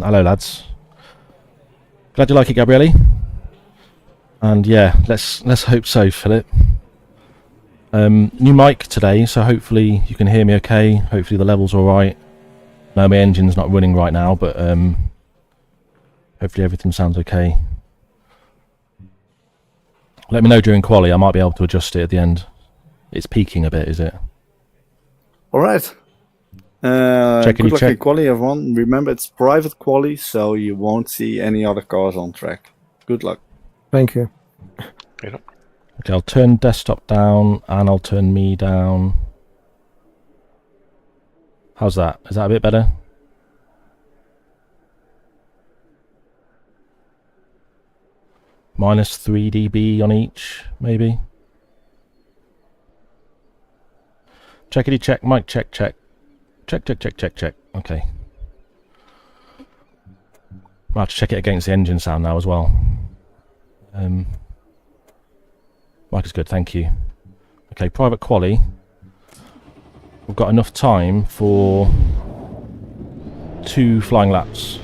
Hello lads. Glad you like it, Gabriele. And yeah, let's hope so, Philip. New mic today, so hopefully you can hear me okay. Hopefully the level's alright. No, my engine's not running right now, but hopefully everything sounds okay. Let me know during quali, I might be able to adjust it at the end. It's peaking a bit, is it? Alright. Good luck in quali, everyone. Remember, it's private quali, so you won't see any other cars on track. Good luck. Thank you. Okay, I'll turn desktop down and I'll turn me down. How's that? Is that a bit better? Minus 3 dB on each, maybe. Checkity check, mic check, check. Check, check, check, check, check. Okay. I'll have to check it against the engine sound now as well. Mic is good, thank you. Okay, private quali. We've got enough time for 2 flying laps.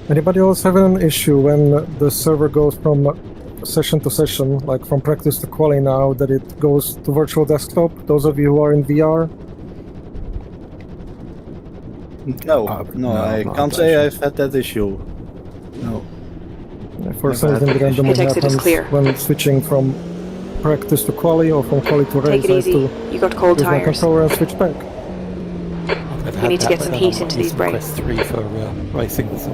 Anybody else have an issue when the server goes from session to session, like from practice to quali now, that it goes to virtual desktop? Those of you who are in VR? No, I can't say I've had that issue. No. For some reason, it randomly happens when switching from practice to quali or from quali to race. Take it easy. You got cold use my tires. controller and switch back. You need to get some heat into these brakes. Quest 3 for racing. So.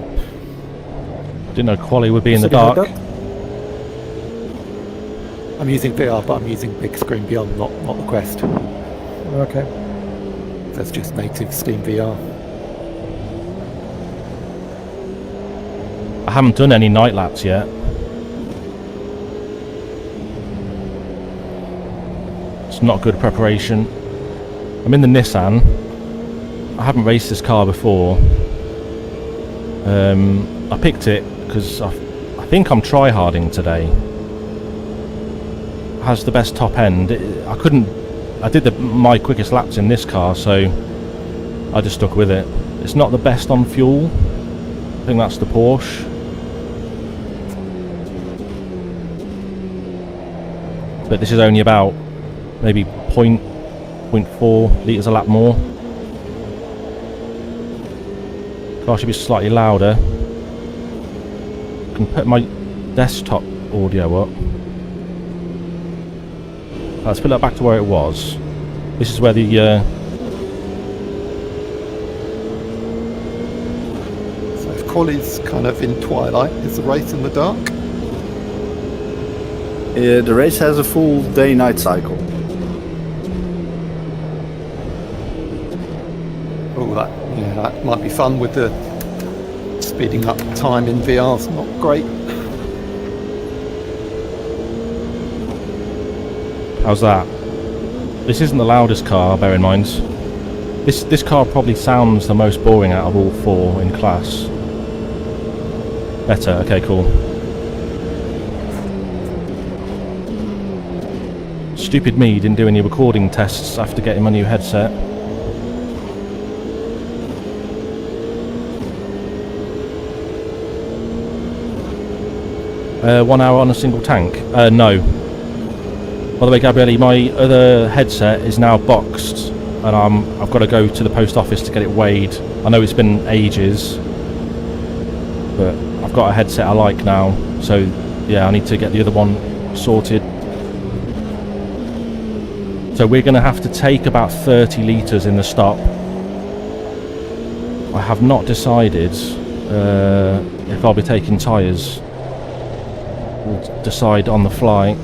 Didn't know quali would be in the dark. I'm using VR, but I'm using big screen beyond, not the Quest. Okay. That's just native Steam VR. I haven't done any night laps yet. It's not good preparation. I'm in the Nissan. I haven't raced this car before. I picked it because I think I'm tryharding today. It has the best top end. I did my quickest laps in this car, so I just stuck with it. It's not the best on fuel. I think that's the Porsche. But this is only about maybe 0.4 litres a lap more. Car should be slightly louder. I can put my desktop audio up. Let's put that back to where it was. This is where the So if quali's kind of in twilight, is the race in the dark? The race has a full day-night cycle. Oh, that might be fun with the speeding up time in VR's not great. how's that? This isn't the loudest car, bear in mind. This car probably sounds the most boring out of all 4 in class. Better, okay, cool. Stupid me didn't do any recording tests after getting my new headset. One hour on a single tank? No. By the way, Gabriele, my other headset is now boxed, and I've got to go to the post office to get it weighed. I know it's been ages, but I've got a headset I like now, so yeah, I need to get the other one sorted. So we're going to have to take about 30 litres in the stop. I have not decided if I'll be taking tyres. We'll decide on the fly.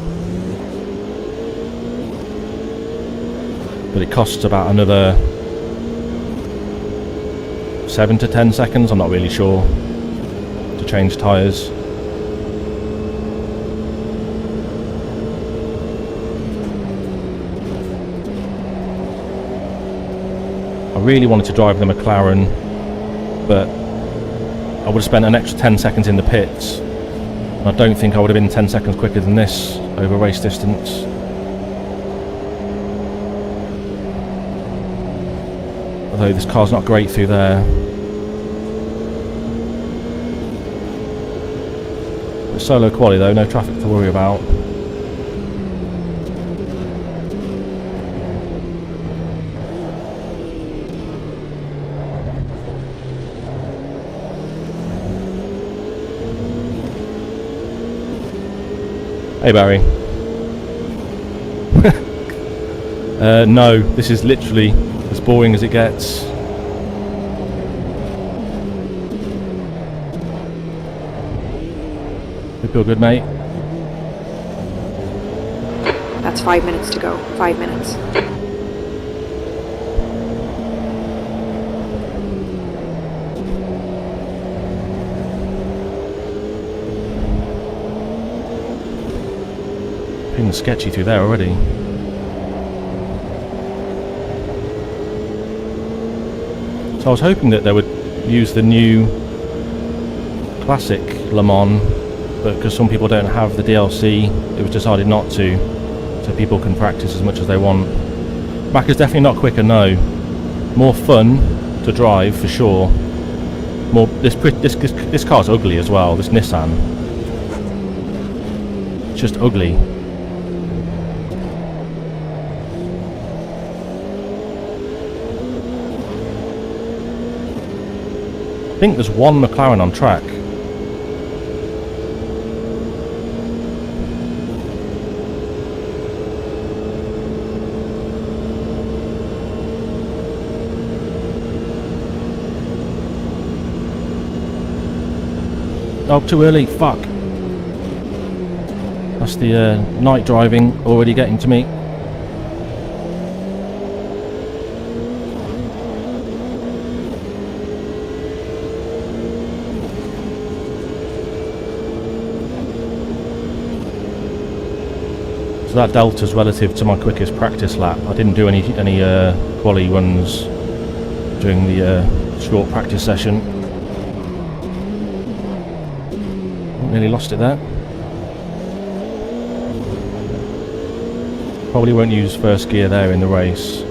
But it costs about another 7 to 10 seconds, I'm not really sure, to change tyres. I really wanted to drive the McLaren, but I would have spent an extra 10 seconds in the pits. And I don't think I would have been 10 seconds quicker than this over race distance. Although this car's not great through there. Solo quali though, no traffic to worry about. Hey Barry. No, this is literally as boring as it gets. Hope you're good, mate. That's 5 minutes to go. 5 minutes. Being sketchy through there already. So I was hoping that they would use the new classic Le Mans, but because some people don't have the DLC, it was decided not to, so people can practice as much as they want. Mac is definitely not quicker, no. More fun to drive for sure. More this car's ugly as well. This Nissan, it's just ugly. I think there's one McLaren on track. Oh, too early, fuck. That's the night driving already getting to me. So that delta's relative to my quickest practice lap. I didn't do any quali runs during the short practice session. Nearly lost it there. Probably won't use first gear there in the race.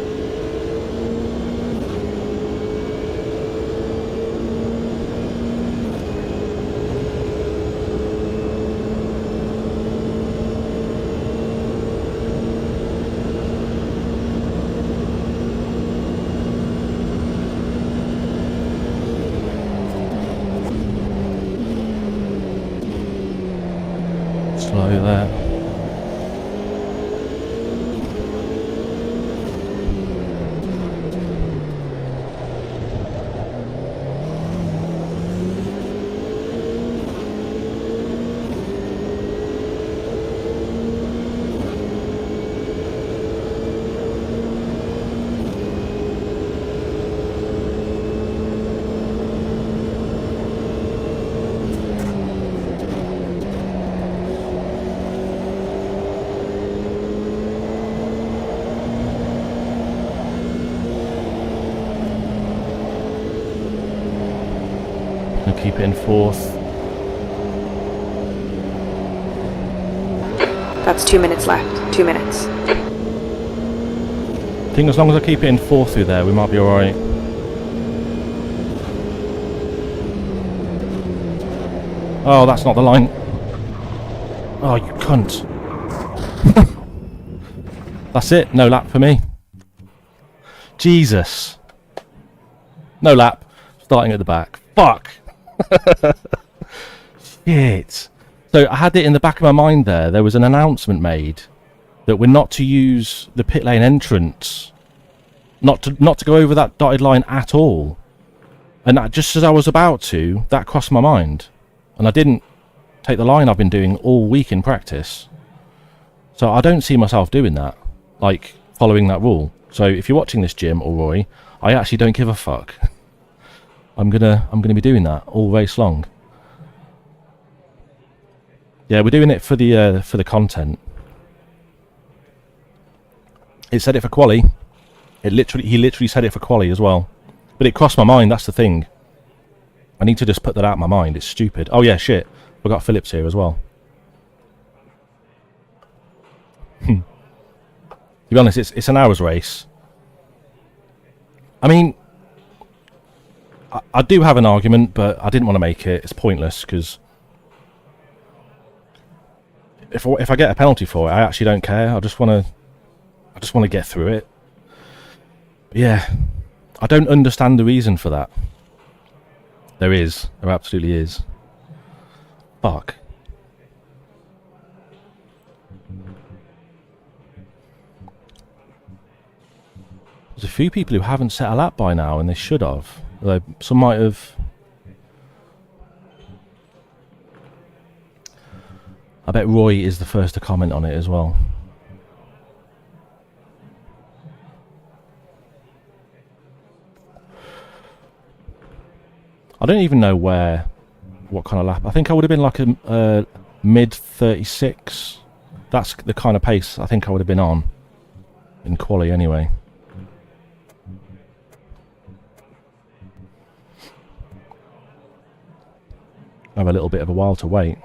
Slow there. I'll keep it in fourth. That's 2 minutes left. 2 minutes. I think as long as I keep it in fourth through there, we might be alright. Oh, that's not the line. Oh, you cunt. That's it. No lap for me. Jesus. No lap. Starting at the back. Fuck. Shit. So I had it in the back of my mind there. There was an announcement made that we're not to use the pit lane entrance. Not to go over that dotted line at all. And that, just as I was about to, that crossed my mind. And I didn't take the line I've been doing all week in practice. So I don't see myself doing that. Like, following that rule. So if you're watching this, Jim or Roy, I actually don't give a fuck. I'm gonna be doing that all race long. Yeah, we're doing it for the content. It said it for quali. He literally said it for quali as well. But it crossed my mind. That's the thing. I need to just put that out of my mind. It's stupid. Oh yeah, shit. We got Phillips here as well. To be honest, it's an hour's race. I mean, I do have an argument, but I didn't want to make it. It's pointless because if I get a penalty for it, I actually don't care. I just want to get through it. Yeah, I don't understand the reason for that. There absolutely is. Fuck. There's a few people who haven't set a lap by now, and they should have. Although some might have. I bet Roy is the first to comment on it as well. I don't even know what kind of lap. I think I would have been like a mid 36. That's the kind of pace I think I would have been on in quali anyway. I have a little bit of a while to wait.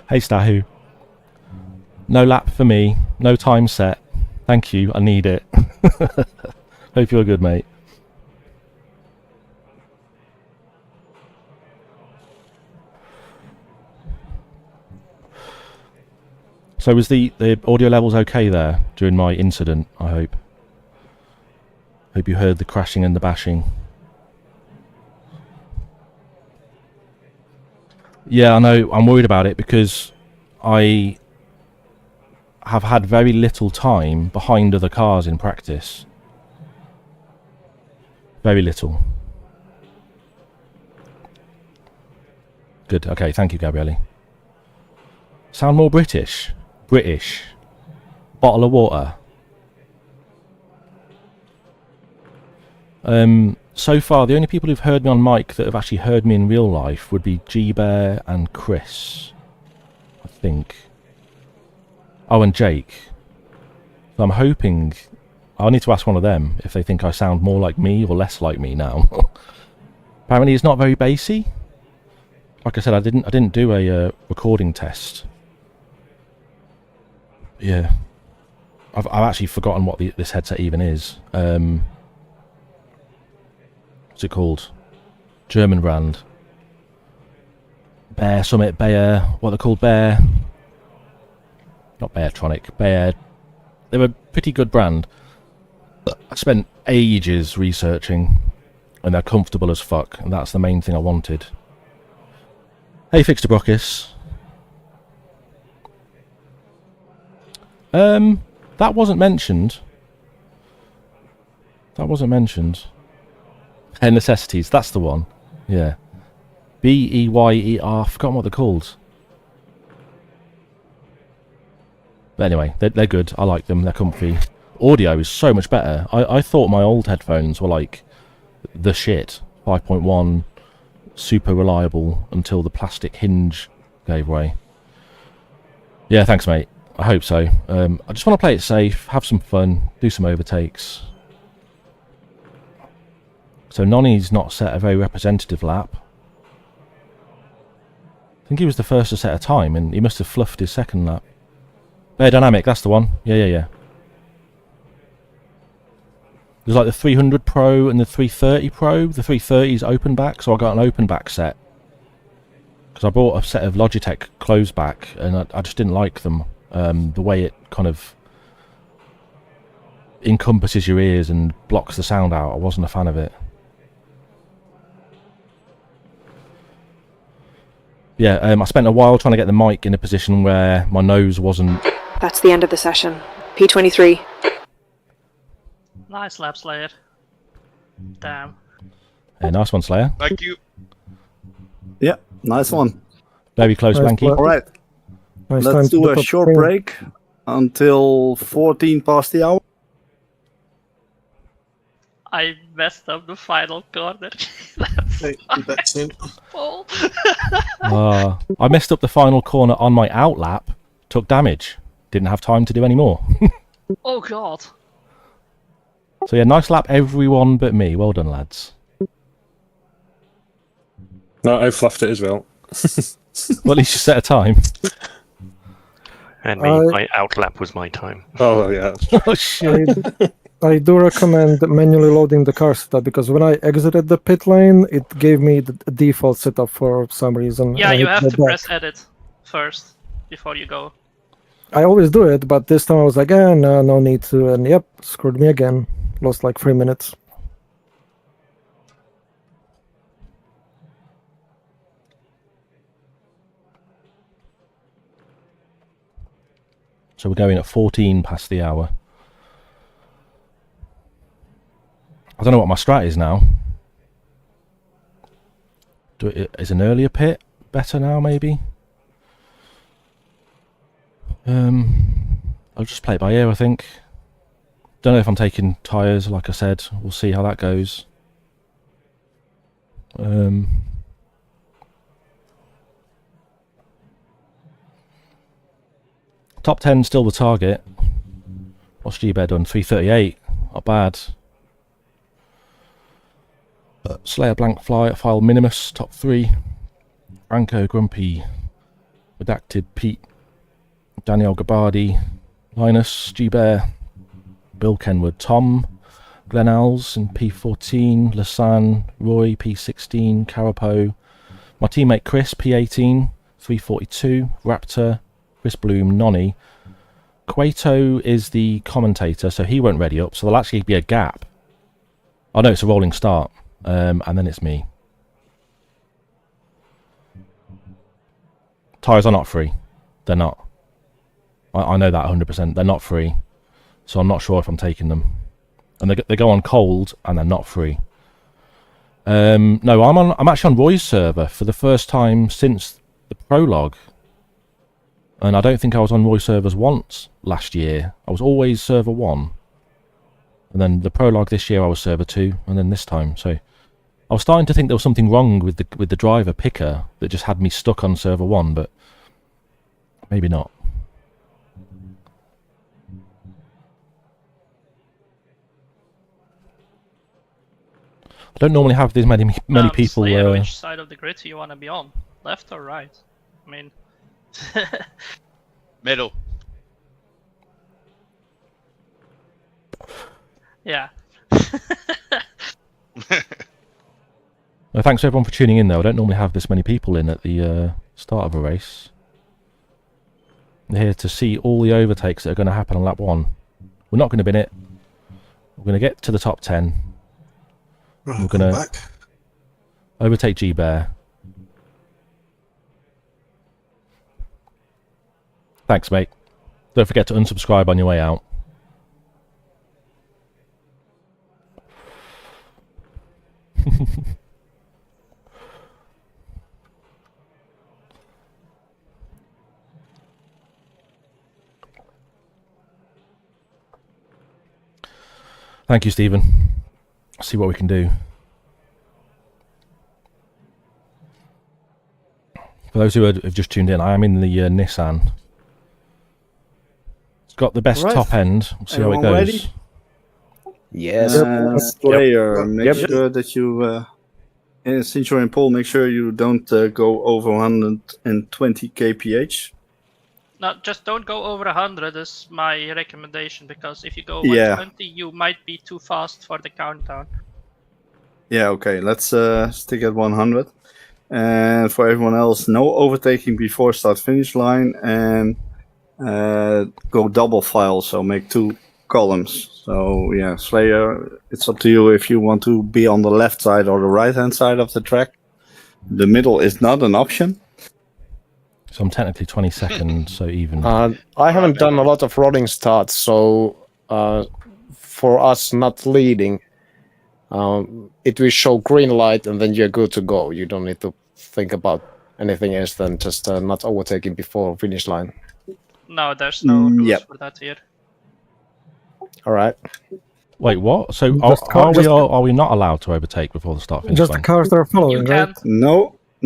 Hey Stahu. No lap for me. No time set. Thank you. I need it. Hope you're good, mate. So was the audio levels okay there during my incident, I hope? Hope you heard the crashing and the bashing. Yeah, I know. I'm worried about it because I have had very little time behind other cars in practice. Very little. Good. Okay, thank you, Gabriele. Sound more British. British. Bottle of water. So far, the only people who've heard me on mic that have actually heard me in real life would be G-Bear and Chris, I think. Oh, and Jake. So I'm hoping... I'll need to ask one of them if they think I sound more like me or less like me now. Apparently it's not very bassy. Like I said, I didn't do a recording test. Yeah. I've actually forgotten what this headset even is. What's it called? German brand. Bear Summit, Bayer, what they're called, Bear. Not Beartronic, Bear. They're a pretty good brand. I spent ages researching, and they're comfortable as fuck, and that's the main thing I wanted. Hey, Fixter Brockis. That wasn't mentioned. That wasn't mentioned. Necessities, that's the one. Yeah. B-E-Y-E-R, forgotten what they're called. But anyway, they're good. I like them. They're comfy. Audio is so much better. I thought my old headphones were like the shit. 5.1, super reliable until the plastic hinge gave way. Yeah, thanks, mate. I hope so. I just want to play it safe, have some fun, do some overtakes. So Nonny's not set a very representative lap. I think he was the first to set a time, and he must have fluffed his second lap. Bear Dynamic, that's the one. Yeah. There's like the 300 Pro and the 330 Pro. The 330 is open back, so I got an open back set. Because I bought a set of Logitech closed back, and I just didn't like them. The way it kind of encompasses your ears and blocks the sound out. I wasn't a fan of it. Yeah, I spent a while trying to get the mic in a position where my nose wasn't... That's the end of the session. P23. Nice lap, Slayer. Damn. Yeah, nice one, Slayer. Thank you. Yeah, nice one. Very close, Nice Blanky. play. All right, Nice let's time do to a look up short screen. break until 14 past the hour. I messed up the final corner. That's it. Oh. I messed up the final corner on my outlap, took damage, didn't have time to do any more. Oh god. So yeah, nice lap everyone but me. Well done, lads. No, I fluffed it as well. Well, at least you set a time. And my outlap was my time. Oh, yeah. Oh shit. I do recommend manually loading the car setup, because when I exited the pit lane, it gave me the default setup for some reason. Yeah, I you hit have the to back. press edit first before you go. I always do it, but this time I was like, no need to, and yep, screwed me again. Lost like 3 minutes. So we're going at 14 past the hour. I don't know what my strat is now. Is an earlier pit better now, maybe? I'll just play it by ear, I think. Don't know if I'm taking tyres, like I said. We'll see how that goes. Top 10 still the target. What's G-Bear done? 338. Not bad. Slayer Blank File Minimus, top 3. Franco Grumpy, Redacted Pete, Daniel Gabardi, Linus, G-Bear, Bill Kenwood, Tom, Glenn Alls in P14, Lasan, Roy P16, Carapo, my teammate Chris P18, 342, Raptor, Chris Bloom, Nonny. Quato is the commentator, so he won't ready up, so there'll actually be a gap. Oh no, it's a rolling start. And then it's me. Tyres are not free. They're not. I know that 100%. They're not free. So I'm not sure if I'm taking them. And they go on cold and they're not free. No, I'm actually on Roy's server for the first time since the prologue. And I don't think I was on Roy's servers once last year. I was always server 1. And then the prologue this year I was server 2, and then this time. So I was starting to think there was something wrong with the driver picker that just had me stuck on server 1, but maybe not. I don't normally have this many people. Slayer, which side of the grid do you want to be on? Left or right? I mean, middle. Yeah. Well, thanks everyone for tuning in though. I don't normally have this many people in at the start of a race. I'm here to see all the overtakes that are going to happen on lap 1. We're not going to bin it. We're going to get to the top 10. Right, We're going to overtake G-Bear. Thanks, mate. Don't forget to unsubscribe on your way out. Thank you, Stephen. See what we can do. For those who have just tuned in, I am in the Nissan. It's got the best top end. We'll see how it goes. Ready? Yes. Player, make sure that you, since you're in pole, make sure you don't go over 120 kph. No, just don't go over 100 is my recommendation, because if you go 120, you might be too fast for the countdown. Yeah, okay, let's stick at 100. And for everyone else, no overtaking before start-finish line, and go double file, so make 2 columns. So yeah, Slayer, it's up to you if you want to be on the left side or the right-hand side of the track. The middle is not an option. So I'm technically 22nd, so even. I haven't done a lot of rolling starts, so for us not leading, it will show green light and then you're good to go. You don't need to think about anything else than just not overtaking before finish line. No, there's no rules for that here. All right. Wait, what? So are we not allowed to overtake before the start finish just line? the cars that are following, right?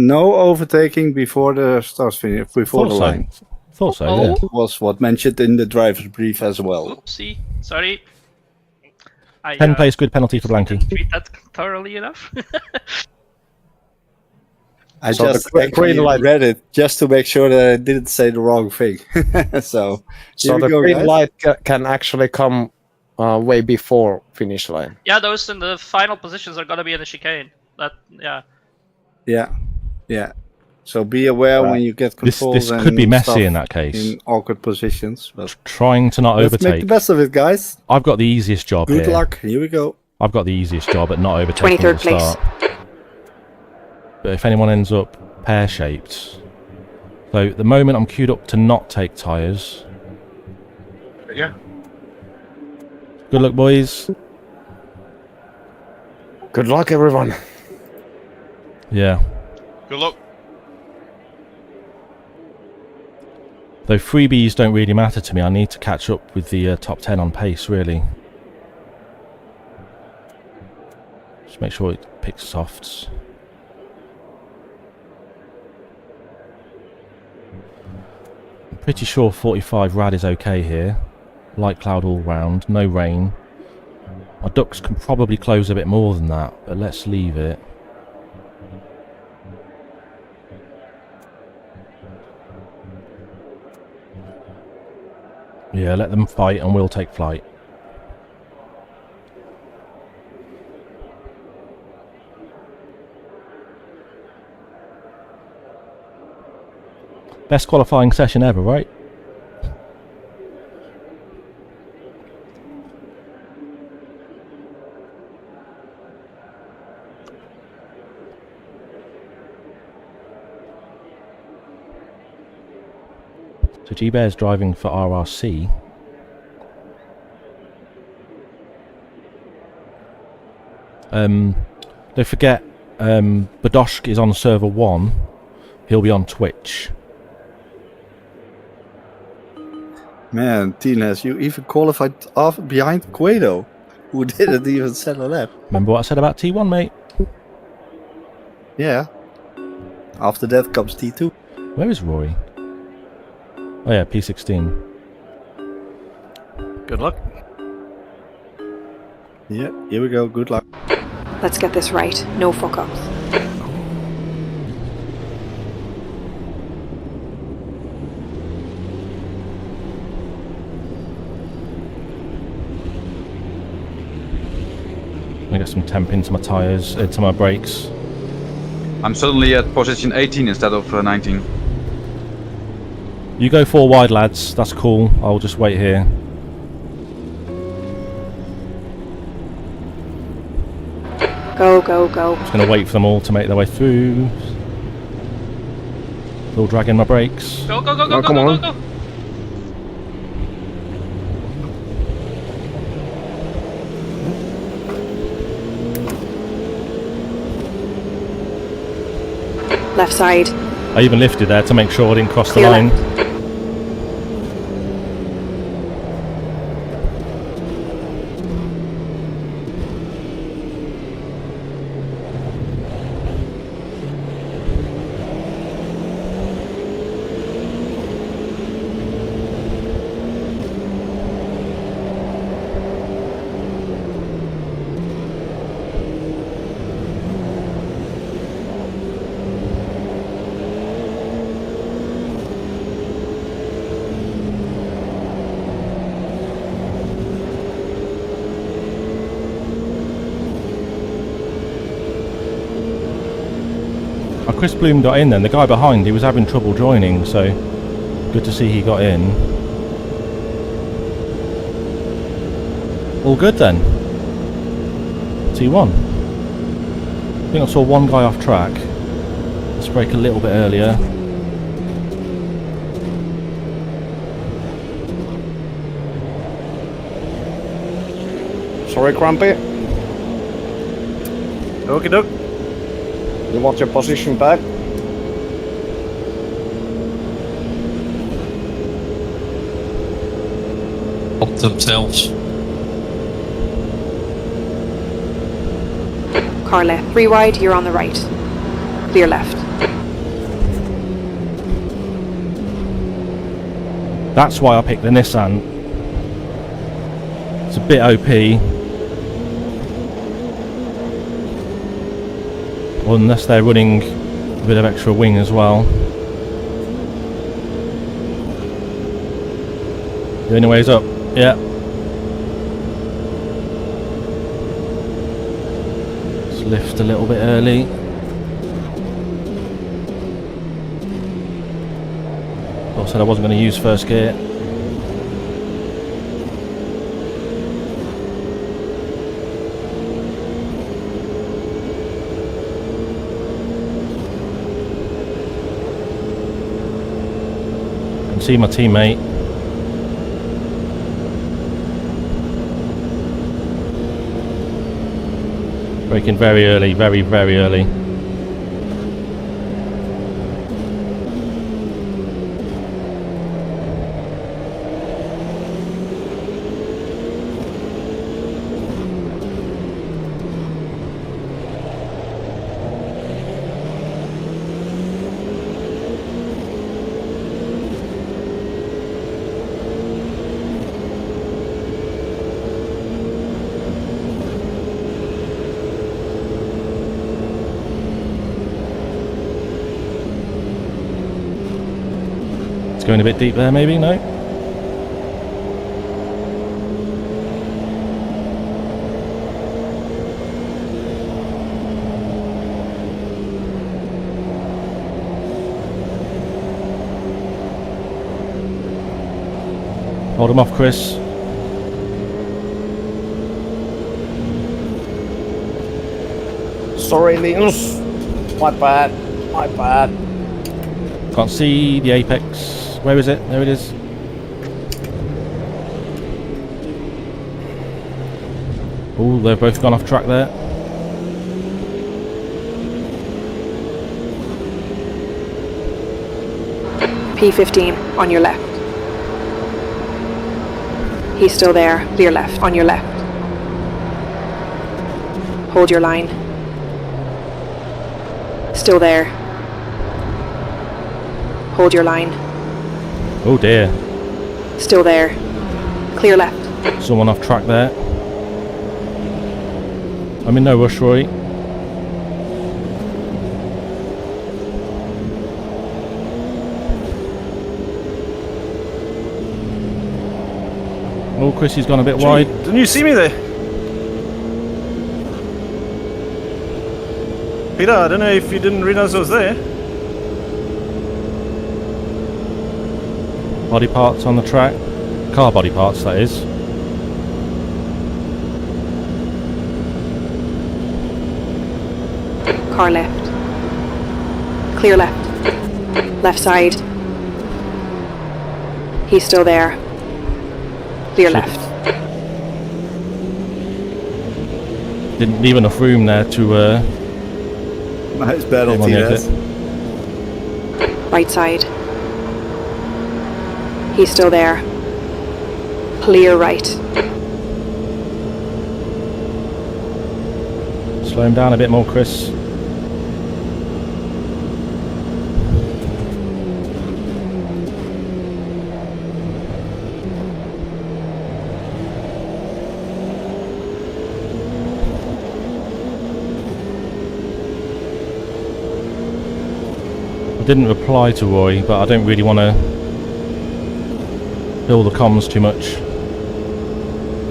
No overtaking before the start finish, before the line. Thought so, Oh. yeah. Was what mentioned in the driver's brief as well. Oopsie, sorry. 10 plays good penalty for Blanky. Didn't read that thoroughly enough. I So just the green light read it just to make sure that I didn't say the wrong thing. So the here we go, green guys. light can actually come way before finish line. Yeah, those in the final positions are gonna be in the chicane. Yeah. So be aware when you get controls. This and could be messy stuff in that case. In awkward positions. But Trying to not let's overtake. make the best of it, guys. I've got the easiest job here. Good luck. Here we go. I've got the easiest job at not overtaking at 23rd the start. But if anyone ends up pear-shaped... So, at the moment I'm queued up to not take tyres. Yeah. Good luck, boys. Good luck, everyone. Yeah. Good luck. Though freebies don't really matter to me, I need to catch up with the top 10 on pace, really. Just make sure it picks softs. I'm pretty sure 45 rad is okay here. Light cloud all round, no rain. My ducts can probably close a bit more than that, but let's leave it. Yeah, let them fight and we'll take flight. Best qualifying session ever, right? So G-Bear's driving for RRC. Don't forget, Badoshk is on server 1. He'll be on Twitch. Man, Tines, you even qualified off behind Guido, who didn't even set a lap. Remember what I said about T1, mate? Yeah. After that comes T2. Where is Rory? Oh yeah, P16. Good luck. Yeah, here we go. Good luck. Let's get this right. No fuck-ups. I get some temp into my tyres, into my brakes. I'm suddenly at position 18 instead of 19. You go 4 wide, lads. That's cool. I'll just wait here. Go, go, go. Just going to wait for them all to make their way through. Still dragging my brakes. Go, go, go, go, Oh, go, come go, on. go, go. Left side. I even lifted there to make sure I didn't cross the Clear line. left. Chris Bloom got in then. The guy behind, he was having trouble joining, so good to see he got in. All good then. T1. I think I saw one guy off track. Let's brake a little bit earlier. Sorry, Crumpy. Okie doke. You want your position back? Help themselves. Car left. 3 wide, you're on the right. Clear left. That's why I picked the Nissan. It's a bit OP. Well, unless they're running a bit of extra wing as well. The only way's up. Yeah. lift a little bit early. I said I wasn't going to use first gear. I can see my teammate. Braking very early, very, very early. Going a bit deep there, maybe? No? Hold him off, Chris. Sorry, Linus. My bad. My bad. Can't see the apex. Where is it? There it is. Oh, they've both gone off track there. P15 on your left. He's still there. Clear left on your left. Hold your line. Still there. Hold your line. Oh dear. Still there. Clear left. Someone off track there. I'm in no rush, Roy. Oh, Chrissy's gone a bit wide. Didn't you see me there? Peter, I don't know if you didn't realize I was there. Body parts on the track. Car body parts, that is. Car left. Clear left. Left side. He's still there. Clear left. Didn't leave enough room there to Nice battle, on the TS. exit. Right side. He's still there. Clear right. Slow him down a bit more, Chris. I didn't reply to Roy, but I don't really want to build the comms too much.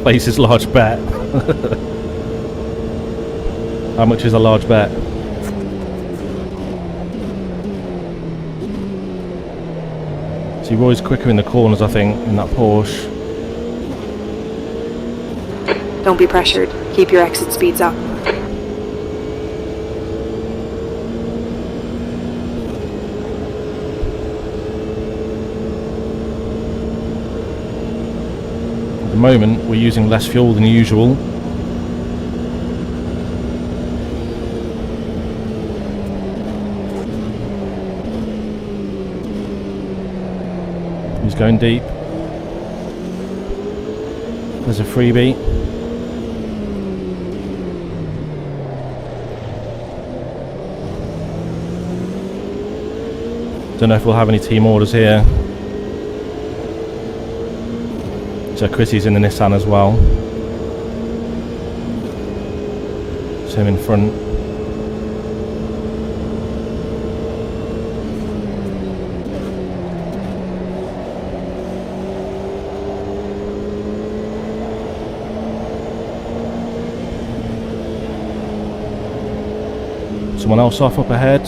Place his large bet. How much is a large bet? See, Roy's quicker in the corners, I think, in that Porsche. Don't be pressured. Keep your exit speeds up. At the moment, we're using less fuel than usual. He's going deep. There's a freebie. Don't know if we'll have any team orders here. So Chrissy's in the Nissan as well. It's him in front. Someone else off up ahead.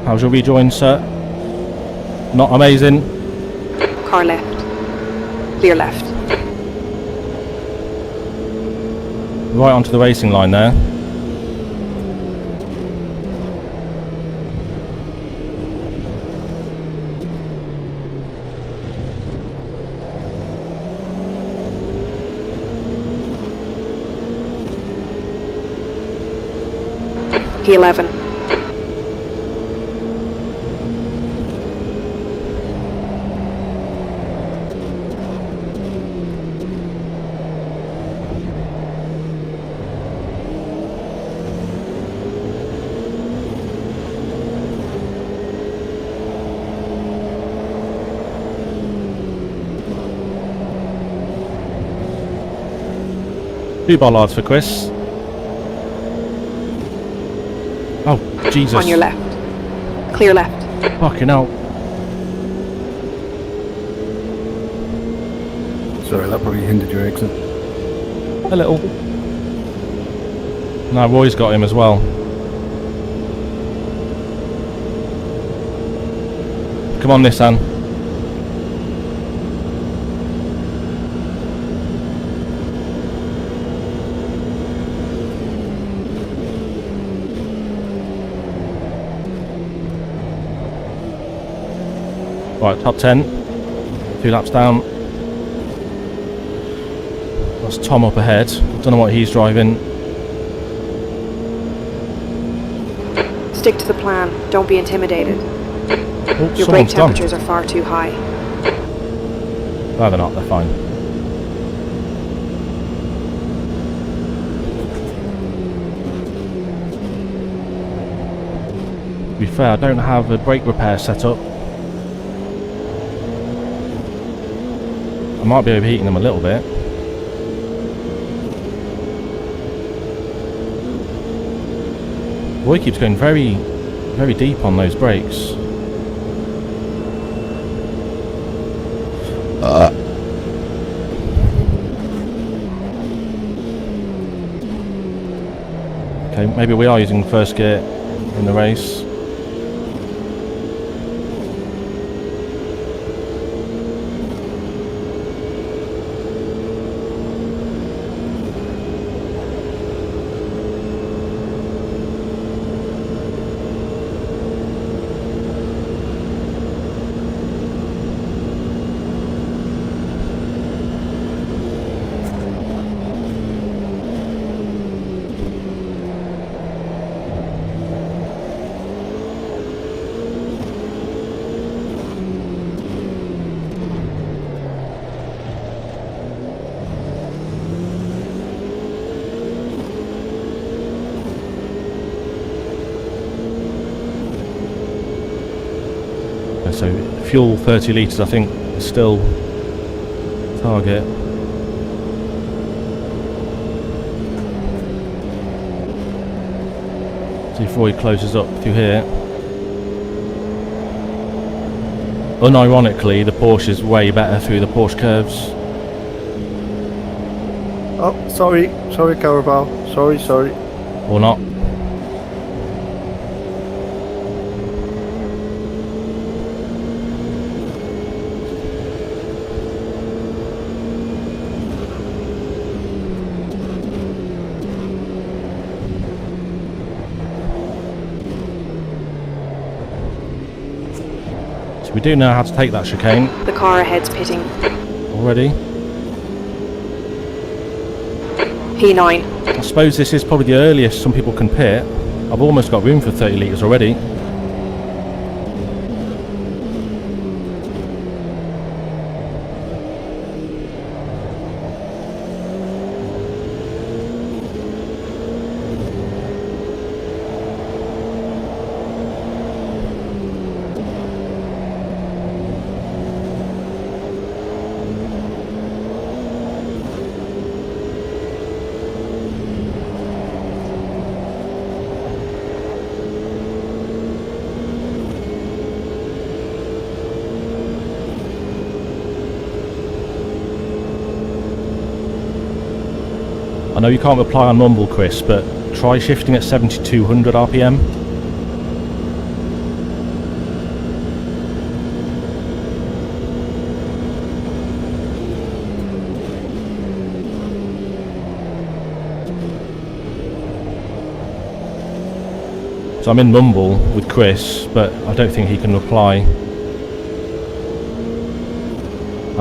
How's your rejoin, sir? Not amazing. Car left. Clear left. Right onto the racing line there. P11. Two bollards for Chris. Oh, Jesus. On your left. Clear left. Fucking hell. Sorry, that probably hindered your exit. A little. No, Roy's got him as well. Come on, Nissan. Right, top 10. 2 laps down. That's Tom up ahead. Don't know what he's driving. Stick to the plan. Don't be intimidated. Oh, Your brake temperatures are far too high. No, they're not. They're fine. To be fair, I don't have a brake repair set up. I might be overheating them a little bit. Roy keeps going very, very deep on those brakes. Okay, maybe we are using first gear in the race. So fuel 30 litres I think is still target. See if Roy closes up through here. Unironically, the Porsche is way better through the Porsche curves. Oh, sorry, Carabao. Sorry. Or not. So we do know how to take that chicane. The car ahead's pitting. Already. P9. I suppose this is probably the earliest some people can pit. I've almost got room for 30 litres already. I know you can't reply on Mumble, Chris, but try shifting at 7200 RPM. So I'm in Mumble with Chris, but I don't think he can reply.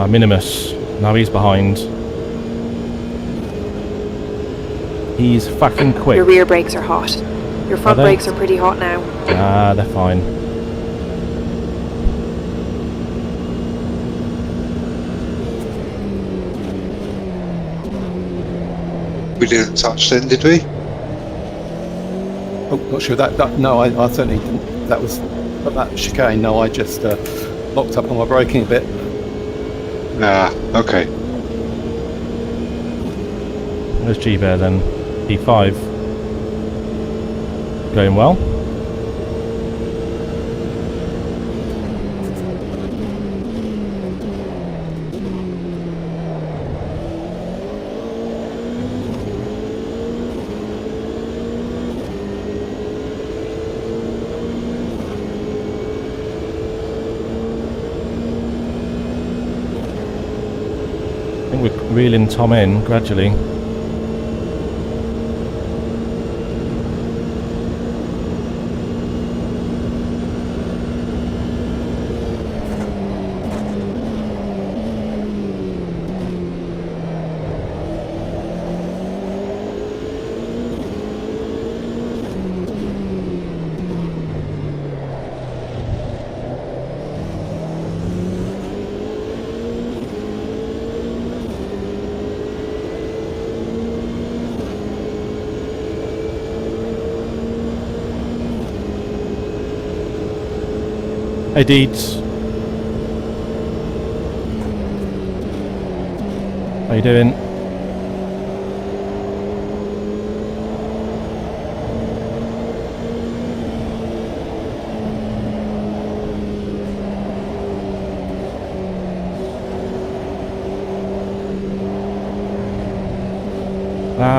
Minimus, now he's behind. He's fucking quick. Your rear brakes are hot. Your front brakes are pretty hot now. Ah, they're fine. We didn't touch then, did we? Oh, not sure no, I certainly didn't. That was that chicane. No, I just locked up on my braking a bit. Ah, okay. There's G-Bear then. P5. Going well. I think we're reeling Tom in gradually. Hey Deeds. How you doing?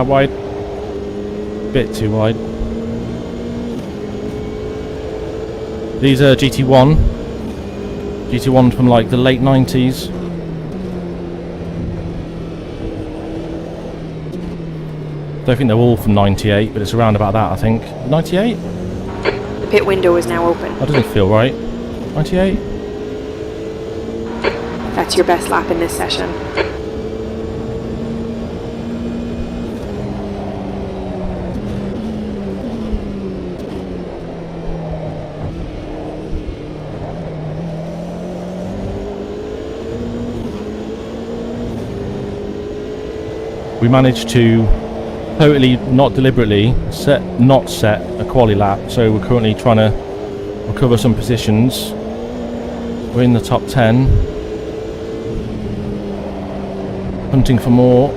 Wide. Bit too wide. These are GT1 from like the late 90s. Don't think they're all from 98, but it's around about that, I think. 98? The pit window is now open. That doesn't feel right. 98? That's your best lap in this session. We managed to totally, not deliberately, not set a quali lap, so we're currently trying to recover some positions. We're in the top 10, hunting for more.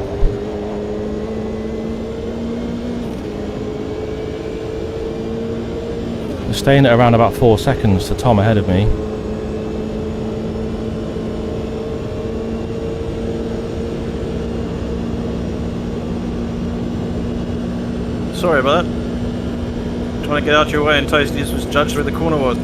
We're staying at around about 4 seconds to Tom ahead of me. Sorry about that. Trying to get out your way and Tasty was judged where the corner was.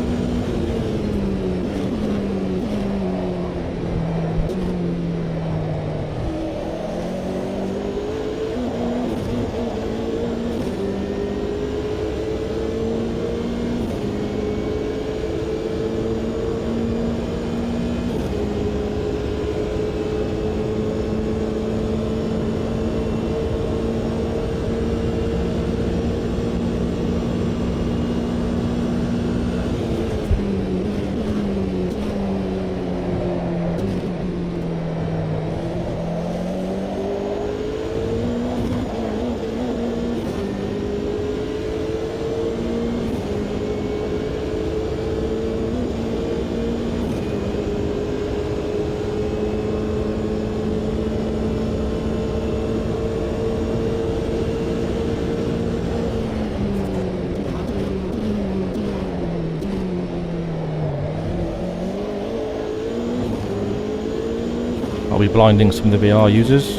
Are we blinding some of the VR users?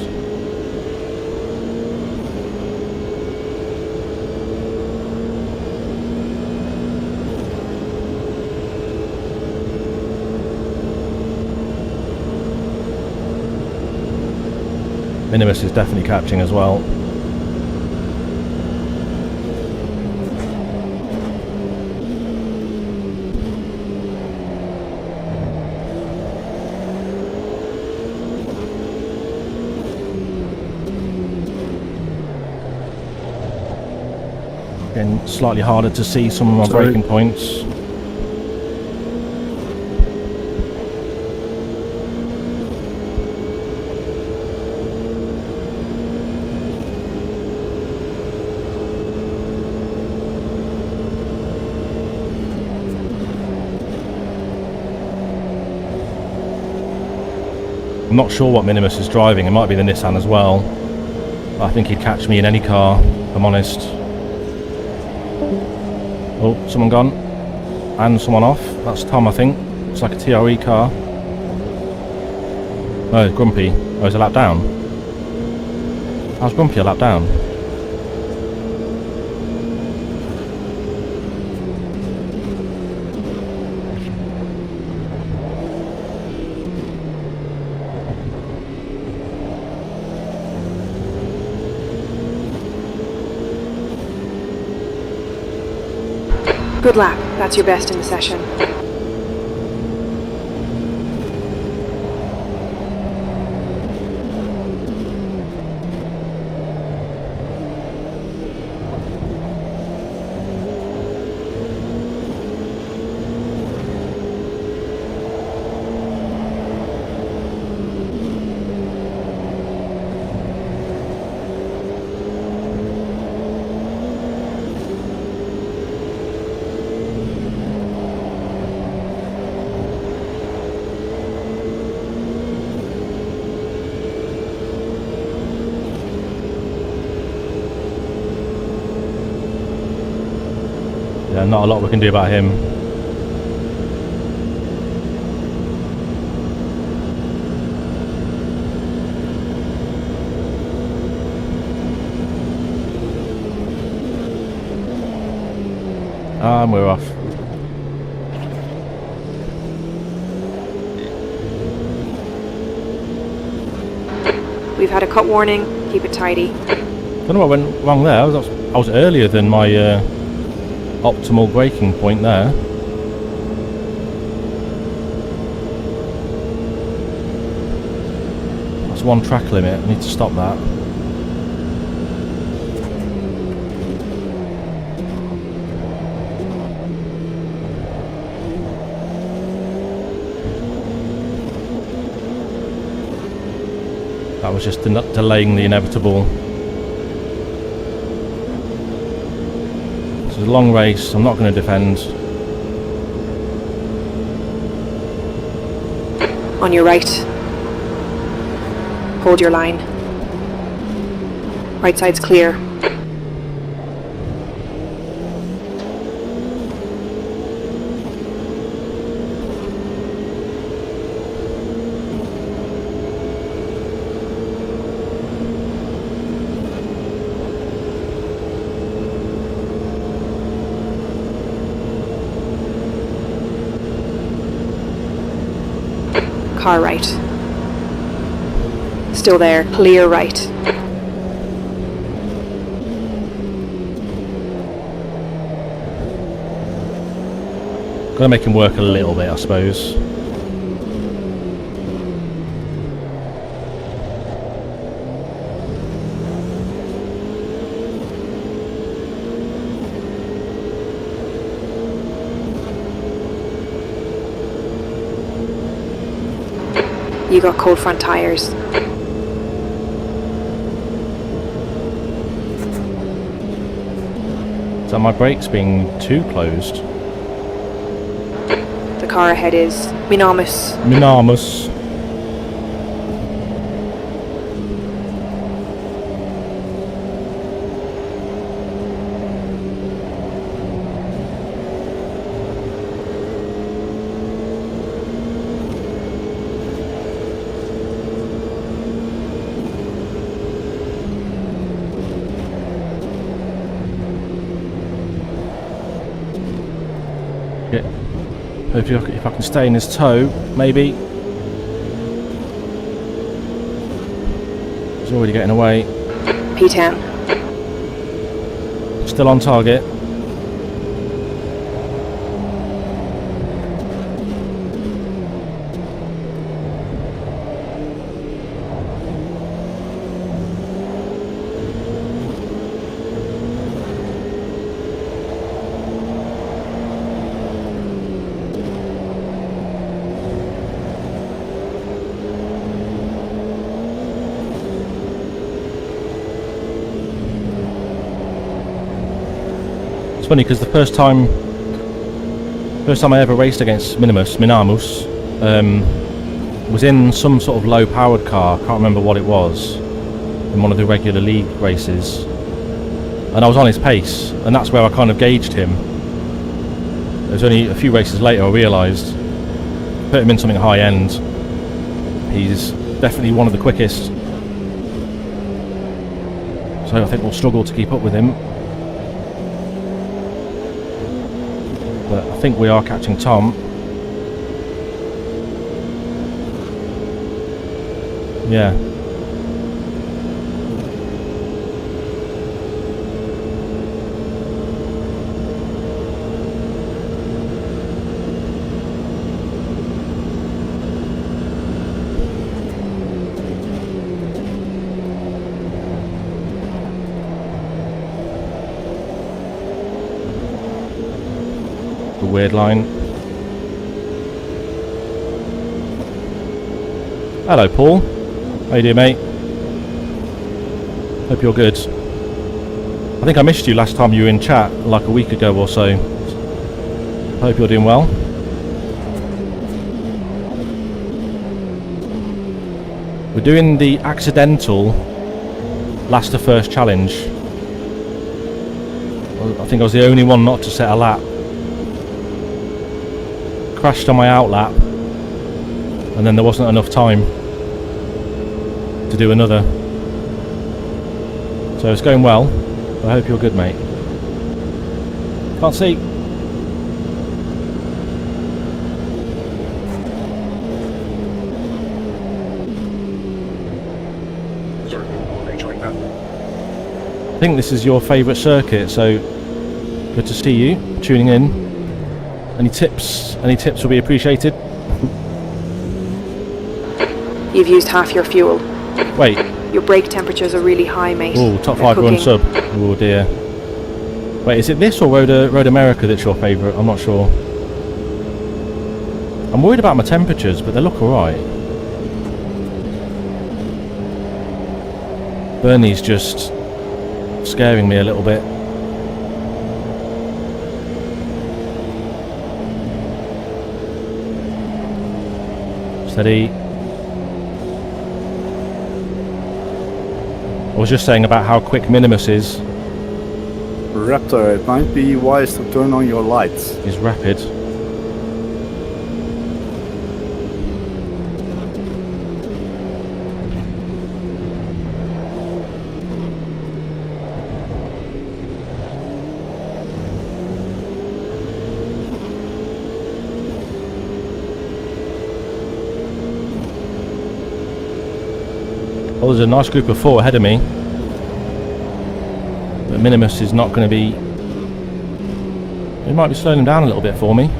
Minimus is definitely catching as well. Again, slightly harder to see some of my braking points. I'm not sure what Minimus is driving. It might be the Nissan as well. I think he'd catch me in any car, if I'm honest. Oh, someone gone. And someone off. That's Tom, I think. It's like a TRE car. Oh, it's Grumpy. Oh, he's a lap down. How's Grumpy a lap down? Good lap. That's your best in the session. Yeah, not a lot we can do about him. And we're off. We've had a cut warning. Keep it tidy. Don't know what went wrong there. I was earlier than my optimal braking point there. That's one track limit. I need to stop that. That was just delaying the inevitable. It's a long race. I'm not going to defend. On your right. Hold your line. Right side's clear. Car right. Still there. Clear right. Gotta make him work a little bit, I suppose. You got cold front tires. So my brakes being too closed. The car ahead is Nomads. Nomads. Yeah. Hopefully if I can stay in his toe, maybe. He's already getting away. P10. Still on target. Funny because the first time I ever raced against Minamus, was in some sort of low powered car, can't remember what it was, in one of the regular league races, and I was on his pace, and that's where I kind of gauged him. It was only a few races later I realised, put him in something high end, he's definitely one of the quickest, so I think we'll struggle to keep up with him. But I think we are catching Tom. Yeah. Weird line. Hello Paul, how you doing mate? Hope you're good. I think I missed you last time you were in chat like a week ago or so. Hope you're doing well. We're doing the accidental last to first challenge. I think I was the only one not to set a lap. Crashed on my out lap, and then there wasn't enough time to do another. So it's going well. I hope you're good, mate. Can't see. I think this is your favourite circuit, so good to see you tuning in. Any tips will be appreciated. You've used half your fuel. Wait. Your brake temperatures are really high, mate. Oh, top 5 run sub. Oh dear. Wait, is it this or Road America that's your favourite? I'm not sure. I'm worried about my temperatures, but they look alright. Bernie's just scaring me a little bit. Steady. I was just saying about how quick Minimus is. Raptor, it might be wise to turn on your lights. He's rapid. Oh, there's a nice group of 4 ahead of me. But Minimus is not going to be... He might be slowing him down a little bit for me.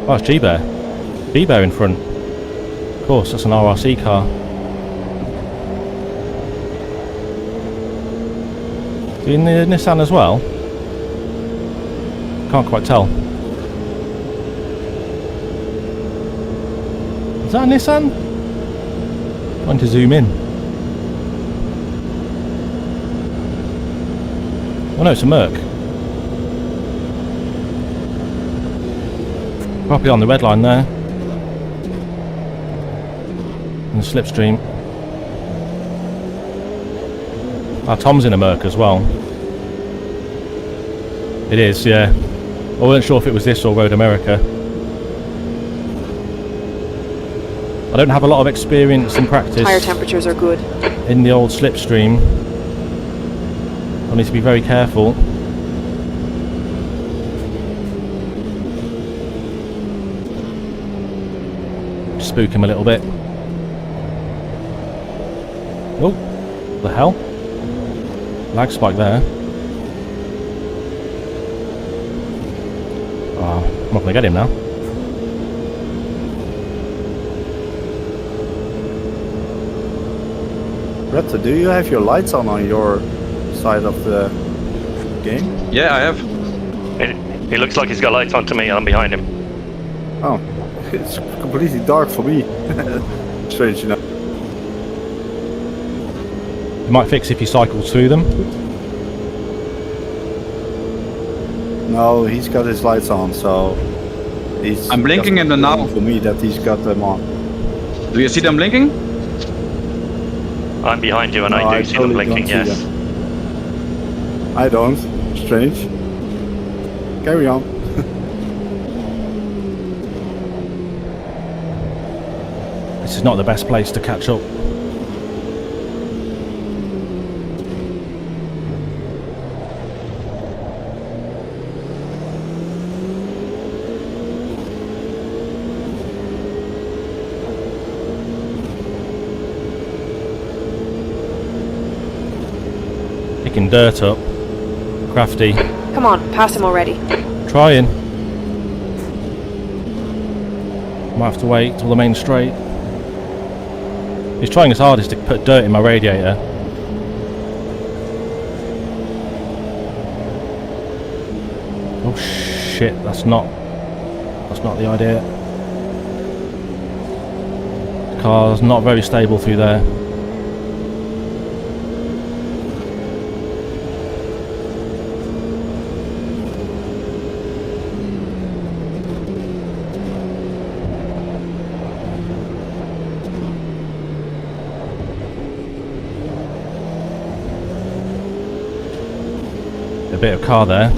Oh, it's G-Bear. G-Bear in front. Of course, that's an RRC car. In the Nissan as well? Can't quite tell. Is that a Nissan? Trying to zoom in. Oh no, it's a Merc. Properly on the red line there. In the slipstream. Tom's in a Merc as well. It is, yeah. I wasn't sure if it was this or Road America. I don't have a lot of experience and practice Tire temperatures are good. in the old slipstream. I need to be very careful. Spook him a little bit. Oh, the hell? Lag spike there. Oh, I'm not going to get him now. Retta, do you have your lights on your side of the game? Yeah, I have. It looks like he's got lights on to me. I'm behind him. Oh, it's completely dark for me. Strange enough. You might fix if you cycle through them. No, he's got his lights on, so he's. I'm blinking in the now. For me, that he's got them on. Do you see them blinking? I'm behind you, and No, I do see them totally blinking. don't see Yes. them. I don't. Strange. Carry on. This is not the best place to catch up. Picking dirt up. Crafty. Come on, pass him already. Trying. Might have to wait till the main straight. He's trying his hardest to put dirt in my radiator. Oh shit, that's not the idea. The car's not very stable through there. A bit of car there.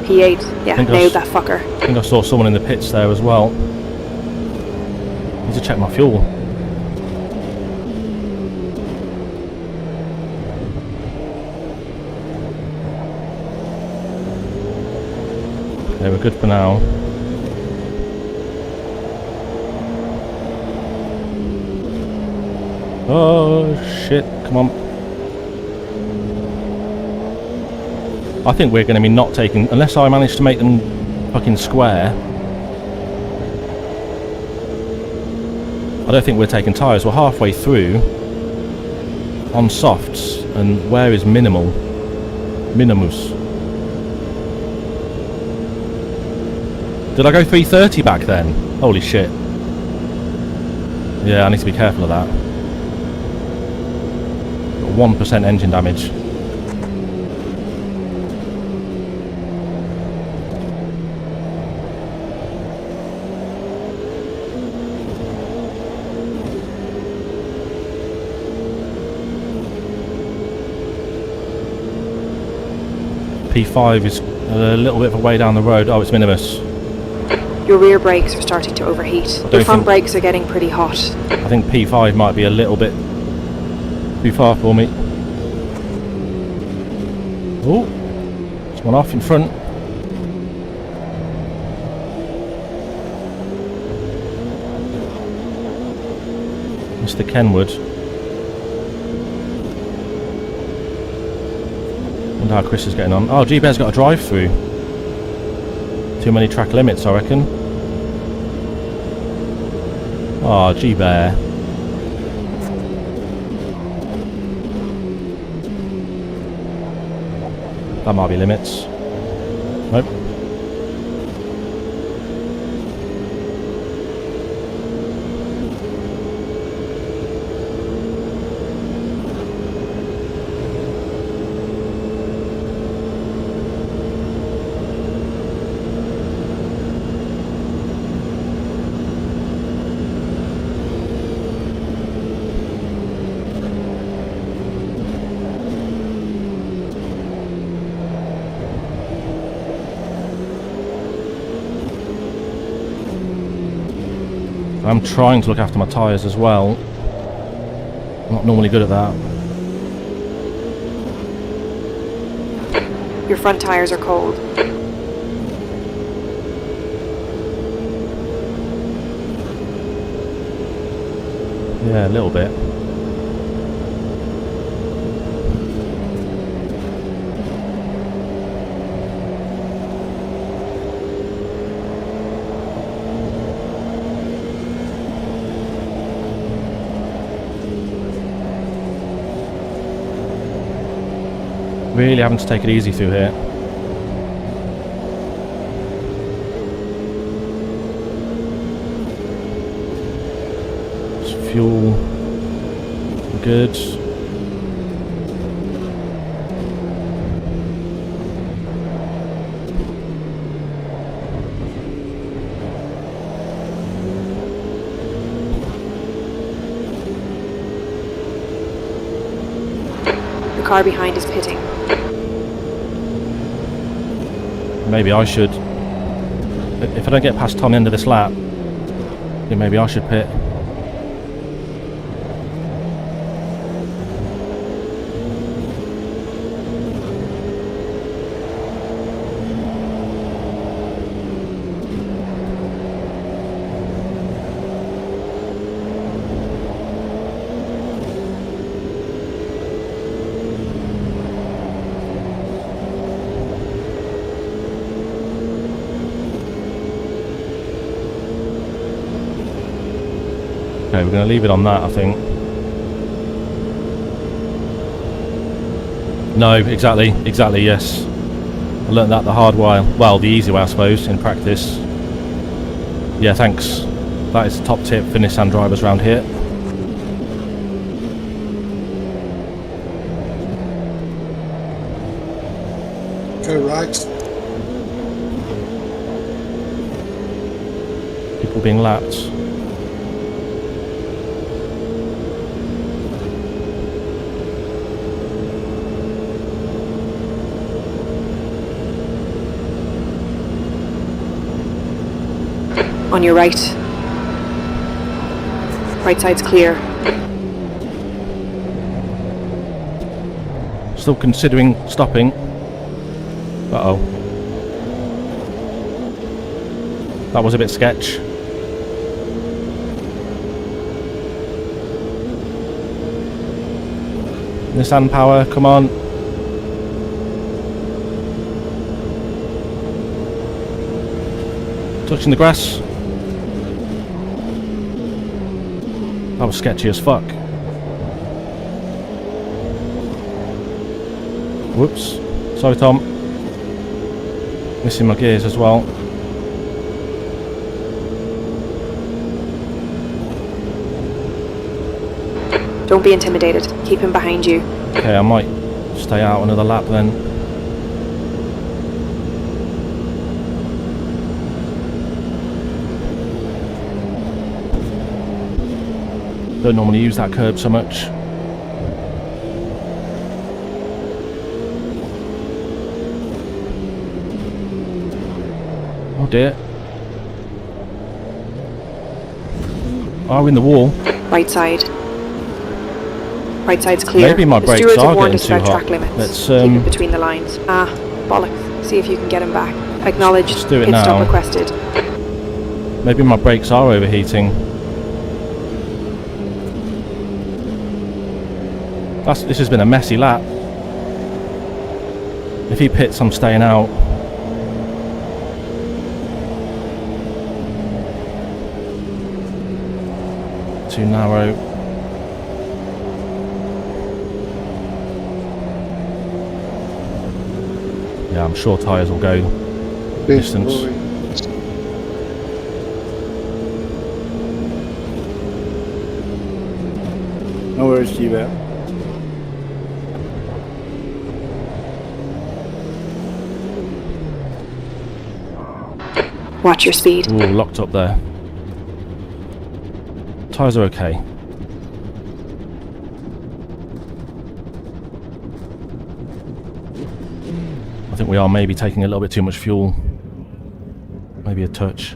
P8, yeah, Think I nailed that fucker. I think I saw someone in the pits there as well. Need to check my fuel. Okay, we're good for now. Oh shit, come on. I think we're going to be not taking, unless I manage to make them fucking square. I don't think we're taking tyres. We're halfway through on softs, and where is minimal? Minimus. Did I go 330 back then? Holy shit. Yeah, I need to be careful of that. Got 1% engine damage. P5 is a little bit of a way down the road. Oh, it's Minimus. Your rear brakes are starting to overheat. Your front brakes are getting pretty hot. I think P5 might be a little bit too far for me. Oh, there's one off in front. Mr. Kenwood. Wonder how Chris is getting on. Oh, G-Bear's got a drive-through. Too many track limits, I reckon. Oh, G-Bear. That might be limits. Nope. I'm trying to look after my tyres as well. I'm not normally good at that. Your front tyres are cold. Yeah, a little bit. Really having to take it easy through here. Fuel good. The car behind is pitting. Maybe I should. If I don't get past Tom the end of this lap, then maybe I should pit. Okay, we're going to leave it on that, I think. No, exactly, yes. I learnt that the hard way, well, the easy way, I suppose, in practice. Yeah, thanks. That is a top tip for Nissan drivers around here. Go right. People being lapped. On your right. Right side's clear. Still considering stopping. Uh-oh. That was a bit sketch. Nissan power, come on. Touching the grass. That was sketchy as fuck. Whoops. Sorry, Tom. Missing my gears as well. Don't be intimidated. Keep him behind you. Okay, I might stay out another lap then. Don't normally use that curb so much. Oh dear. Are we in the wall? Right side. Right side's clear. Maybe my the brakes stewards are have warned getting us too about hot. track limits. Let's Keep it between the lines. Ah, bollocks. See if you can get him back. Acknowledged. Let's do it Pit stop now. requested. maybe my brakes are overheating. This has been a messy lap. If he pits, I'm staying out. Too narrow. Yeah, I'm sure tyres will go distance. No worries, G-Bear. Watch your speed. Ooh, locked up there. Tyres are okay. I think we are maybe taking a little bit too much fuel. Maybe a touch.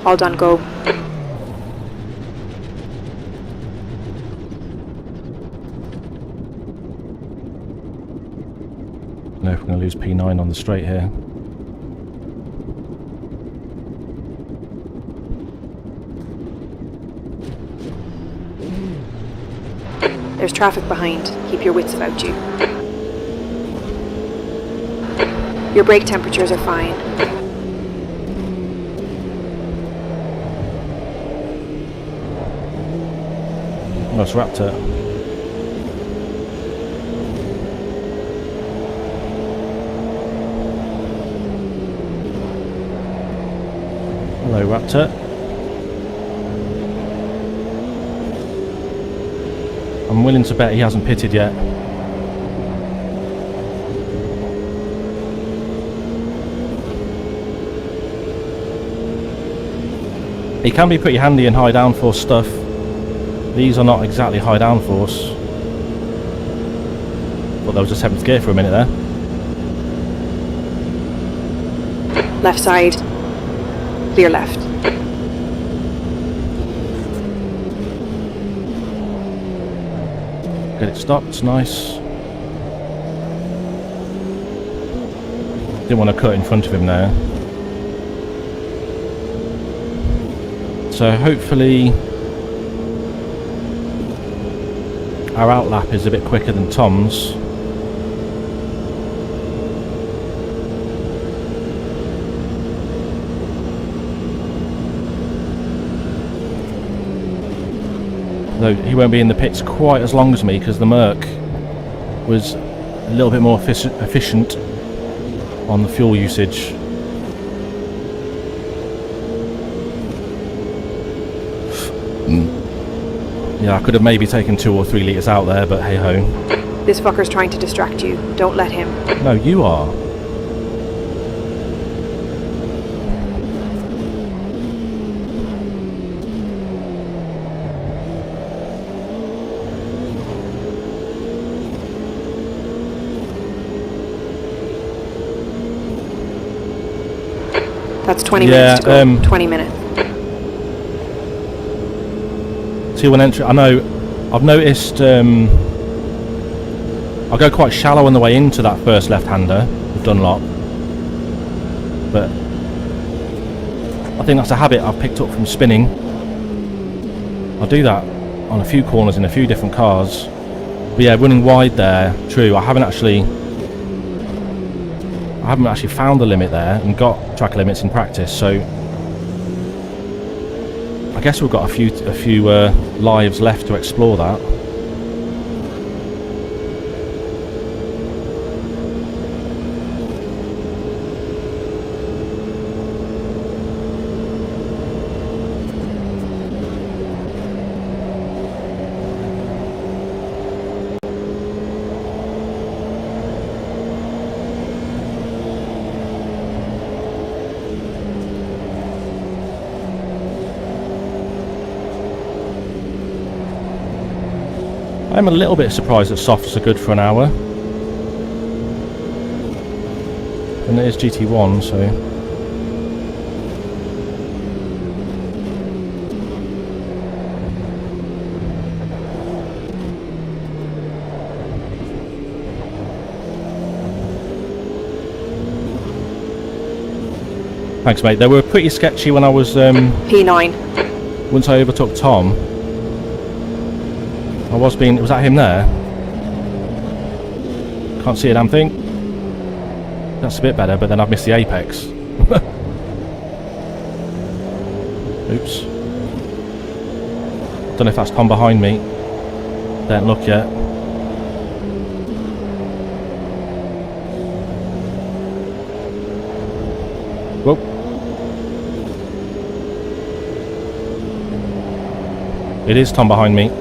All done, go. I don't know if we're going to lose P9 on the straight here. There's traffic behind. Keep your wits about you. Your brake temperatures are fine. Nice Raptor. Hello, Raptor. I'm willing to bet he hasn't pitted yet. He can be pretty handy in high downforce stuff. These are not exactly high downforce. Thought that was just 7th gear for a minute there. Left side. Clear left. Get it stopped, nice. Didn't want to cut in front of him there. So hopefully our outlap is a bit quicker than Tom's. Though he won't be in the pits quite as long as me because the Merc was a little bit more efficient on the fuel usage. Yeah, I could have maybe taken 2 or 3 litres out there, but hey ho. This fucker's trying to distract you. Don't let him. No, you are. That's 20 minutes to go. 20 minutes. T1 entry. I know. I've noticed. I'll go quite shallow on the way into that first left-hander with Dunlop, but I think that's a habit I've picked up from spinning. I do that on a few corners in a few different cars. But yeah, running wide there. True. I haven't actually found the limit there and got track limits in practice. So I guess we've got a few lives left to explore that. I'm a little bit surprised that softs are good for an hour. And it is GT1, so... Thanks, mate. They were pretty sketchy when I was... P9. Once I overtook Tom. Was that him there? Can't see a damn thing. That's a bit better, but then I've missed the apex. Oops. Don't know if that's Tom behind me. Don't look yet. Whoa. It is Tom behind me.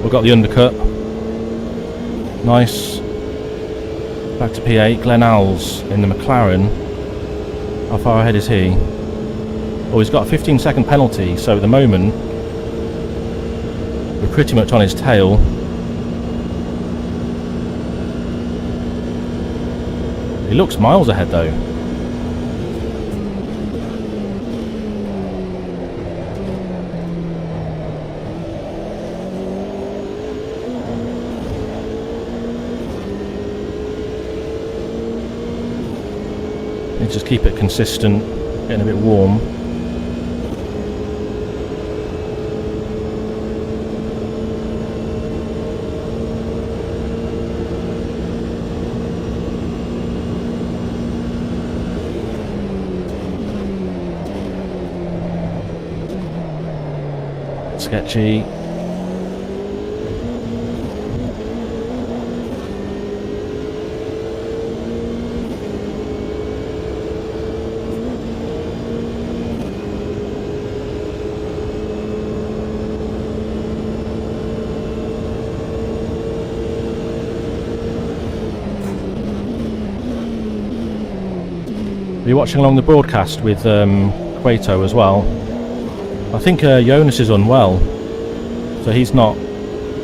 We've got the undercut. Nice. Back to P8. Glenn Alls in the McLaren. How far ahead is he? Oh, he's got a 15-second penalty, so at the moment we're pretty much on his tail. He looks miles ahead though. to just keep it consistent, getting a bit warm. Sketchy. Are you watching along the broadcast with Quato as well? I think Jonas is unwell, so he's not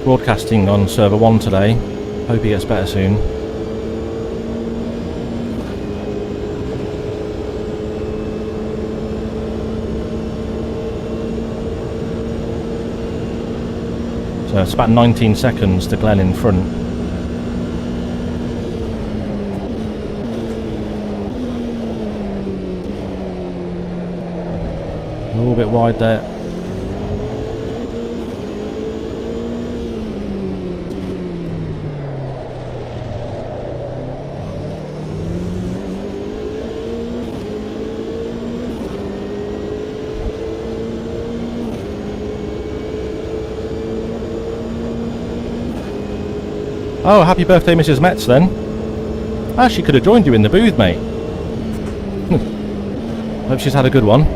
broadcasting on server 1 today. Hope he gets better soon. So it's about 19 seconds to Glenn in front. A little bit wide there. Oh, happy birthday, Mrs. Metz, then. Ah, she could have joined you in the booth, mate. Hope she's had a good one.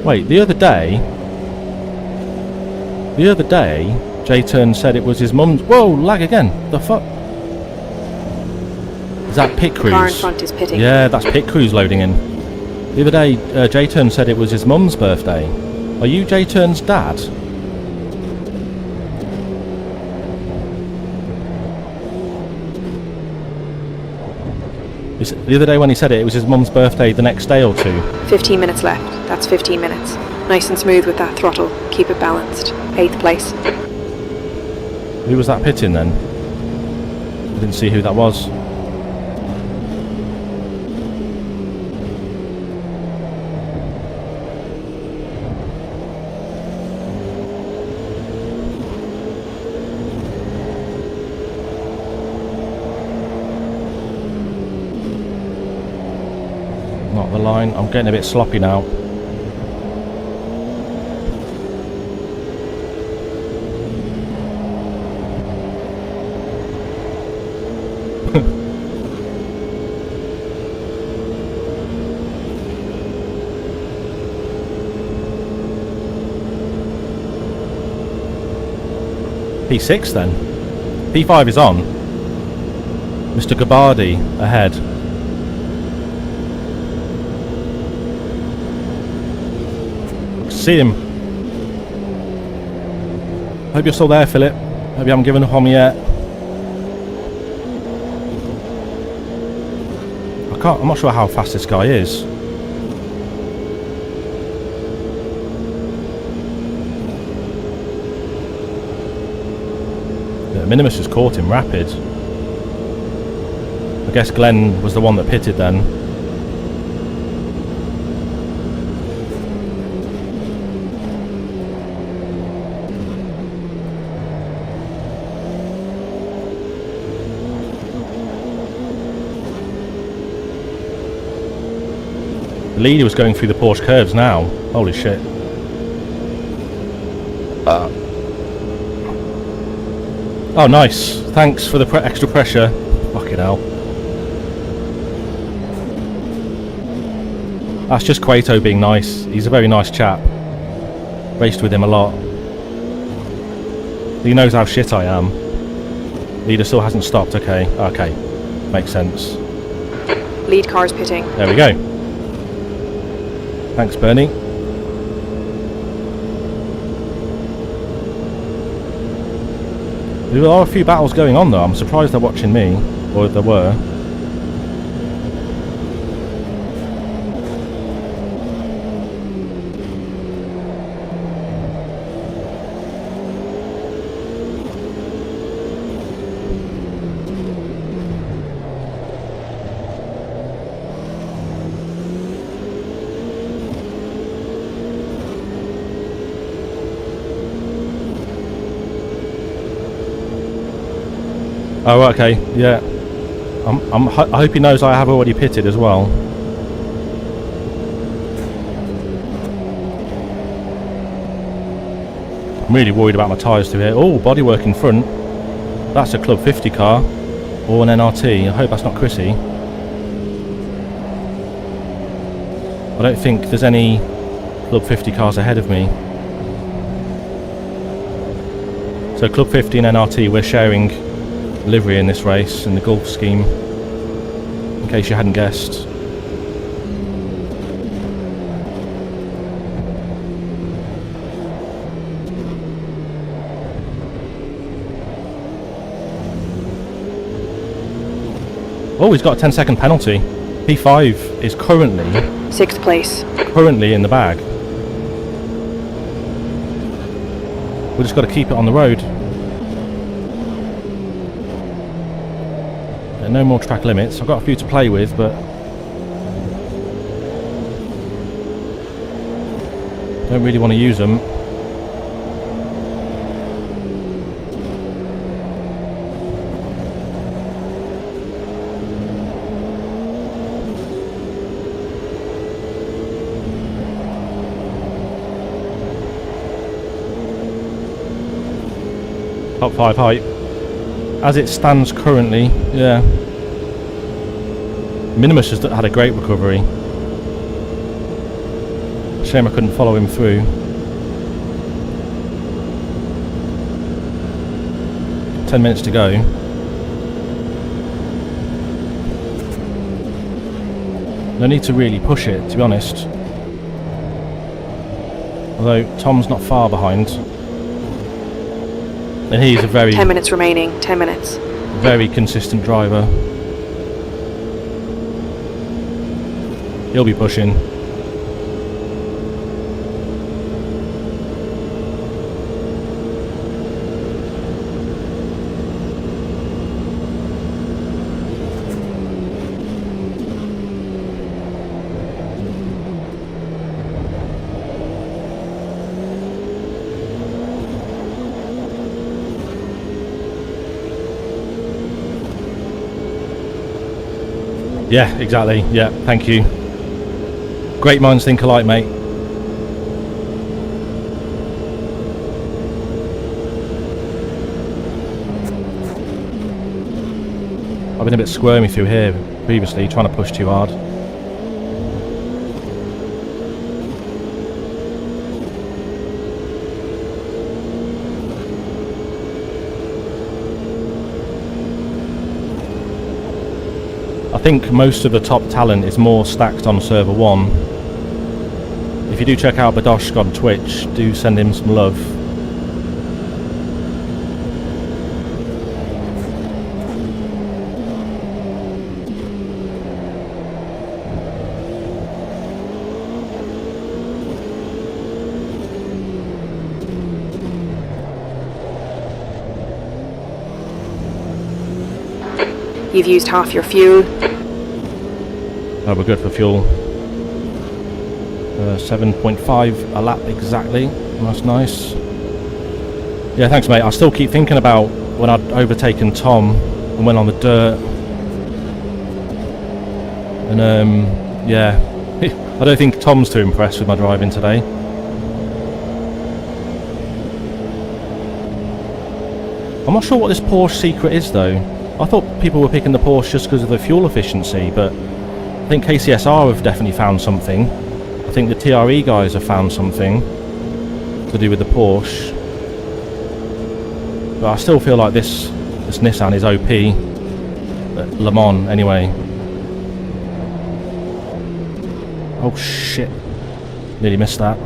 Wait, the other day, J-Turn said it was his mum's... Whoa, lag again. The fuck? Is that Pit Cruise? Car in front is pitting. Yeah, that's Pit Cruise loading in. The other day, J-Turn said it was his mum's birthday. Are you J-Turn's dad? The other day when he said it was his mum's birthday the next day or two. 15 minutes left. That's 15 minutes. Nice and smooth with that throttle. Keep it balanced. 8th place. Who was that pitting then? I didn't see who that was. Not the line. I'm getting a bit sloppy now. P6 then. P5 is on. Mr. Gabardi ahead. See him. Hope you're still there, Philip. Hope you haven't given up on me yet. I'm not sure how fast this guy is. Minimus has caught him rapid. I guess Glenn was the one that pitted then. The leader was going through the Porsche curves now. Holy shit. Oh, nice. Thanks for the extra pressure. Fucking hell. That's just Quato being nice. He's a very nice chap. Raced with him a lot. He knows how shit I am. Leader still hasn't stopped. Okay. Okay. Makes sense. Lead car's pitting. There we go. Thanks, Bernie. There are a few battles going on though. I'm surprised they're watching me. Or there were. Oh, okay, yeah. I hope he knows I have already pitted as well. I'm really worried about my tyres through here. Oh, bodywork in front. That's a Club 50 car. Or an NRT. I hope that's not Chrissy. I don't think there's any Club 50 cars ahead of me. So Club 50 and NRT, we're sharing livery in this race, in the Gulf scheme, in case you hadn't guessed. Oh, he's got a 10-second penalty. P5 is currently 6th place. Currently in the bag. We've just got to keep it on the road. No more track limits. I've got a few to play with, but don't really want to use them. Top 5 height. As it stands currently, yeah. Minimus has had a great recovery. Shame I couldn't follow him through. "10 minutes to go. No need to really push it, to be honest. Although Tom's not far behind. And he's a very 10 minutes remaining. 10 minutes. very consistent driver. He'll be pushing. Yeah, exactly. Yeah, thank you. Great minds think alike, mate. I've been a bit squirmy through here previously, trying to push too hard. I think most of the top talent is more stacked on server 1. If you do check out Badoshk on Twitch, do send him some love. You've used half your fuel. Oh, we're good for fuel. 7.5 a lap exactly. That's nice. Yeah, thanks, mate. I still keep thinking about when I'd overtaken Tom and went on the dirt. And yeah, I don't think Tom's too impressed with my driving today. I'm not sure what this Porsche secret is though. I thought people were picking the Porsche just because of the fuel efficiency, but I think KCSR have definitely found something. I think the TRE guys have found something to do with the Porsche. But I still feel like this Nissan is OP at Le Mans anyway. Oh shit. Nearly missed that.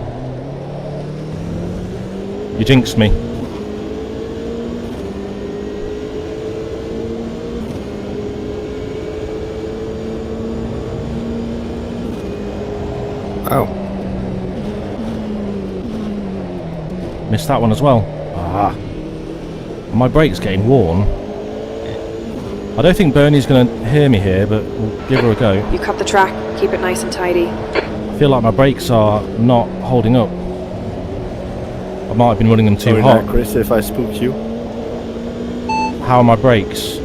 You jinxed me. Oh. Missed that one as well. Ah. My brake's getting worn. I don't think Bernie's going to hear me here, but we'll give her a go. You cut the track. Keep it nice and tidy. I feel like my brakes are not holding up. I might have been running them too hot. Chris, if I spooked you. How are my brakes?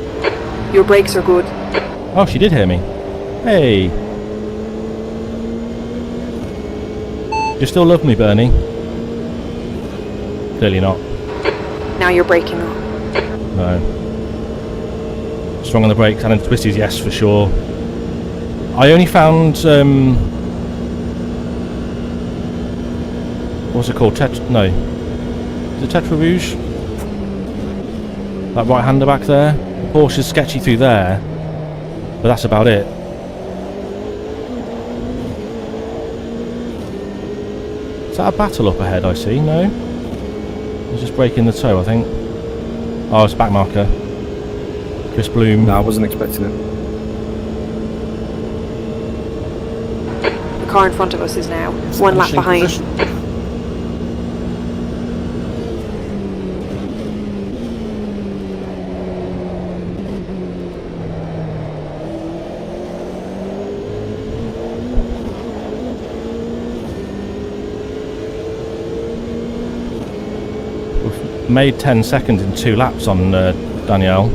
Your brakes are good. Oh, she did hear me. Hey. You still love me, Bernie? Clearly not. Now you're braking up. No. Strong on the brakes and into twisties, yes, for sure. I only found, what's it called? No. Is it Tetra Rouge? That right-hander back there? The Porsche's sketchy through there, but that's about it. Is that a battle up ahead I see? No? He's just breaking the toe, I think. Oh, it's a back marker. Chris Bloom. No, I wasn't expecting it. The car in front of us is now 1 lap behind. We've made 10 seconds in 2 laps on Danielle.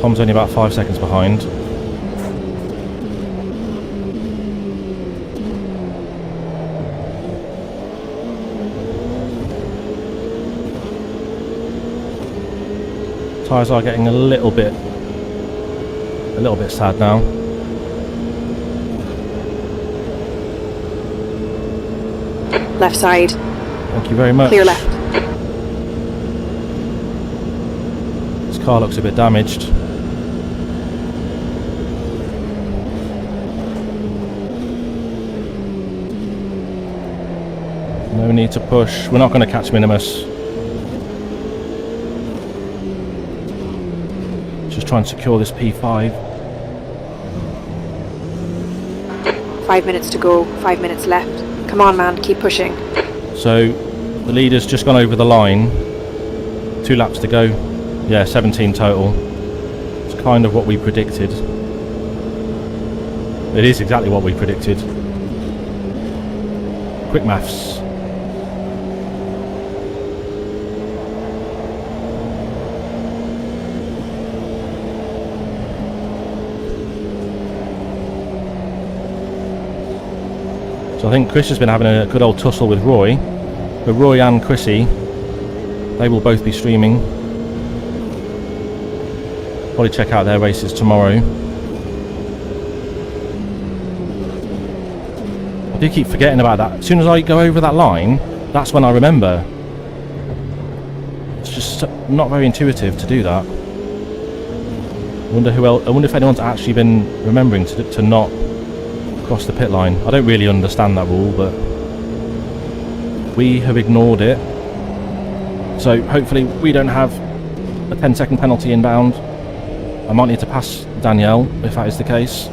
Tom's only about 5 seconds behind. Tyres are getting a little bit sad now. Left side. Thank you very much. Clear left. This car looks a bit damaged. No need to push. We're not going to catch Minimus. Just try and secure this P5. 5 minutes to go. 5 minutes left. Come on, man. Keep pushing. So the leader's just gone over the line. 2 laps to go. Yeah, 17 total. It's kind of what we predicted. It is exactly what we predicted. Quick maths. So I think Chris has been having a good old tussle with Roy. But Roy and Chrissy, they will both be streaming. Probably check out their races tomorrow. I do keep forgetting about that. As soon as I go over that line, that's when I remember. It's just not very intuitive to do that. I wonder if anyone's actually been remembering to not cross the pit line. I don't really understand that rule, but we have ignored it. So hopefully we don't have a 10-second penalty inbound. I might need to pass Danielle if that is the case.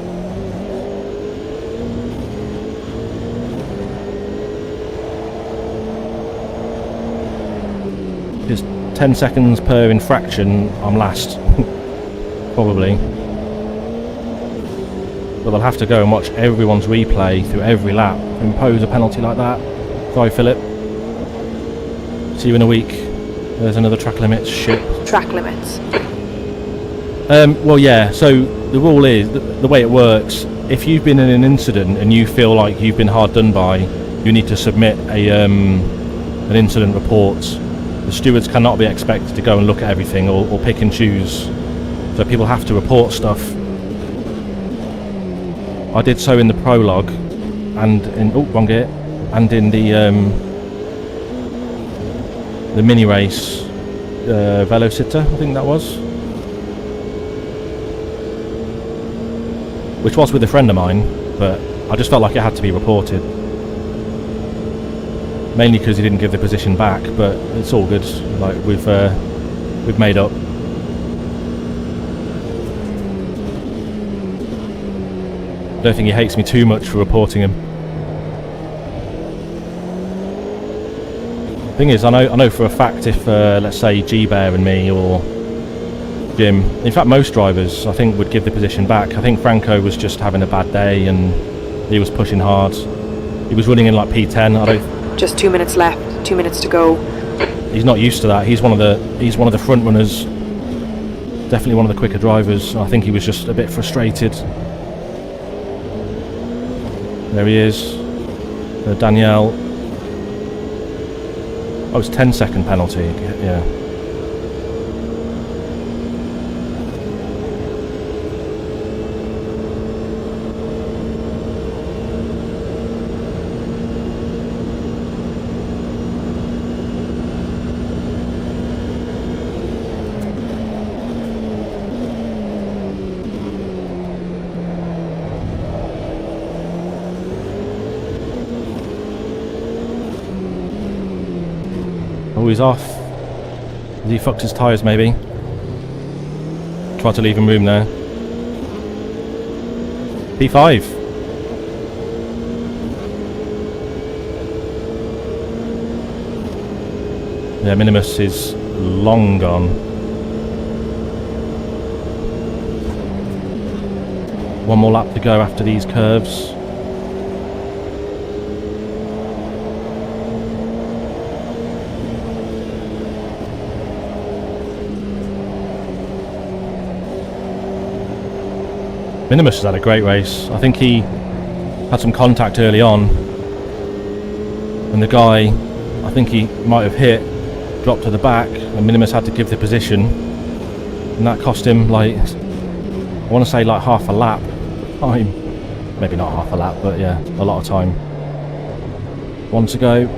It's 10 seconds per infraction. I'm last. Probably. But they'll have to go and watch everyone's replay through every lap to impose a penalty like that. Sorry, Philip. See you in a week. There's another track limits shit. Track limits. Well, yeah. So the rule is the way it works. If you've been in an incident and you feel like you've been hard done by, you need to submit an incident report. The stewards cannot be expected to go and look at everything or pick and choose. So people have to report stuff. I did so in the prologue, and in wrong gear, and in the mini race, Velocita, I think that was, which was with a friend of mine, but I just felt like it had to be reported, mainly because he didn't give the position back. But it's all good. Like we've made up. I don't think he hates me too much for reporting him. Thing is, I know for a fact if let's say G-Bear and me or Jim, in fact most drivers I think would give the position back. I think Franco was just having a bad day and he was pushing hard. He was running in like P10. Just 2 minutes left. 2 minutes to go. he's not used to that. He's one of the front runners. Definitely one of the quicker drivers. I think he was just a bit frustrated. There he is. Danielle. Oh, it's 10-second penalty. Yeah. Oh, he's off. Has he fucked his tyres, maybe? Tried to leave him room there. P5. Yeah, Minimus is long gone. One more lap to go after these curves. Minimus has had a great race. I think he had some contact early on, and the guy, I think he might have hit, dropped to the back, and Minimus had to give the position, and that cost him, like, I want to say like half a lap time. Maybe not half a lap, but yeah, a lot of time. One to go.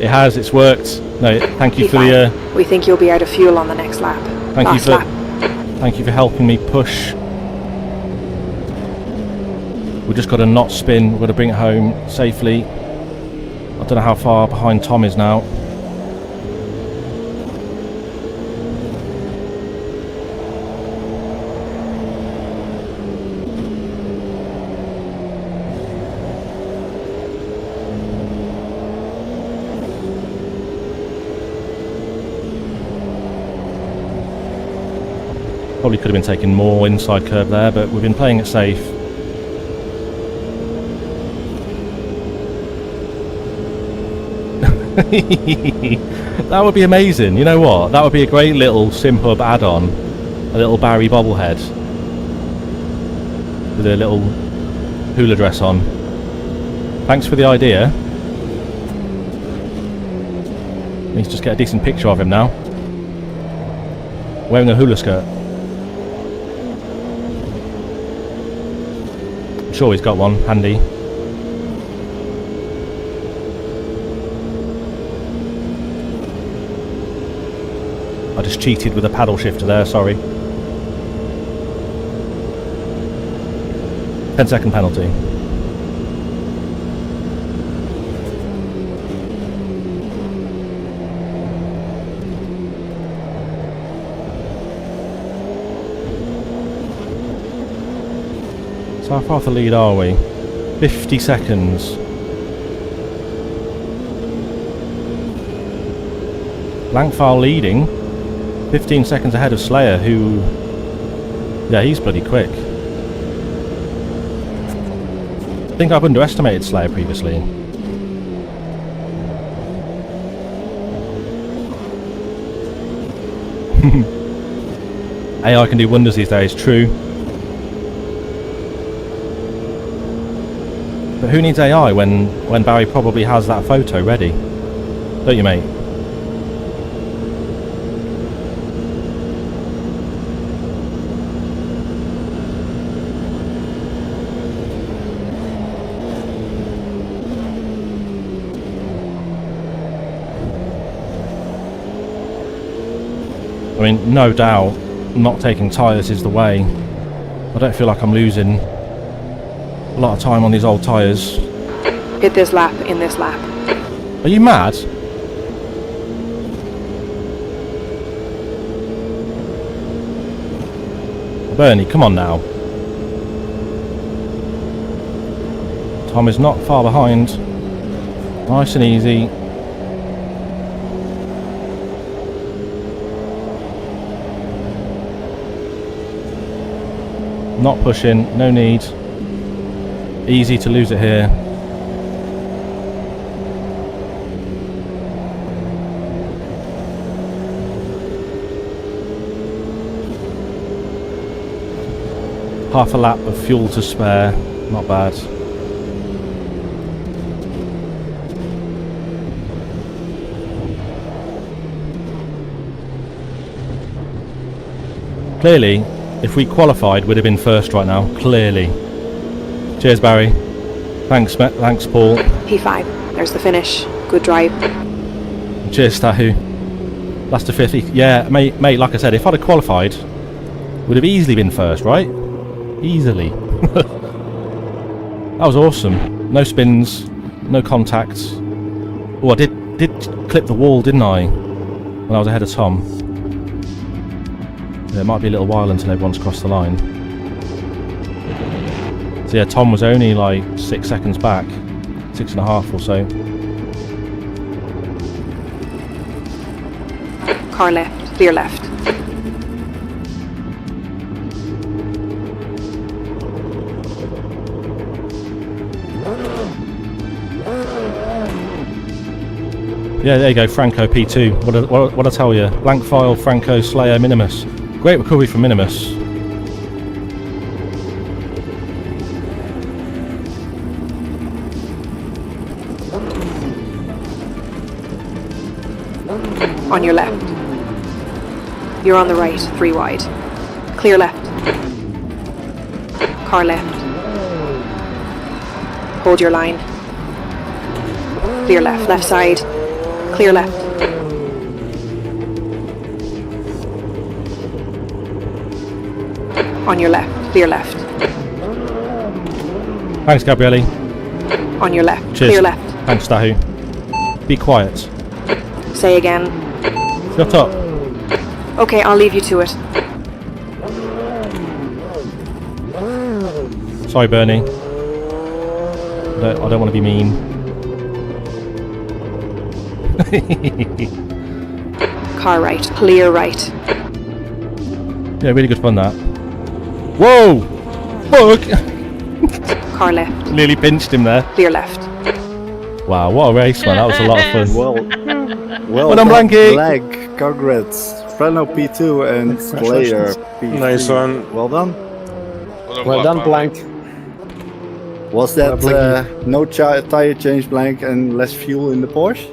It has, it's worked. No, thank you for the we think you'll be out of fuel on the next lap. Thank you for helping me push. We've just got to not spin. We've got to bring it home safely. I don't know how far behind Tom is now. Probably could have been taking more inside curve there, but we've been playing it safe. That would be amazing. You know what? That would be a great little SimHub add-on. A little Barry bobblehead with a little hula dress on. Thanks for the idea. Let's just get a decent picture of him now. Wearing a hula skirt. I'm sure he's got one handy. I just cheated with a paddle shifter there, sorry. 10-second penalty. So how far off the lead are we? 50 seconds. Blankfile leading. 15 seconds ahead of Slayer, who... yeah, he's bloody quick. I think I've underestimated Slayer previously. AI can do wonders these days, true. But who needs AI when Barry probably has that photo ready? Don't you, mate? I mean, no doubt, not taking tyres is the way. I don't feel like I'm losing a lot of time on these old tyres. Hit this lap in this lap. Are you mad? Bernie, come on now. Tom is not far behind. Nice and easy. Not pushing, no need. Easy to lose it here. Half a lap of fuel to spare, not bad. Clearly, if we qualified, we'd have been first right now. Clearly. Cheers, Barry. Thanks, Paul. P5. There's the finish. Good drive. Cheers, Tahu. Last to 50. Yeah, mate, like I said, if I'd have qualified, would have easily been first, right? Easily. That was awesome. No spins, no contacts. Oh, I did clip the wall, didn't I? When I was ahead of Tom. Yeah, it might be a little while until everyone's crossed the line. So yeah, Tom was only like 6 seconds back. 6.5 or so. Car left. Clear left. Yeah, there you go, Franco P2. What I tell you? Blank file, Franco, Slayer, Minimus. Great recovery from Minimus. On your left. You're on the right, 3 wide. Clear left. Car left. Hold your line. Clear left, left side. Clear left. On your left, clear left. Thanks, Gabriele. On your left, Cheers. clear left. Thanks, Tahu. Be quiet. Say again. Shut up. Okay, I'll leave you to it. Sorry, Bernie. I don't want to be mean. Car right, clear right. Yeah, really good fun that. Whoa! Fuck! Car left, Nearly pinched him there. clear left. Wow, what a race, man. That was a lot of fun. Well done, Blanky. Black, congrats. Freno P2 and Slayer P3. Nice one. Well done. Well done, Blank. Was that no tire change, Blank, and less fuel in the Porsche?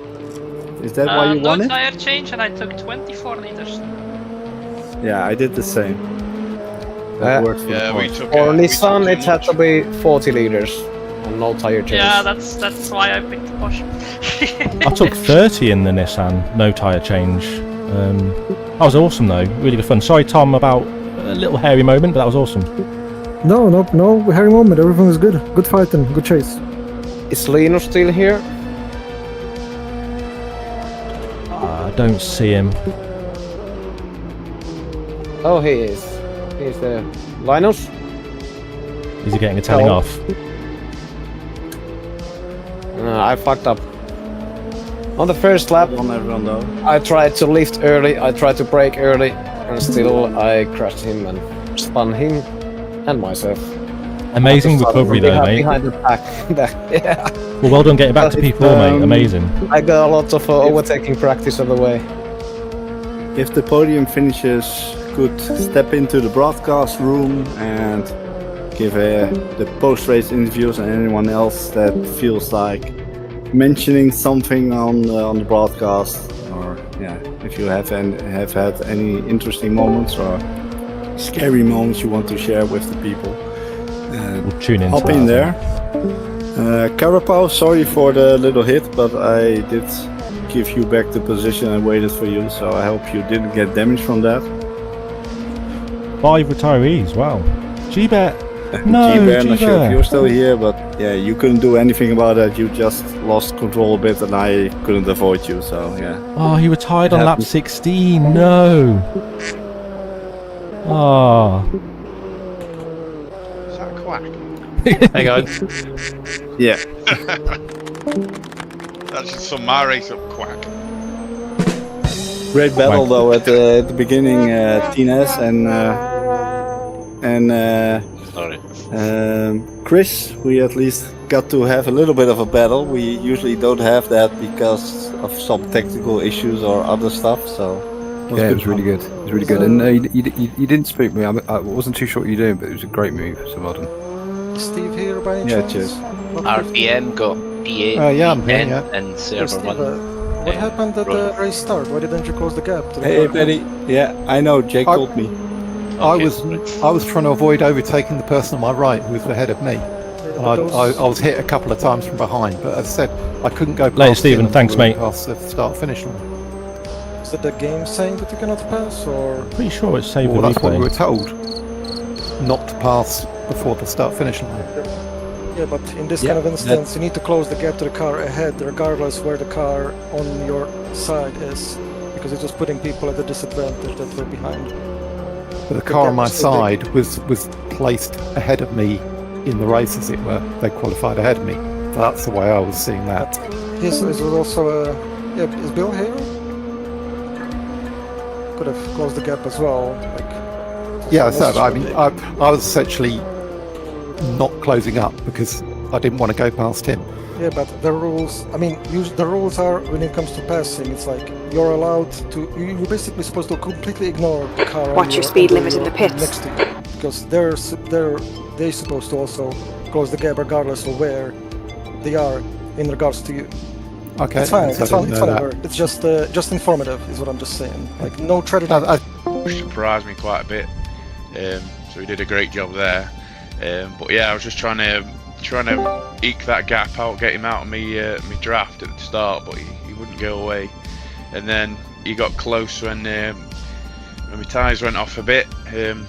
Is that why you no won it? tire change, and I took 24 liters. Yeah, I did the same. That worked for the Porsche. For Nissan, it had to be 40 liters and no tire change. Yeah, that's why I picked the Porsche. I took 30 in the Nissan, no tyre change. That was awesome though, really good fun. Sorry, Tom, about a little hairy moment, but that was awesome. No hairy moment. Everything was good. Good fighting, good chase. Is Lino still here? I don't see him. Oh, he is. He's there. Linus? Is he getting a telling off? I fucked up. On the first lap, Everyone though. I tried to lift early, I tried to brake early, and still I crashed him and spun him and myself. Amazing recovery though, mate. Behind the pack. Yeah. Well done getting back to P4, mate. Amazing. I got a lot of overtaking practice on the way. If the podium finishers could step into the broadcast room and give the post-race interviews, and anyone else that feels like mentioning something on the broadcast, or yeah, if you have had any interesting moments or scary moments you want to share with the people, we'll tune in. hop in there. Carapaw, sorry for the little hit, but I did give you back the position and waited for you, so I hope you didn't get damage from that. 5 retirees, wow. G-Bet. No, G-Bear, not sure if you're still here, but yeah, you couldn't do anything about that. You just lost control a bit and I couldn't avoid you, so yeah. Oh, he retired on lap 16, no. Oh. Is that a quack? Hey guys. Yeah. That's just some my race up quack. Great battle though at the beginning, Tines and Sorry. Chris, we at least got to have a little bit of a battle. We usually don't have that because of some technical issues or other stuff. So Yeah, it was really good. It was really good. And you didn't spook me. I wasn't too sure what you were doing, but it was a great move. So well done. Steve here by any Yeah, chance? cheers. RPM got PA, Yeah, I'm here, N, yeah. and server Steve, 1. what happened at the race start? Why didn't you close the gap? To the Hey, car? Benny. Yeah, I know. Jake told me. I was trying to avoid overtaking the person on my right who was ahead of me. And I was hit a couple of times from behind, but as I said, I couldn't go past Later, Stephen. him Thanks, mate. past the start-finish line. Is it the game saying that you cannot pass, or? Pretty sure it's saved Well, the that's what we were replay. told. Not to pass before the start-finish line. Yeah, but in this Yeah, kind of instance, you need to close the gap to the car ahead, regardless where the car on your side is, because it's just putting people at a disadvantage that were behind. But the car on my side was placed ahead of me in the race, as it were. They qualified ahead of me. That's the way I was seeing that. Is also a... Yeah, is Bill here? Could have closed the gap as well. Like, Yeah, so I mean, I was essentially not closing up because I didn't want to go past him. Yeah, but the rules, I mean, the rules are, when it comes to passing, it's like, you're allowed to, you're basically supposed to completely ignore the car. Watch your speed limit in the pits. Next to you, because they're supposed to also close the gap regardless of where they are in regards to you. Okay, it's fine. so It's I fine. didn't It's know fine. that. It's just informative, is what I'm just saying. Like no treading. Which surprised me quite a bit. So he did a great job there. But yeah, I was just trying to eke that gap out, get him out of me draft at the start, but he wouldn't go away. And then he got close when my tyres went off a bit.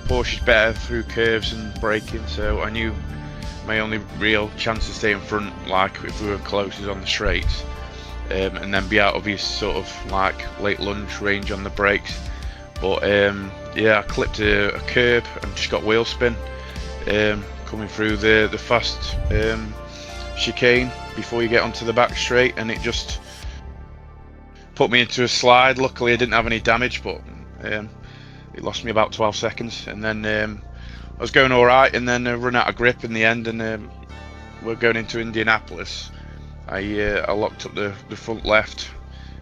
Porsche's better through curves and braking, so I knew my only real chance to stay in front, like if we were close, is on the straights, and then be out of his sort of like late lunge range on the brakes. But yeah, I clipped a curb and just got wheel spin coming through the fast chicane before you get onto the back straight, and it just put me into a slide. Luckily I didn't have any damage, but it lost me about 12 seconds, and then I was going alright, and then run out of grip in the end, and we're going into Indianapolis. I locked up the front left,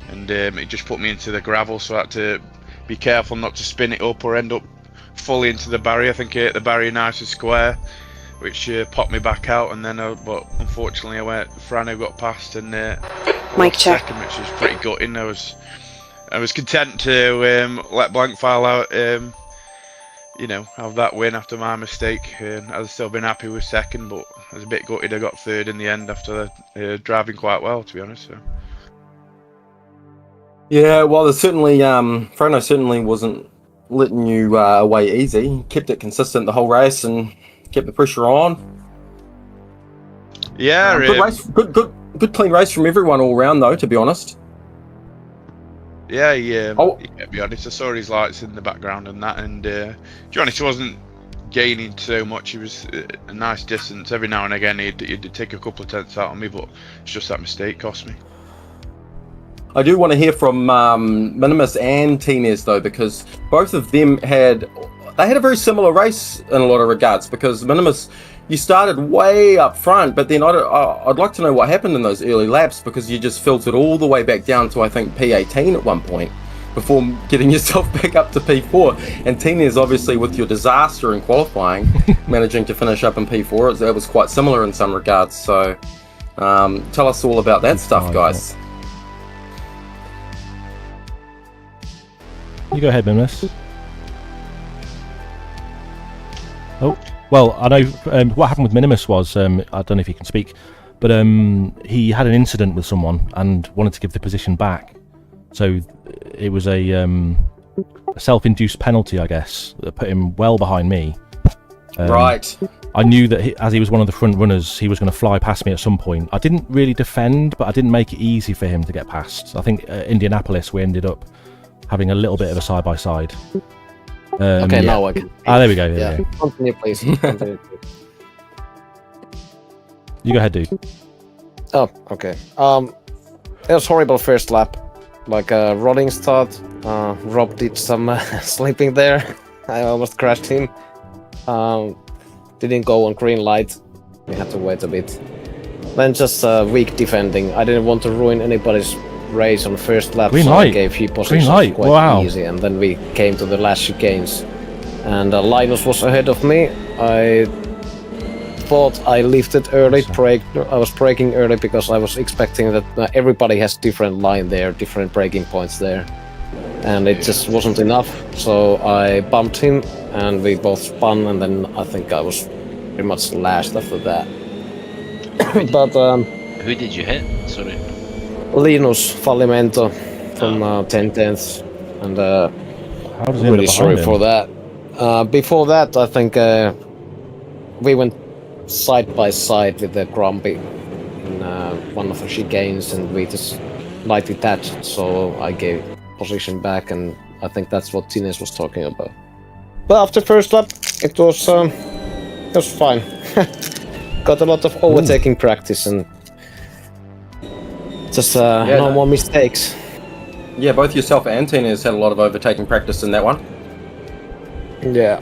and it just put me into the gravel, so I had to be careful not to spin it up or end up fully into the barrier. I think I hit the barrier nice and square, which popped me back out, and then but unfortunately Frano got past and Mic check. second, which was pretty gutting. I was content to let Blankfile out, you know, have that win after my mistake. I'd still been happy with second, but I was a bit gutted I got third in the end after driving quite well, to be honest. So. Yeah, well, there's certainly Frano certainly wasn't letting you away easy. He kept it consistent the whole race and kept the pressure on. Yeah, good race, good clean race from everyone all round though, to be honest. Yeah, yeah. To be honest, I saw his lights in the background and that, and to be honest, he wasn't gaining so much. He was a nice distance. Every now and again, he'd take a couple of tenths out on me, but it's just that mistake cost me. I do want to hear from Minimus and Tines though, because both of them had a very similar race in a lot of regards. Because Minimus, you started way up front, but then I'd like to know what happened in those early laps, because you just filtered all the way back down to I think P18 at one point before getting yourself back up to P4. And Tines, obviously, with your disaster in qualifying, managing to finish up in P4, that was quite similar in some regards. So tell us all about that stuff, guys. You go ahead, Minimus. Oh, well, I know what happened with Minimus was, I don't know if he can speak, but he had an incident with someone and wanted to give the position back. So it was a self-induced penalty, I guess, that put him well behind me. Right. I knew that as he was one of the front runners, he was going to fly past me at some point. I didn't really defend, but I didn't make it easy for him to get past. I think Indianapolis, we ended up having a little bit of a side-by-side. Okay, now I can. There we go. Yeah. Continue, please. Continue, please. You go ahead, dude. Oh, okay. It was horrible first lap. Like a rolling start. Rob did some sleeping there. I almost crashed him. Didn't go on green light. we had to wait a bit. Then just weak defending. I didn't want to ruin anybody's race on first lap, Green so light. I gave few positions Light. quite Wow. easy, and then we came to the last chicanes. And Linus was ahead of me. I thought I lifted early, I was braking early because I was expecting that everybody has different line there, different braking points there. And it just wasn't enough, so I bumped him and we both spun, and then I think I was pretty much last after that. But Who did you hit? Sorry. Linus Fallimento from 10/10, and How does he I'm end really up sorry behind for him? that. Before that, I think we went side by side with the Grumpy in one of the chicanes, and we just lightly touched, so I gave position back, and I think that's what Tines was talking about. But after first lap, it was fine. Got a lot of overtaking practice and just no more mistakes. Yeah, both yourself and Tina's had a lot of overtaking practice in that one. Yeah.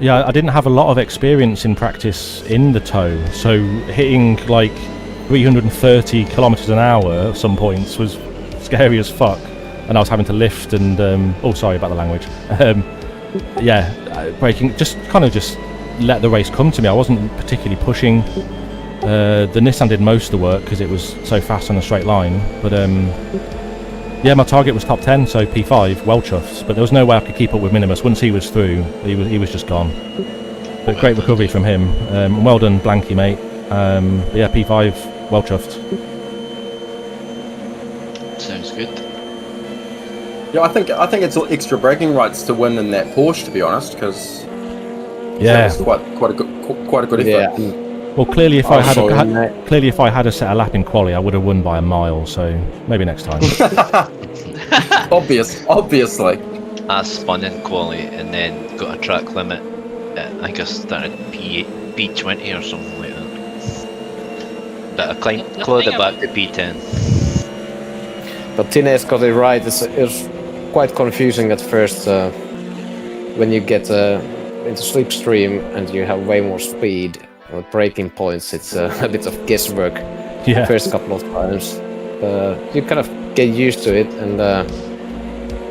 Yeah, I didn't have a lot of experience in practice in the tow, so hitting like 330 kilometers an hour at some points was scary as fuck, and I was having to lift and oh, sorry about the language. Yeah, braking, just let the race come to me. I wasn't particularly pushing. The Nissan did most of the work because it was so fast on a straight line, but yeah, my target was top 10, so P5, well chuffed, but there was no way I could keep up with Minimus. Once he was through, he was just gone. But great recovery from him. Well done, Blanky, mate. But yeah, P5, well chuffed. Sounds good. Yeah, I think it's extra braking rights to win in that Porsche, to be honest, because yeah, it was quite a good effort. Yeah. Well, clearly, if I had a set a lap in quali, I would have won by a mile. So maybe next time. Obviously. I spun in quali and then got a track limit. I think I started P20 or something like that. But I clawed it back to P10. But Tines got it right. It's quite confusing at first when you get into slipstream and you have way more speed. With braking points, it's a bit of guesswork. Yeah. First couple of times, you kind of get used to it, and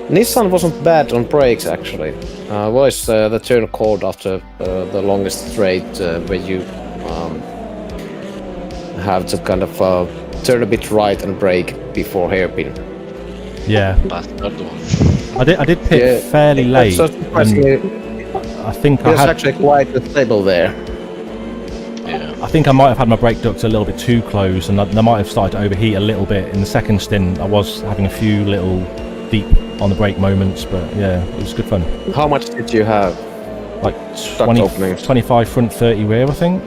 Nissan wasn't bad on brakes actually. Was the turn called after the longest straight where you have to kind of turn a bit right and brake before hairpin. Yeah. Bastard one. I did pit fairly late. So I think it was actually quite stable there. Yeah. I think I might have had my brake ducts a little bit too close, and I might have started to overheat a little bit. In the second stint, I was having a few little deep on the brake moments, but yeah, it was good fun. How much did you have? Like 25 front, 30 rear, I think.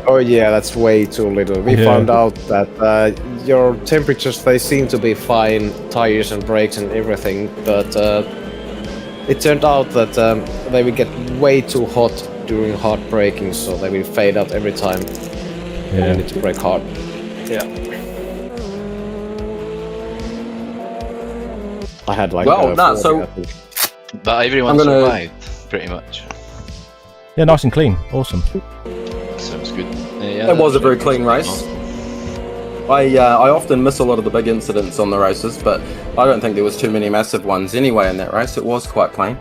Oh yeah, that's way too little. We found out that your temperatures, they seem to be fine, tires and brakes and everything, but it turned out that they would get way too hot during hard braking, so they will fade out every time. Yeah. You need to brake hard. Yeah. I had like. But everyone survived, pretty much. Yeah, nice and clean. Awesome. Sounds good. It was a very clean race. I often miss a lot of the big incidents on the races, but I don't think there was too many massive ones anyway in that race. It was quite clean.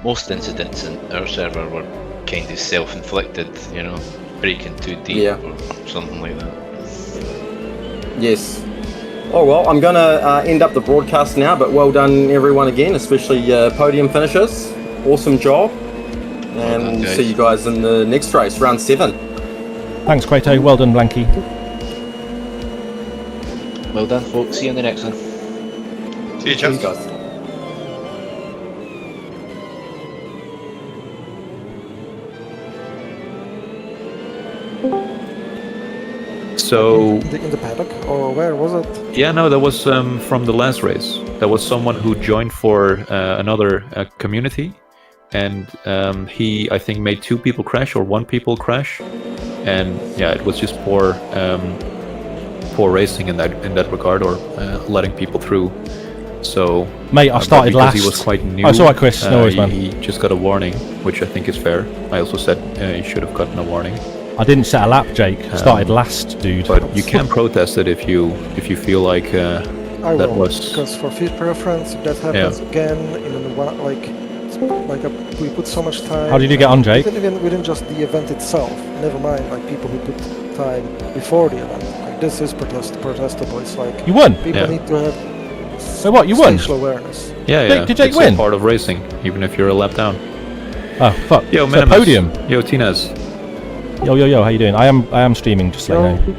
Most incidents in our server were kind of self-inflicted, you know, breaking too deep or something like that. Yes. Oh well, I'm gonna end up the broadcast now, but well done everyone again, especially podium finishers. Awesome job. And we'll see you guys in the next race, round 7. Thanks, Krato. Well done, Blanky. Well done, folks. See you in the next one. See you, chaps. guys. So in the paddock, or where was it? yeah, no, that was from the last race. That was someone who joined for another community, and he, I think, made 2 people crash or 1 people crash, and yeah, it was just poor racing in that regard, or letting people through. So, mate, I started last. He was quite new. Oh, it's alright, Chris. No worries, man. He just got a warning, which I think is fair. I also said he should have gotten a warning. I didn't set a lap, Jake. I started last, dude. But you can protest it if you feel like I that will, was. because for field preference, if that happens again in one, we put so much time. How did you get on, Jake? Even within just the event itself. Never mind, like people who put time before the event. Like this is protestable. It's like You won. People need to have. So what? You won. Spatial awareness. Yeah. Did Jake it's win? a part of racing, even if you're a lap down. Oh fuck. Yo, it's a Minimus. podium. Yo, Tinez. Yo, how you doing? I am streaming, just so you know.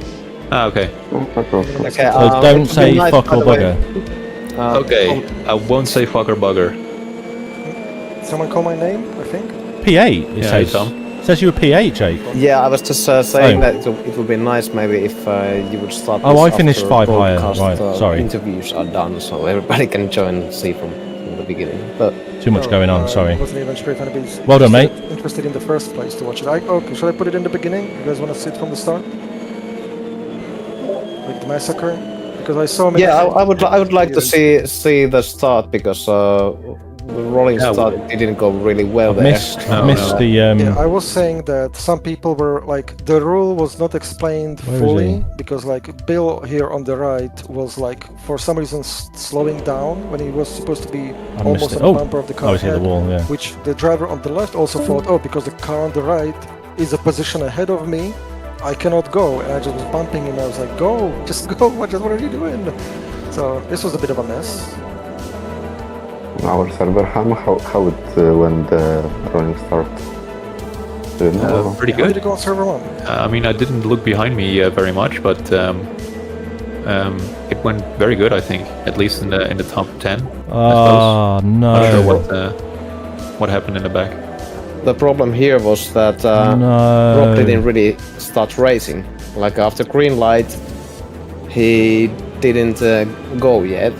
Ah, okay. Okay, So don't say nice, fuck by or the way. bugger. Okay, I won't say fuck or bugger. Someone call my name, I think. P8. It Yeah, says. Tom. It says you were P8, Jake. Yeah, I was just saying Oh. that it would be nice maybe if you would start. Oh, this I finished after 5 higher. broadcast, Right, sorry. Interviews are done, so everybody can join and see from the beginning. But Too much going on. Sorry. Wasn't even sure if anybody's Well done, mate. interested in the first place to watch it. Okay, should I put it in the beginning? You guys want to see it from the start? Like the massacre? Because I saw. yeah, I would like to see the start because the rolling start didn't go really well there. Missed the. Yeah, I was saying that some people were like the rule was not explained Where is fully he? because like Bill here on the right was like for some reason slowing down when he was supposed to be I almost missed on it. the bumper of the I car was hit the ahead, wall. Yeah. which the driver on the left also thought, because the car on the right is a position ahead of me, I cannot go, and I just was bumping him. I was like, go, just go, what are you doing? So this was a bit of a mess. Our server how it when the rolling start? Pretty How did good. it go on server 1? I mean, I didn't look behind me very much, but it went very good. I think, at least in the top 10. Oh Not sure no. what happened in the back. The problem here was that Rob didn't really start racing. Like after green light, he didn't go yet,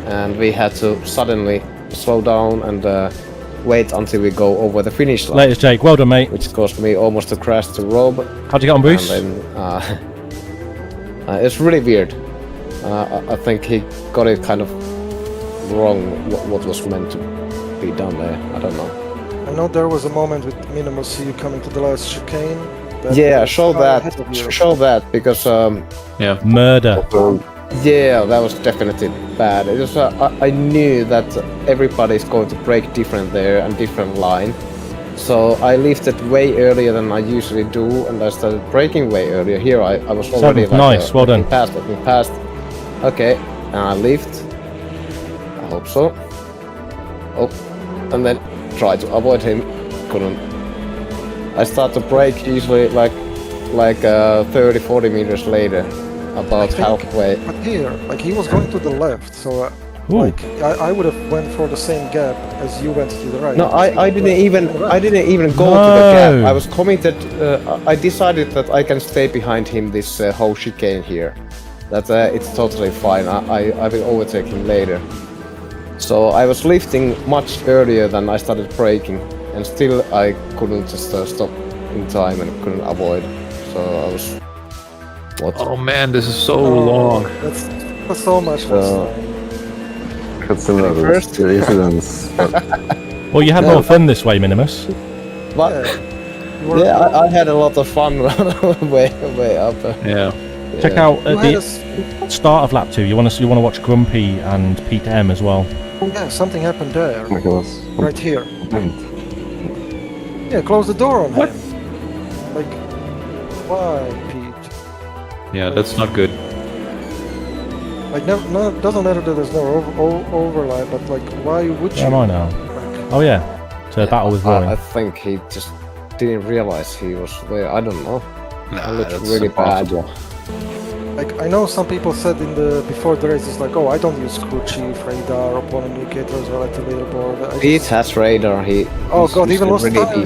and we had to suddenly slow down and wait until we go over the finish line. Latest, Jake. Well done, mate. Which caused me almost to crash to Rob. How'd you get on, Bruce? And then, it's really weird. I think he got it kind of wrong. What was meant to be done there? I don't know. I know there was a moment with Minimus you coming to the last chicane. Yeah, show that because yeah, murder. Yeah, that was definitely bad. It was, I knew that everybody's going to brake different there and different line. So I lifted way earlier than I usually do, and I started braking way earlier. Here I was already nice, well done. Let me pass. Okay, and I lift. I hope so. Oh, and then try to avoid him. Couldn't. I start to brake usually like 30-40 meters later. About halfway. But here, like he was going to the left, so like I would have went for the same gap as you went to the right. No, I didn't even go to the gap. I was committed. I decided that I can stay behind him this whole chicane here. That it's totally fine. I will overtake him later. So I was lifting much earlier than I started braking, and still I couldn't just stop in time and couldn't avoid. So I was. What? Oh man, this is so long. That's so much. Had similar incidents. Well, you had more fun this way, Minimus. But yeah, I had a lot of fun way up. Yeah. Check out at the start of lap 2. You want to watch Grumpy and Pete M as well. Yeah, something happened there. Like it was right here. Yeah, close the door on him. Like, why, Pete? Yeah, that's not good. Like, no, it doesn't matter that there's no overlap, but like, why would you? Where am I now? Oh yeah, so the battle was roaring. I think he just didn't realize he was there. I don't know. Nah, it looked really bad. Like, I know some people said before the race, it's like, oh, I don't use crew chief, radar, opponent indicators, relative leaderboard. Pete has radar. He's even lost really time.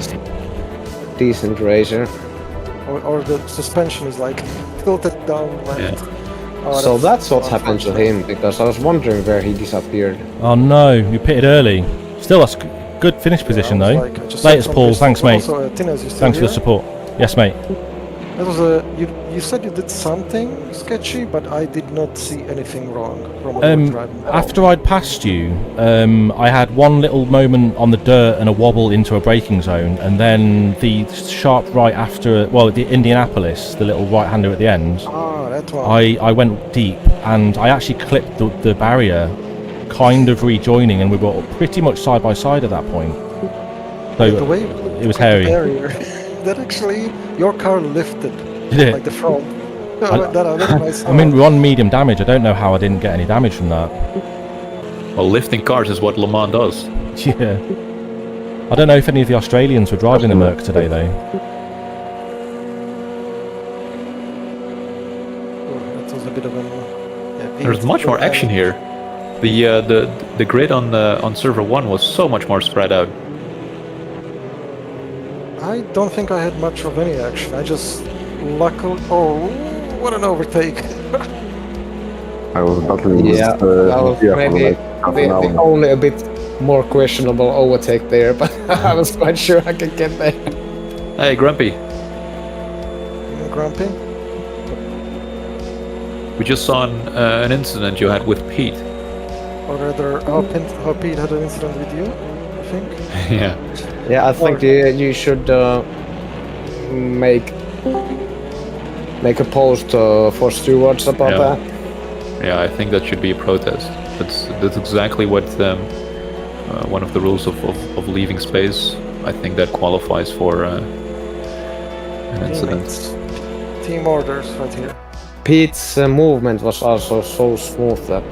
decent racer. Or the suspension is like tilted down. So that's what happened to him, because I was wondering where he disappeared. Oh no, you pitted early. Still, that's good finish position though. Latest, Paul. Thanks, mate. Also, Tinez, Thanks for the support. Yes, mate. That was you said you did something sketchy, but I did not see anything wrong from what you were driving. After I'd passed you, I had one little moment on the dirt and a wobble into a braking zone, and then the sharp right after, well, the Indianapolis, the little right-hander at the end. Ah, that one. I went deep, and I actually clipped the barrier, kind of rejoining, and we were pretty much side by side at that point. So the way it was hairy. That actually, your car lifted. Did it? Like the front. I mean, we're on medium damage. I don't know how I didn't get any damage from that. Well, lifting cars is what Le Mans does. Yeah. I don't know if any of the Australians were driving the Merc today, though. That was a bit of an... There's much more action here. The grid on server 1 was so much more spread out. I don't think I had much of any action. I just luckily... Oh, what an overtake! I was battling Yeah, that was maybe only a bit more questionable overtake there, but I was quite sure I could get there. Hey, Grumpy. Grumpy? We just saw an incident you had with Pete. Or rather, how Pete had an incident with you, I think? Yeah. Yeah, I think you should make a post for stewards about that. Yeah, I think that should be a protest. That's exactly what one of the rules of leaving space. I think that qualifies for an incident. Team orders right here. Pete's movement was also so smooth that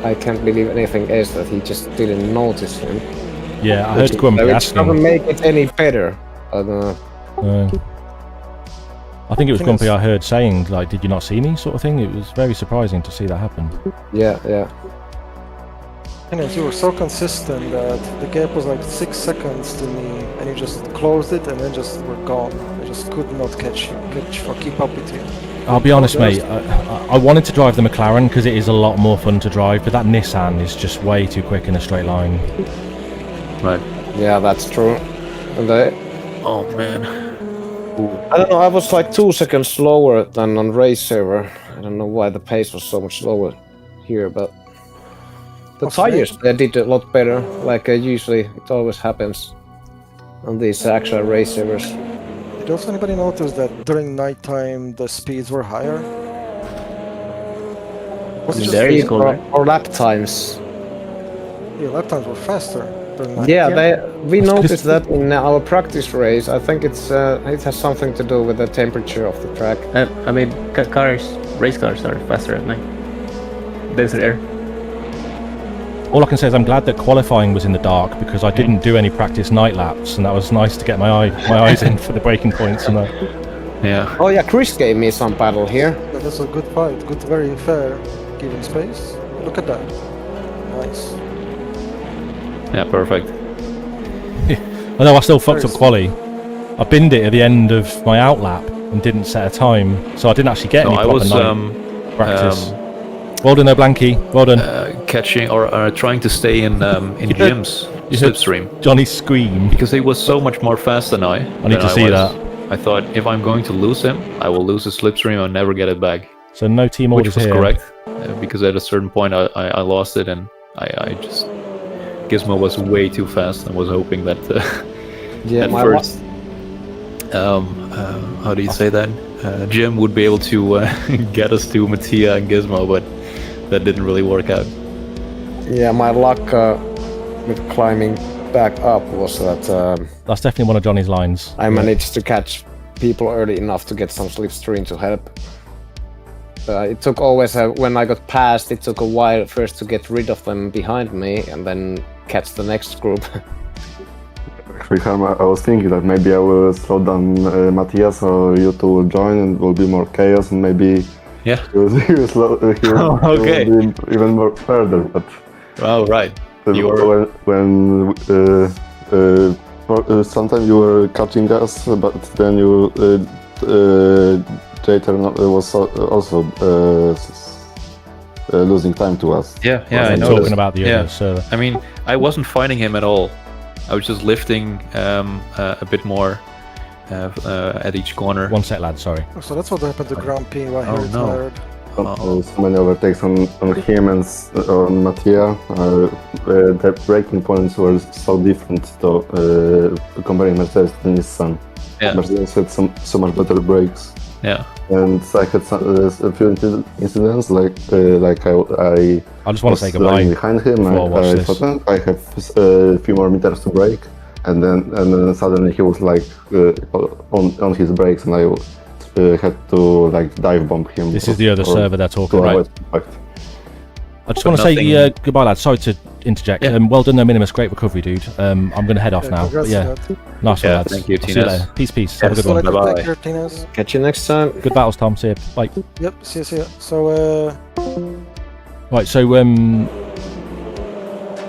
I can't believe anything else that he just didn't notice him. Yeah, I heard Grumpy asking. Which doesn't make it any better. I think it was Grumpy I heard saying, like, did you not see me, sort of thing. It was very surprising to see that happen. Yeah. And you were so consistent that the gap was like 6 seconds to me, and you just closed it and then just were gone. I just could not catch you, or keep up with you. I'll be honest, mate, I wanted to drive the McLaren because it is a lot more fun to drive, but that Nissan is just way too quick in a straight line. Right. Yeah, that's true. And oh man. I don't know, I was like 2 seconds slower than on race server. I don't know why the pace was so much slower here, but the tires they did a lot better. Like usually it always happens on these actual race servers. Did also anybody notice that during nighttime the speeds were higher? Was it There or lap times. Yeah, lap times were faster. Yeah, we noticed that in our practice race. I think it has something to do with the temperature of the track. I mean, race cars are faster at night. Denser air. All I can say is I'm glad that qualifying was in the dark because I didn't do any practice night laps, and that was nice to get my eyes in for the braking points and that. Yeah. Oh yeah, Chris gave me some battle here. That was a good fight, good, very fair, giving space. Look at that. Nice. Yeah, perfect. I know I still fucked up quali. I binned it at the end of my outlap and didn't set a time, so I didn't actually get any proper night practice. Well done, Blanky. Well done. Catching or trying to stay in gyms slipstream. Johnny scream because he was so much more fast than I. Need to see that. I thought if I'm going to lose him, I will lose the slipstream and never get it back. So no team orders here. Which was correct, because at a certain point I lost it and I just Gizmo was way too fast and was hoping that at first how do you say that? Jim would be able to get us to Mattia and Gizmo, but that didn't really work out. Yeah, my luck with climbing back up was that... that's definitely one of Johnny's lines. I managed to catch people early enough to get some slipstream to help. It took always, when I got past, it took a while first to get rid of them behind me and then catch the next group. Actually, I was thinking that maybe I will slow down Matthias, so you two will join and will be more chaos, and maybe he will be even more further. But right. When sometimes you were catching us, but then you Jater was also losing time to us. Yeah, I know. Talking about the others. So. I mean, I wasn't fighting him at all. I was just lifting a bit more at each corner. One sec, lad. Sorry. So that's what happened to Grumpy. Why he retired. So many overtakes on him and on Mattia. The braking points were so different to comparing Mercedes to Nissan. Yeah. Mercedes had so much better brakes. Yeah. And I had a few incidents, like I just want to say goodbye behind him. I thought I have a few more meters to brake, and then suddenly he was like on his brakes, and I had to like dive bomb him. This is the other server they're talking about. I just want to say goodbye, lad. Sorry to interject. Yeah. Well done, though, Minimus. Great recovery, dude. I'm going to head off now. But yeah, nice one, lads. Thank you, I'll see you later. Peace. Have a good one. Bye-bye. Catch you next time. Good battles, Tom. See you. Bye. Yep, see you. So, Right, so,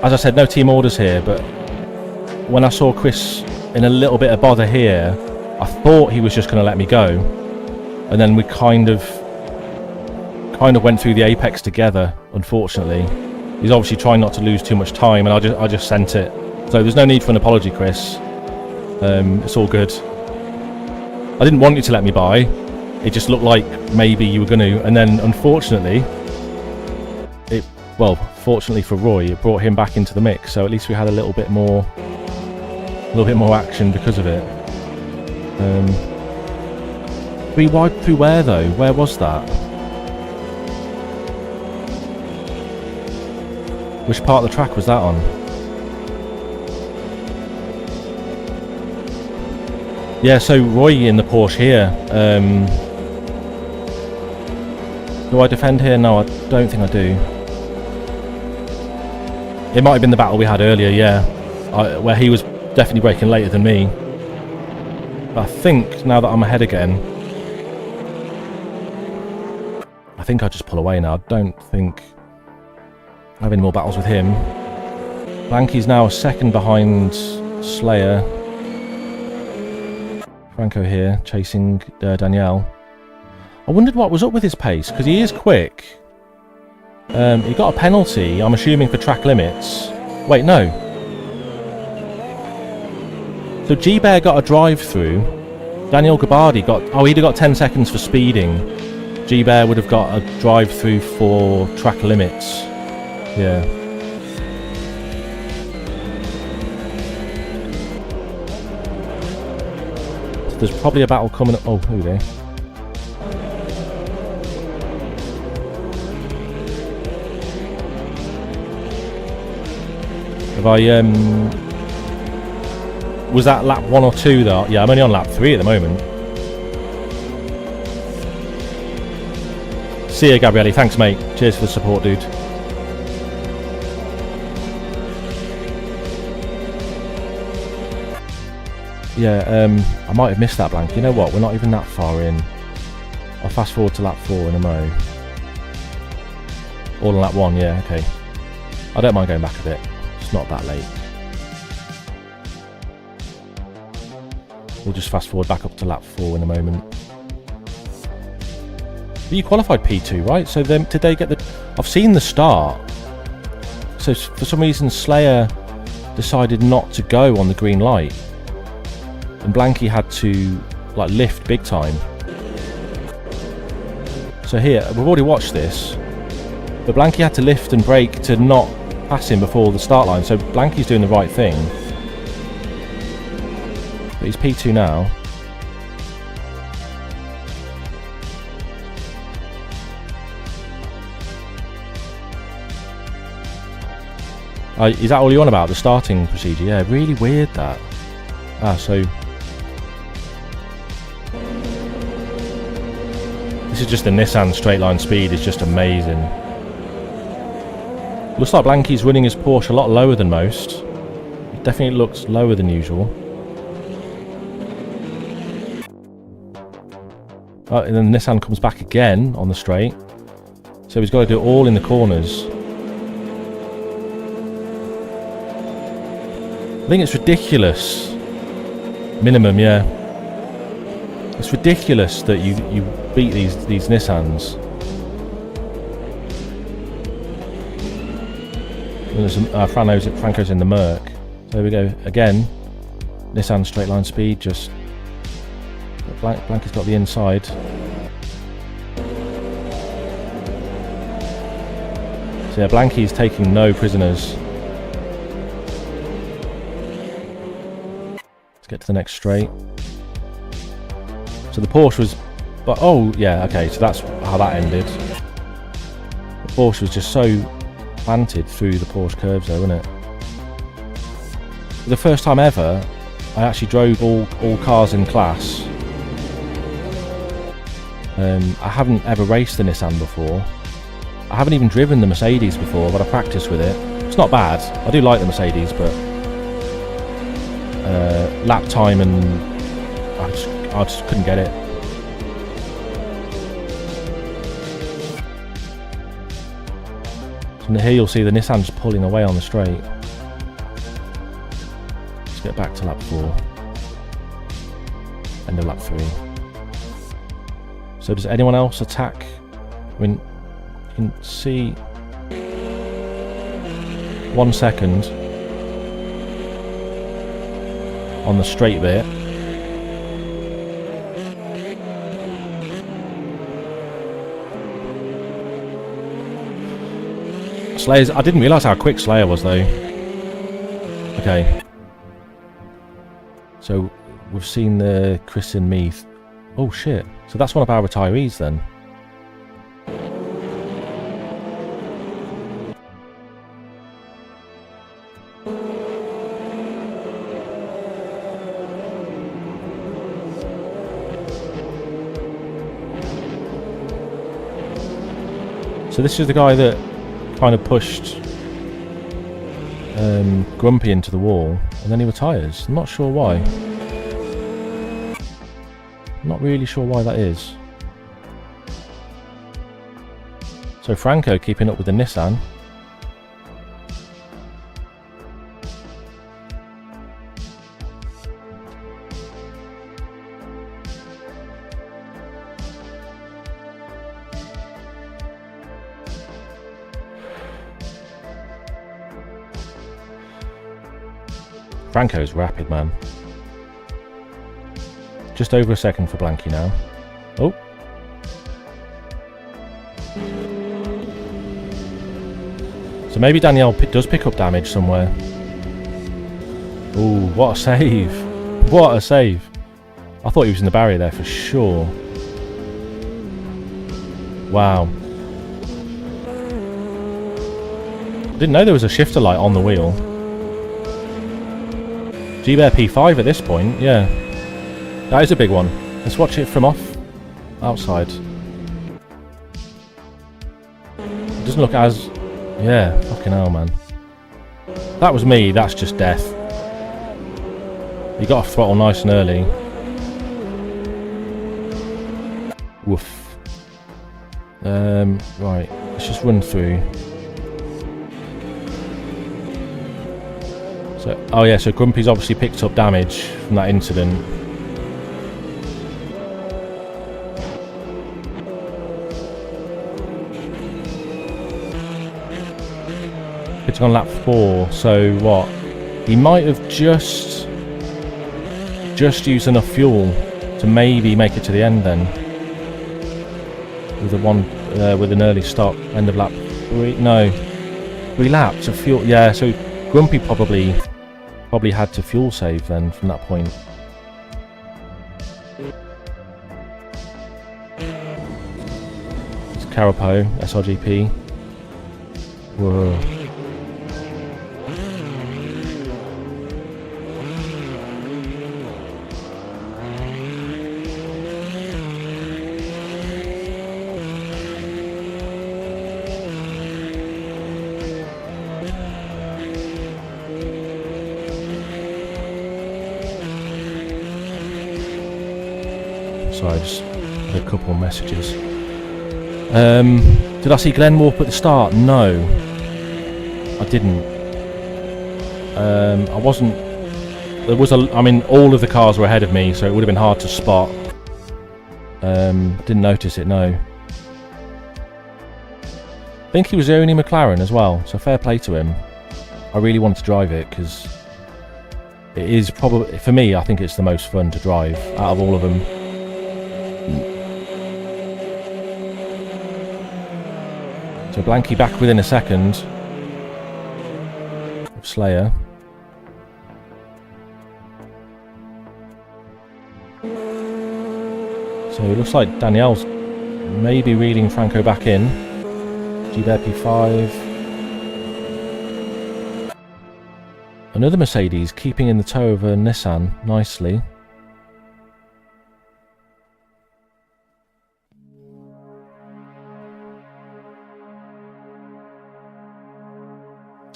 as I said, no team orders here, but when I saw Chris in a little bit of bother here, I thought he was just going to let me go. And then we kind of went through the apex together, unfortunately. He's obviously trying not to lose too much time, and I just sent it. So there's no need for an apology, Chris. It's all good. I didn't want you to let me by. It just looked like maybe you were going to, and then unfortunately, fortunately for Roy, it brought him back into the mix. So at least we had a little bit more action because of it. We wide through where though? Where was that? Which part of the track was that on? Yeah, so Roy in the Porsche here. Do I defend here? No, I don't think I do. It might have been the battle we had earlier, yeah. Where he was definitely braking later than me. But I think now that I'm ahead again, I think I'll just pull away now. I don't think I have any more battles with him. Blanky's now a second behind Slayer. Franco here, chasing Danielle. I wondered what was up with his pace, because he is quick. He got a penalty, I'm assuming, for track limits. Wait, no. So G-Bear got a drive-through. Daniel Gabardi he'd have got 10 seconds for speeding. G-Bear would have got a drive-through for track limits. Yeah. So there's probably a battle coming up. Oh, here we go. Have I, was that lap 1 or 2 though? Yeah, I'm only on lap 3 at the moment. See ya, Gabriele. Thanks, mate. Cheers for the support, dude. Yeah, I might have missed that blank. You know what? We're not even that far in. I'll fast forward to lap 4 in a mo. All on lap 1, yeah, okay. I don't mind going back a bit. It's not that late. We'll just fast forward back up to lap 4 in a moment. But you qualified P2, right? So then, did they get the... I've seen the start. So for some reason, Slayer decided not to go on the green light. And Blanky had to, like, lift big time. So here, we've already watched this. But Blanky had to lift and brake to not pass him before the start line. So Blanky's doing the right thing. But he's P2 now. Is that all you're on about, the starting procedure? Yeah, really weird that. So... This is just the Nissan straight line speed, is just amazing. Looks like Blanky's running his Porsche a lot lower than most. It definitely looks lower than usual. And then the Nissan comes back again on the straight. So he's got to do it all in the corners. I think it's ridiculous. Minimum, yeah. It's ridiculous that you beat these Nissans. Franco's in the Merc. So there we go. Again, Nissan straight line speed, just Blanky's got the inside. So yeah, Blanky's taking no prisoners. Let's get to the next straight. So the Porsche was... But oh, yeah, okay, so that's how that ended. The Porsche was just so planted through the Porsche curves though, wasn't it? For the first time ever, I actually drove all cars in class. I haven't ever raced the Nissan before. I haven't even driven the Mercedes before, but I practiced with it. It's not bad. I do like the Mercedes, but lap time and I just couldn't get it. So here you'll see the Nissan just pulling away on the straight. Let's get back to lap 4. End of lap 3. So does anyone else attack? I mean, you can see 1 second on the straight bit. Slayer's, I didn't realise how quick Slayer was though. Okay. So we've seen the Chris and Meath. Oh shit. So that's one of our retirees then. So this is the guy that kind of pushed Grumpy into the wall and then he retires. I'm not sure why. I'm not really sure why that is. So Franco keeping up with the Nissan. Franco's rapid, man. Just over a second for Blanky now. Oh. So maybe Danielle does pick up damage somewhere. Ooh, what a save. What a save. I thought he was in the barrier there for sure. Wow. Didn't know there was a shifter light on the wheel. G-Bear P5 at this point, yeah. That is a big one. Let's watch it from off outside. It doesn't look as... Yeah, fucking hell, man. That was me, that's just death. He got off throttle nice and early. Woof. Right, let's just run through. So, oh yeah, so Grumpy's obviously picked up damage from that incident. It's on lap 4, so what? He might have just used enough fuel to maybe make it to the end then. With with an early stop, end of lap 3. No, 3 laps of fuel. Yeah, so Grumpy probably had to fuel save then from that point. It's Carapo, SRGP. Whoa. Sorry, just had a couple of messages. Did I see Glenn Warp at the start? No, I didn't. I wasn't. There was I mean, all of the cars were ahead of me, so it would have been hard to spot. Didn't notice it. No. I think he was the only McLaren as well, so fair play to him. I really wanted to drive it because it is probably, for me, I think it's the most fun to drive out of all of them. So Blanky back within a second of Slayer. So it looks like Danielle's maybe reeling Franco back in. G-Bear P5. Another Mercedes keeping in the tow of a Nissan nicely.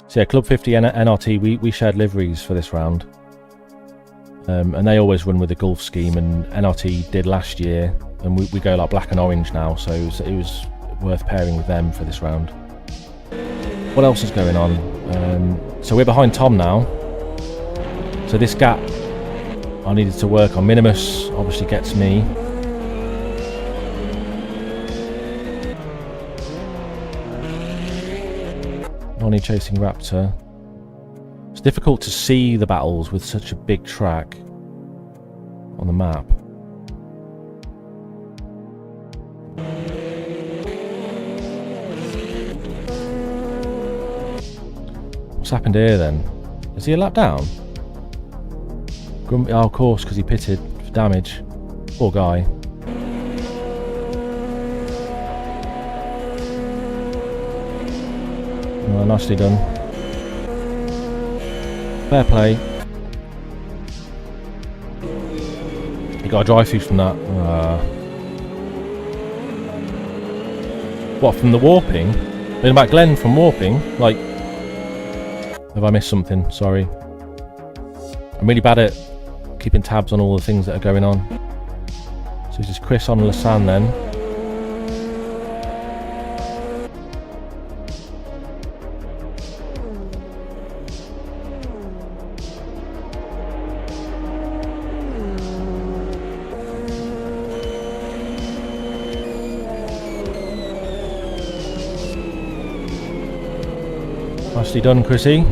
So yeah, Club 50 NRT, we shared liveries for this round. And they always run with the Gulf scheme, and NRT did last year, and we go like black and orange now, so it was worth pairing with them for this round. What else is going on? So we're behind Tom now. So this gap I needed to work on. Minimus obviously gets me. Nonny chasing Raptor. It's difficult to see the battles with such a big track on the map. What's happened here then? Is he a lap down? Oh, of course, because he pitted for damage. Poor guy. Oh, nicely done. Fair play. He got a dry through from that. What, from the warping? Been about Glenn from warping? Like, have I missed something? Sorry. I'm really bad at keeping tabs on all the things that are going on. So this is Chris on Lausanne then. Nicely done, Chrissy.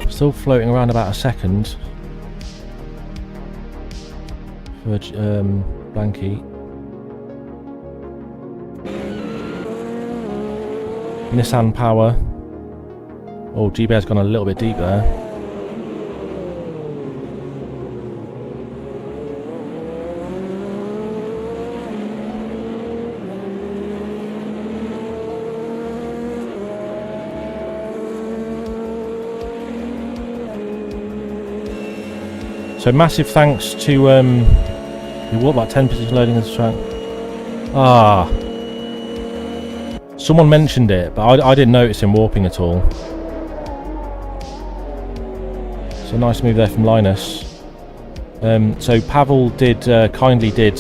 Still floating around about a second for Blanky. Nissan power. Oh, G-Bear's gone a little bit deep there. So massive thanks to what, about 10 position loading of the track. Someone mentioned it, but I didn't notice him warping at all. So nice move there from Linus. So Pavel kindly did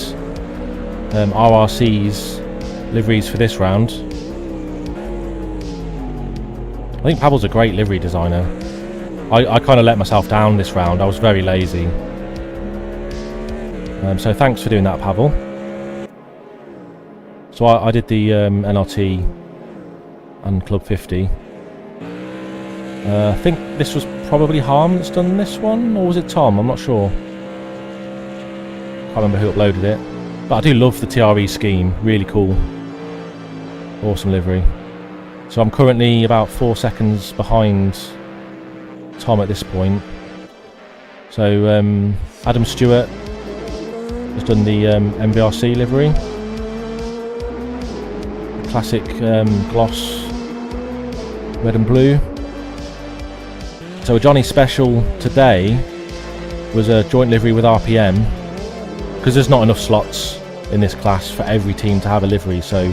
RRC's liveries for this round. I think Pavel's a great livery designer. I kind of let myself down this round. I was very lazy. So thanks for doing that, Pavel. So I did the NRT and Club 50. I think this was probably Harm that's done this one, or was it Tom? I'm not sure. Can't remember who uploaded it. But I do love the TRE scheme. Really cool. Awesome livery. So I'm currently about 4 seconds behind Tom at this point. So Adam Stewart has done the MVRC livery. Classic gloss red and blue. So a Johnny special today was a joint livery with RPM, because there's not enough slots in this class for every team to have a livery. So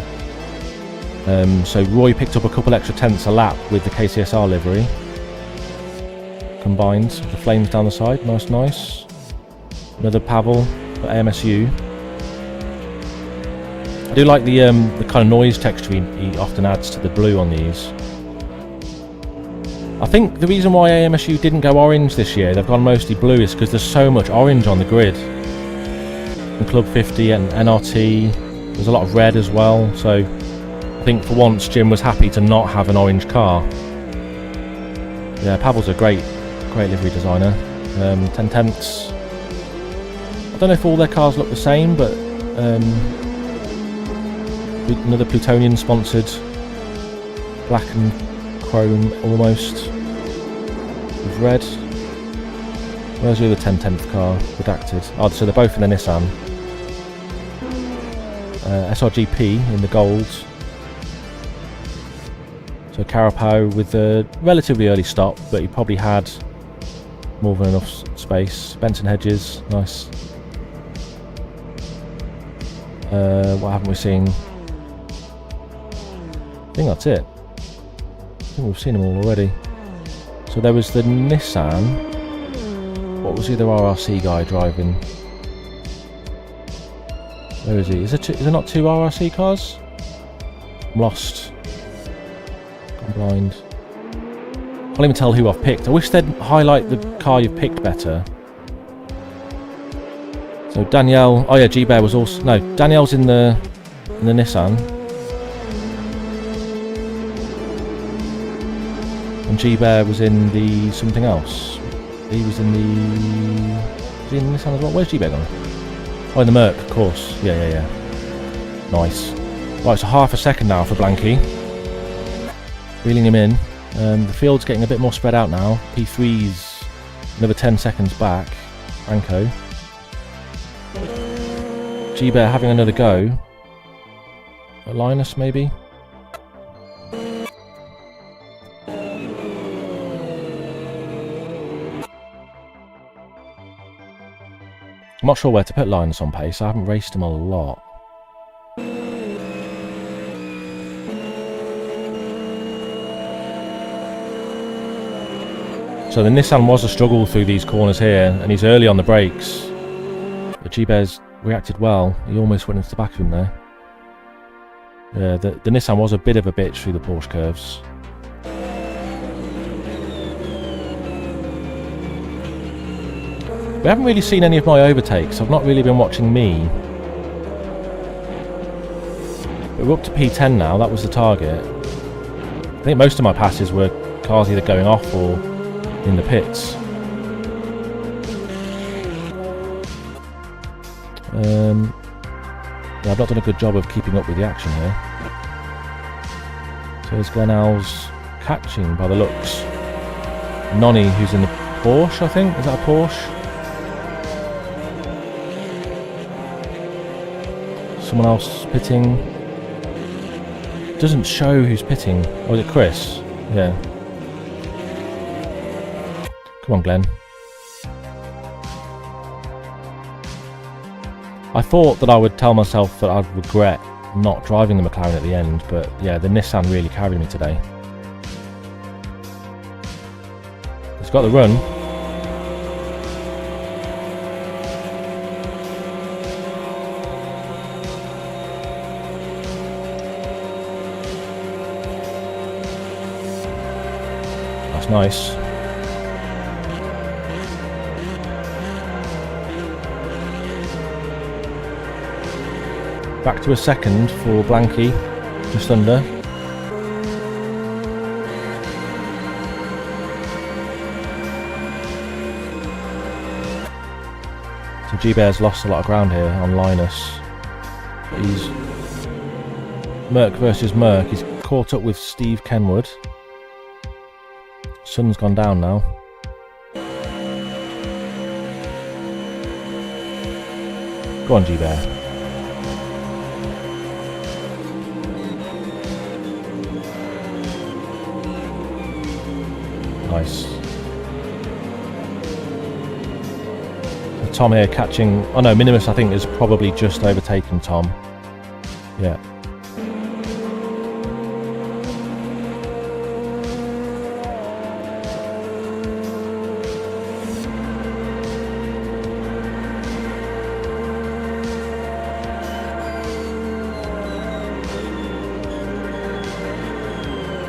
Roy picked up a couple extra tenths a lap with the KCSR livery. Combined with the flames down the side, nice. Another Pavel for AMSU. I do like the kind of noise texture he often adds to the blue on these. I think the reason why AMSU didn't go orange this year, they've gone mostly blue, is because there's so much orange on the grid. In Club 50 and NRT, there's a lot of red as well, so I think for once Jim was happy to not have an orange car. Yeah, Pavel's a great livery designer. 10 tenths. I don't know if all their cars look the same, but another Plutonian sponsored black and chrome almost with red. Where's the other 10 tenth car? Redacted. Oh, so they're both in a Nissan. SRGP in the gold. So CRP2 with a relatively early stop, but he probably had more than enough space. Benson Hedges, nice. What haven't we seen? I think that's it. I think we've seen them all already. So there was the Nissan. What was the other RRC guy driving? Where is he? Is there not two RRC cars? I'm lost. I'm blind. Can't even tell who I've picked. I wish they'd highlight the car you've picked better. So Danielle, oh yeah, G-Bear was also, no, Danielle's in the Nissan. And G-Bear was in the something else. He was in the Nissan as well. Where's G-Bear gone? Oh, in the Merc, of course. Yeah. Nice. Right, so half a second now for Blanky. Reeling him in. The field's getting a bit more spread out now. P3's another 10 seconds back. Franco. G-Bear having another go. Linus, maybe? I'm not sure where to put Linus on pace. I haven't raced him a lot. So the Nissan was a struggle through these corners here, and he's early on the brakes. But G-Bear's reacted well. He almost went into the back of him there. Yeah, the Nissan was a bit of a bitch through the Porsche curves. We haven't really seen any of my overtakes. I've not really been watching me. But we're up to P10 now. That was the target. I think most of my passes were cars either going off or in the pits. Yeah, I've not done a good job of keeping up with the action here. So there's Glenel's catching by the looks. Nonny, who's in the Porsche, I think. Is that a Porsche? Someone else pitting. Doesn't show who's pitting. Oh, is it Chris? Yeah. Come on, Glenn. I thought that I would tell myself that I'd regret not driving the McLaren at the end, but yeah, the Nissan really carried me today. It's got the run. That's nice. Back to a second for Blanky, just under. So G-Bear's lost a lot of ground here on Linus. He's Merc versus Merc. He's caught up with Steve Kenwood. Sun's gone down now. Go on, G-Bear. Nice. So Tom here catching. Oh no, Minimus I think is probably just overtaken Tom. Yeah.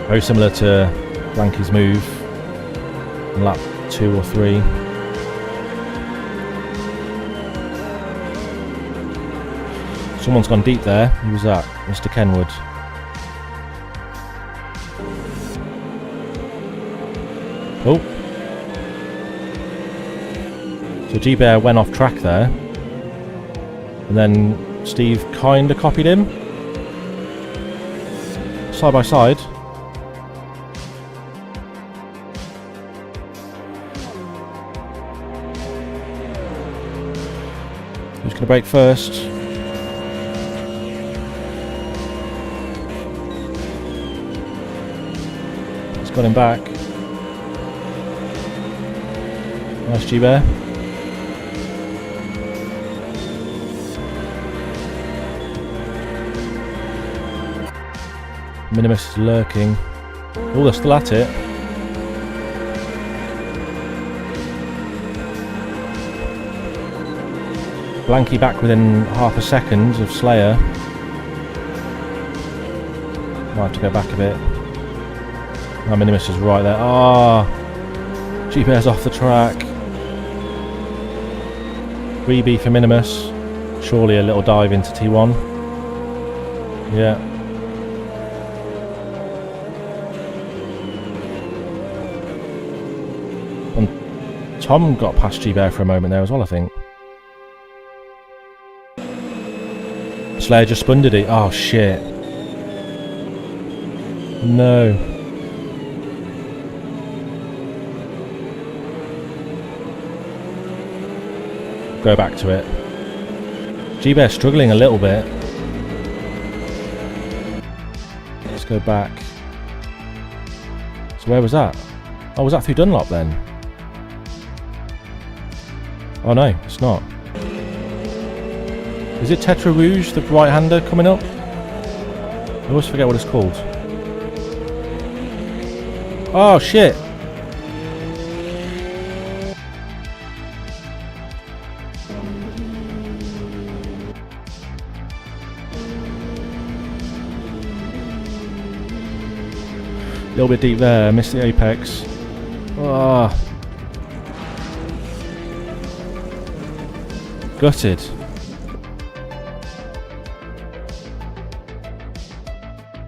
Very similar to Blanky's move. Lap 2 or 3. Someone's gone deep there. Who was that? Mr. Kenwood. Oh. So G-Bear went off track there. And then Steve kinda copied him. Side by side. Who's gonna brake first? He's got him back. Nice G-Bear. Minimus is lurking. Oh, they're still at it. Blanky back within half a second of Slayer. Might have to go back a bit. Oh, Minimus is right there. Ah, oh, G-Bear's off the track. 3B for Minimus. Surely a little dive into T1. Yeah. And Tom got past G-Bear for a moment there as well, I think. Slayer just spunded it. Oh shit. No. Go back to it. G-Bear struggling a little bit. Let's go back. So where was that? Oh, was that through Dunlop then? Oh no, it's not. Is it Tetra Rouge, the right-hander coming up? I always forget what it's called. Oh shit! A little bit deep there, missed the apex. Ah. Gutted.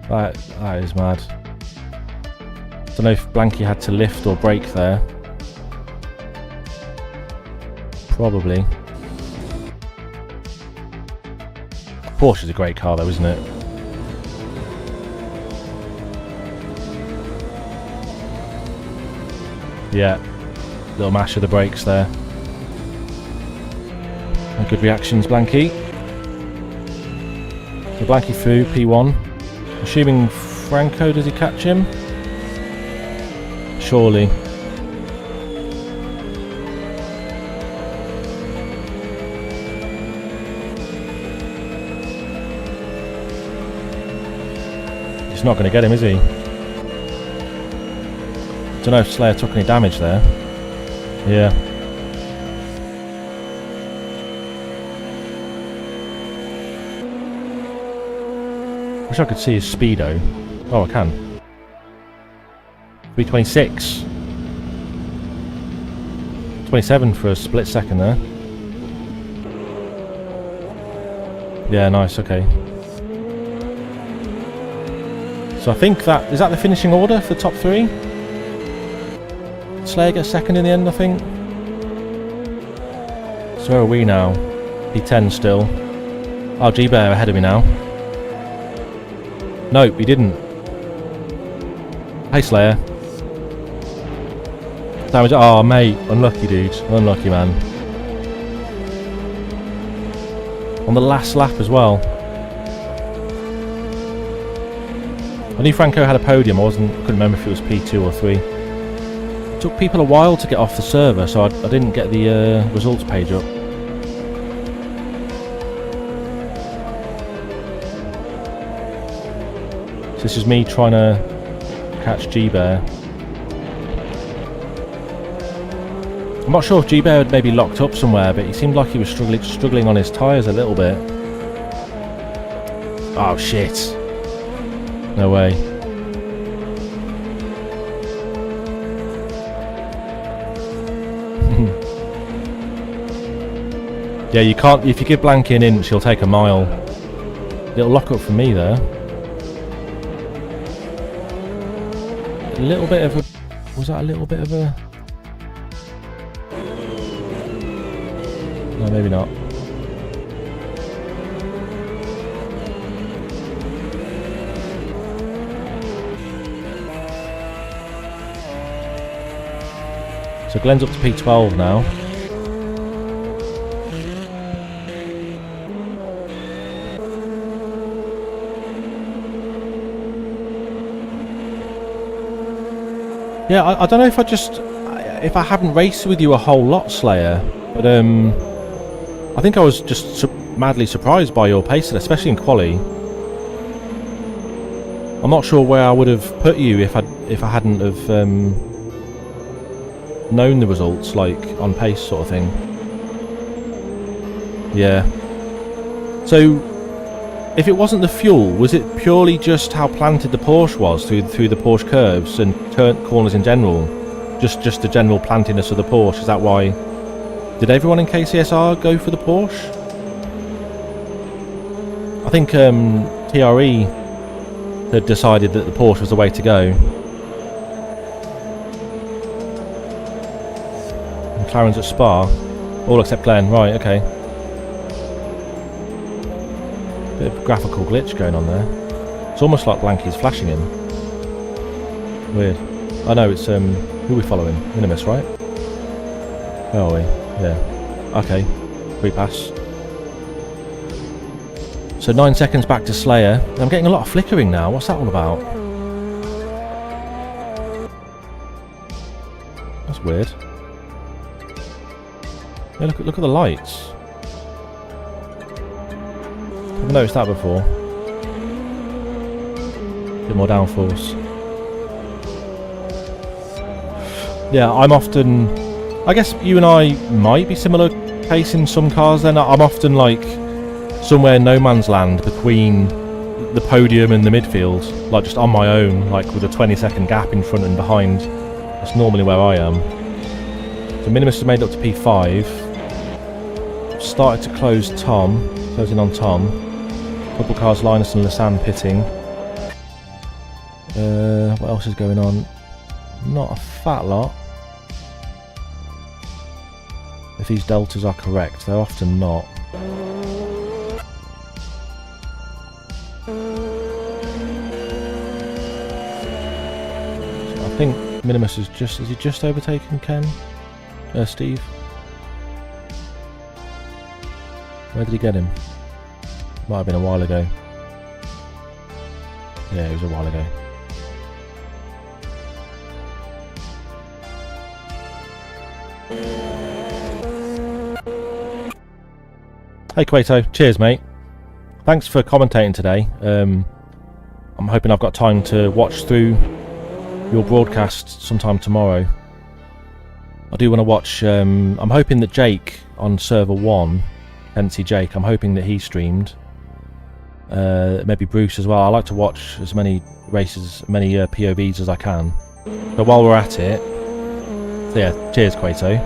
That is mad. Don't know if Blanky had to lift or brake there. Probably. Porsche's a great car though, isn't it? Yeah. Little mash of the brakes there. And good reactions, Blanky. So Blanky through P1. Assuming Franco, does he catch him? Surely. He's not going to get him, is he? Don't know if Slayer took any damage there. Yeah. Wish I could see his speedo. Oh, I can. 326. 27 for a split second there. Yeah, nice, okay. So I think that... Is that the finishing order for the top three? Slayer gets second in the end, I think. So where are we now? P10 still. Oh, G-Bear ahead of me now. Nope, he didn't. Hey, Slayer. Damage. Oh, mate. Unlucky, dude. Unlucky, man. On the last lap as well. I knew Franco had a podium. Couldn't remember if it was P2 or 3. It took people a while to get off the server, so I didn't get the results page up. So this is me trying to catch G-Bear. I'm not sure if G-Bear had maybe locked up somewhere, but he seemed like he was struggling on his tyres a little bit. Oh shit. No way. Yeah, you can't, if you give Blanky an inch, he'll take a mile. Little lock up for me there. A little bit of a Was that a little bit of a... No, maybe not. So Glenn's up to P12 now. Yeah, I don't know if if I haven't raced with you a whole lot, Slayer, but I think I was just madly surprised by your pace, especially in quali. I'm not sure where I would have put you if I hadn't have known the results, like on pace sort of thing. Yeah. So, if it wasn't the fuel, was it purely just how planted the Porsche was through the Porsche curves and turn corners in general? Just the general plantiness of the Porsche. Is that why? Did everyone in KCSR go for the Porsche? I think TRE had decided that the Porsche was the way to go. McLaren's at Spa, all except Glenn. Right, okay. Bit of graphical glitch going on there. It's almost like Blanky's flashing him. Weird. I know it's who are we following? Minimus, right? Where are we? Yeah. Okay. Free pass. So 9 seconds back to Slayer. I'm getting a lot of flickering now. What's that all about? That's weird. Yeah, look at the lights. I've noticed that before. Bit more downforce. Yeah, I'm often... I guess you and I might be similar pace in some cars then. I'm often like somewhere no man's land between the podium and the midfield. Like just on my own, like with a 20-second gap in front and behind. That's normally where I am. So Minimus has made up to P5. Started to close Tom. Closing on Tom. Couple cars, Linus and Lasan pitting. What else is going on? Not a fat lot. If these deltas are correct, they're often not. So I think Minimus is he just overtaken Ken? Steve? Where did he get him? Might have been a while ago. Yeah, it was a while ago. Hey Quato, cheers mate. Thanks for commentating today. I'm hoping I've got time to watch through your broadcast sometime tomorrow. I do want to watch, I'm hoping that Jake on server 1, Fancy Jake, I'm hoping that he streamed. Maybe Bruce as well. I like to watch as many races, many POVs as I can. But while we're at it, so yeah, cheers Quato.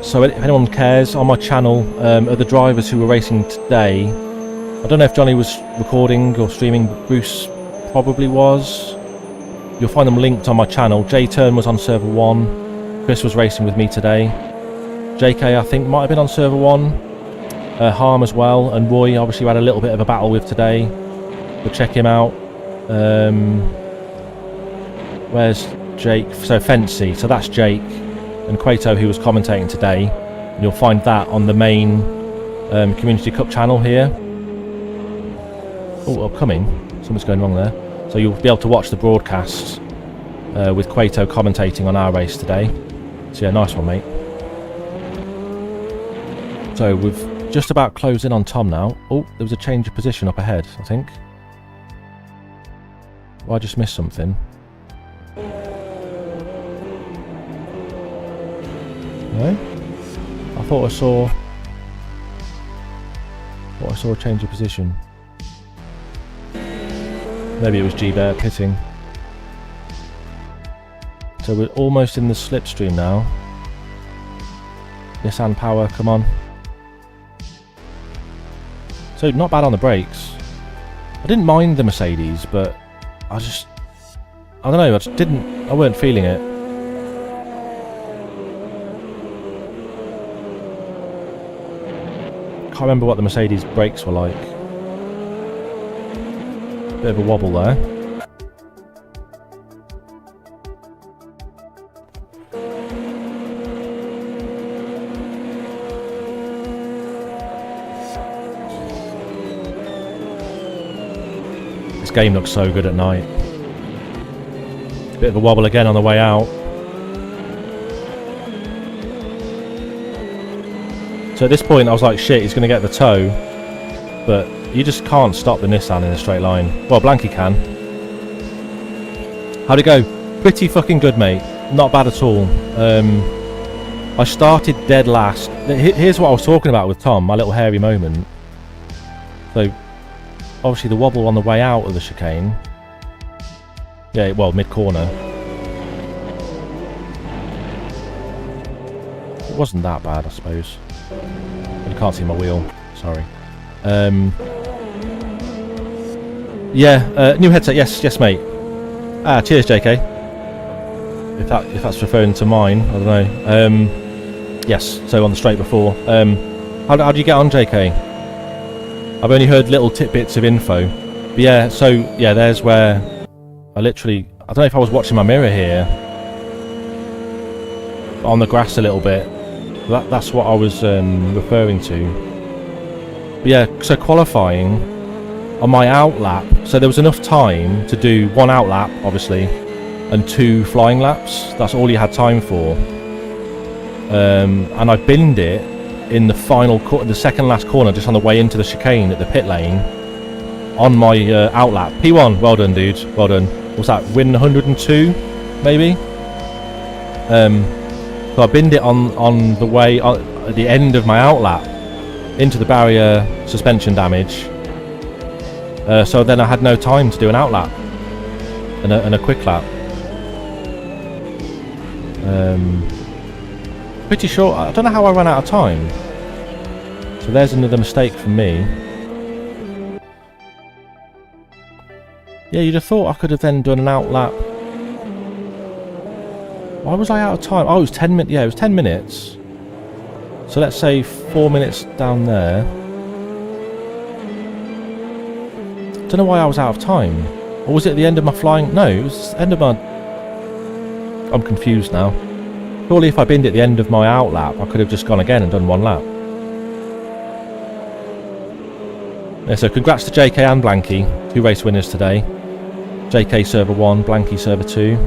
So if anyone cares, on my channel are the drivers who were racing today. I don't know if Johnny was recording or streaming, but Bruce probably was. You'll find them linked on my channel. J-Turn was on server 1. Chris was racing with me today. JK I think might have been on server 1. Harm as well, and Roy obviously had a little bit of a battle with today. But check him out. Where's Jake? So Fancy, so that's Jake. And Quato who was commentating today. And you'll find that on the main Community Cup channel here. Oh, upcoming. Something's going wrong there. So you'll be able to watch the broadcast with Quato commentating on our race today. So yeah, nice one mate. So we've just about closed in on Tom now. Oh, there was a change of position up ahead, I think. Oh, I just missed something. No? I thought I saw a change of position. Maybe it was G-Bear pitting. So we're almost in the slipstream now. Nissan power, come on. So not bad on the brakes. I didn't mind the Mercedes, but I don't know, I just didn't, I weren't feeling it. Can't remember what the Mercedes brakes were like. Bit of a wobble there. This game looks so good at night. Bit of a wobble again on the way out. So at this point I was like, shit, he's going to get the toe. But you just can't stop the Nissan in a straight line. Well, Blanky can. How'd it go? Pretty fucking good, mate. Not bad at all. I started dead last. Here's what I was talking about with Tom, my little hairy moment. So, obviously the wobble on the way out of the chicane. Yeah, well, mid-corner. It wasn't that bad, I suppose. You can't see my wheel. Sorry. Yeah, new headset. Yes, mate. Ah, cheers, JK. If that's referring to mine, I don't know. Yes. So on the straight before. How do you get on, JK? I've only heard little tidbits of info. But yeah. So yeah, there's where I literally. I don't know if I was watching my mirror here. On the grass a little bit. That's what I was referring to. But yeah. So qualifying. On my out lap, so there was enough time to do 1 out lap, obviously, and 2 flying laps. That's all you had time for. And I binned it in the final, the second last corner, just on the way into the chicane at the pit lane, on my out lap. P1, well done, dude. Well done. What's that? Win 102, maybe. So I binned it on the way at the end of my out lap into the barrier suspension damage. So then I had no time to do an out lap and a quick lap. Pretty short. I don't know how I ran out of time. So there's another mistake from me. Yeah, you'd have thought I could have then done an out lap. Why was I out of time? Oh, it was 10 minutes. Yeah, it was 10 minutes. So let's say 4 minutes down there. Don't know why I was out of time. Or was it at the end of my flying? No, it was the end of my... I'm confused now. Surely if I binned at the end of my out lap, I could have just gone again and done 1 lap. Yeah, so congrats to JK and Blanky, 2 race winners today. JK server 1, Blanky server 2.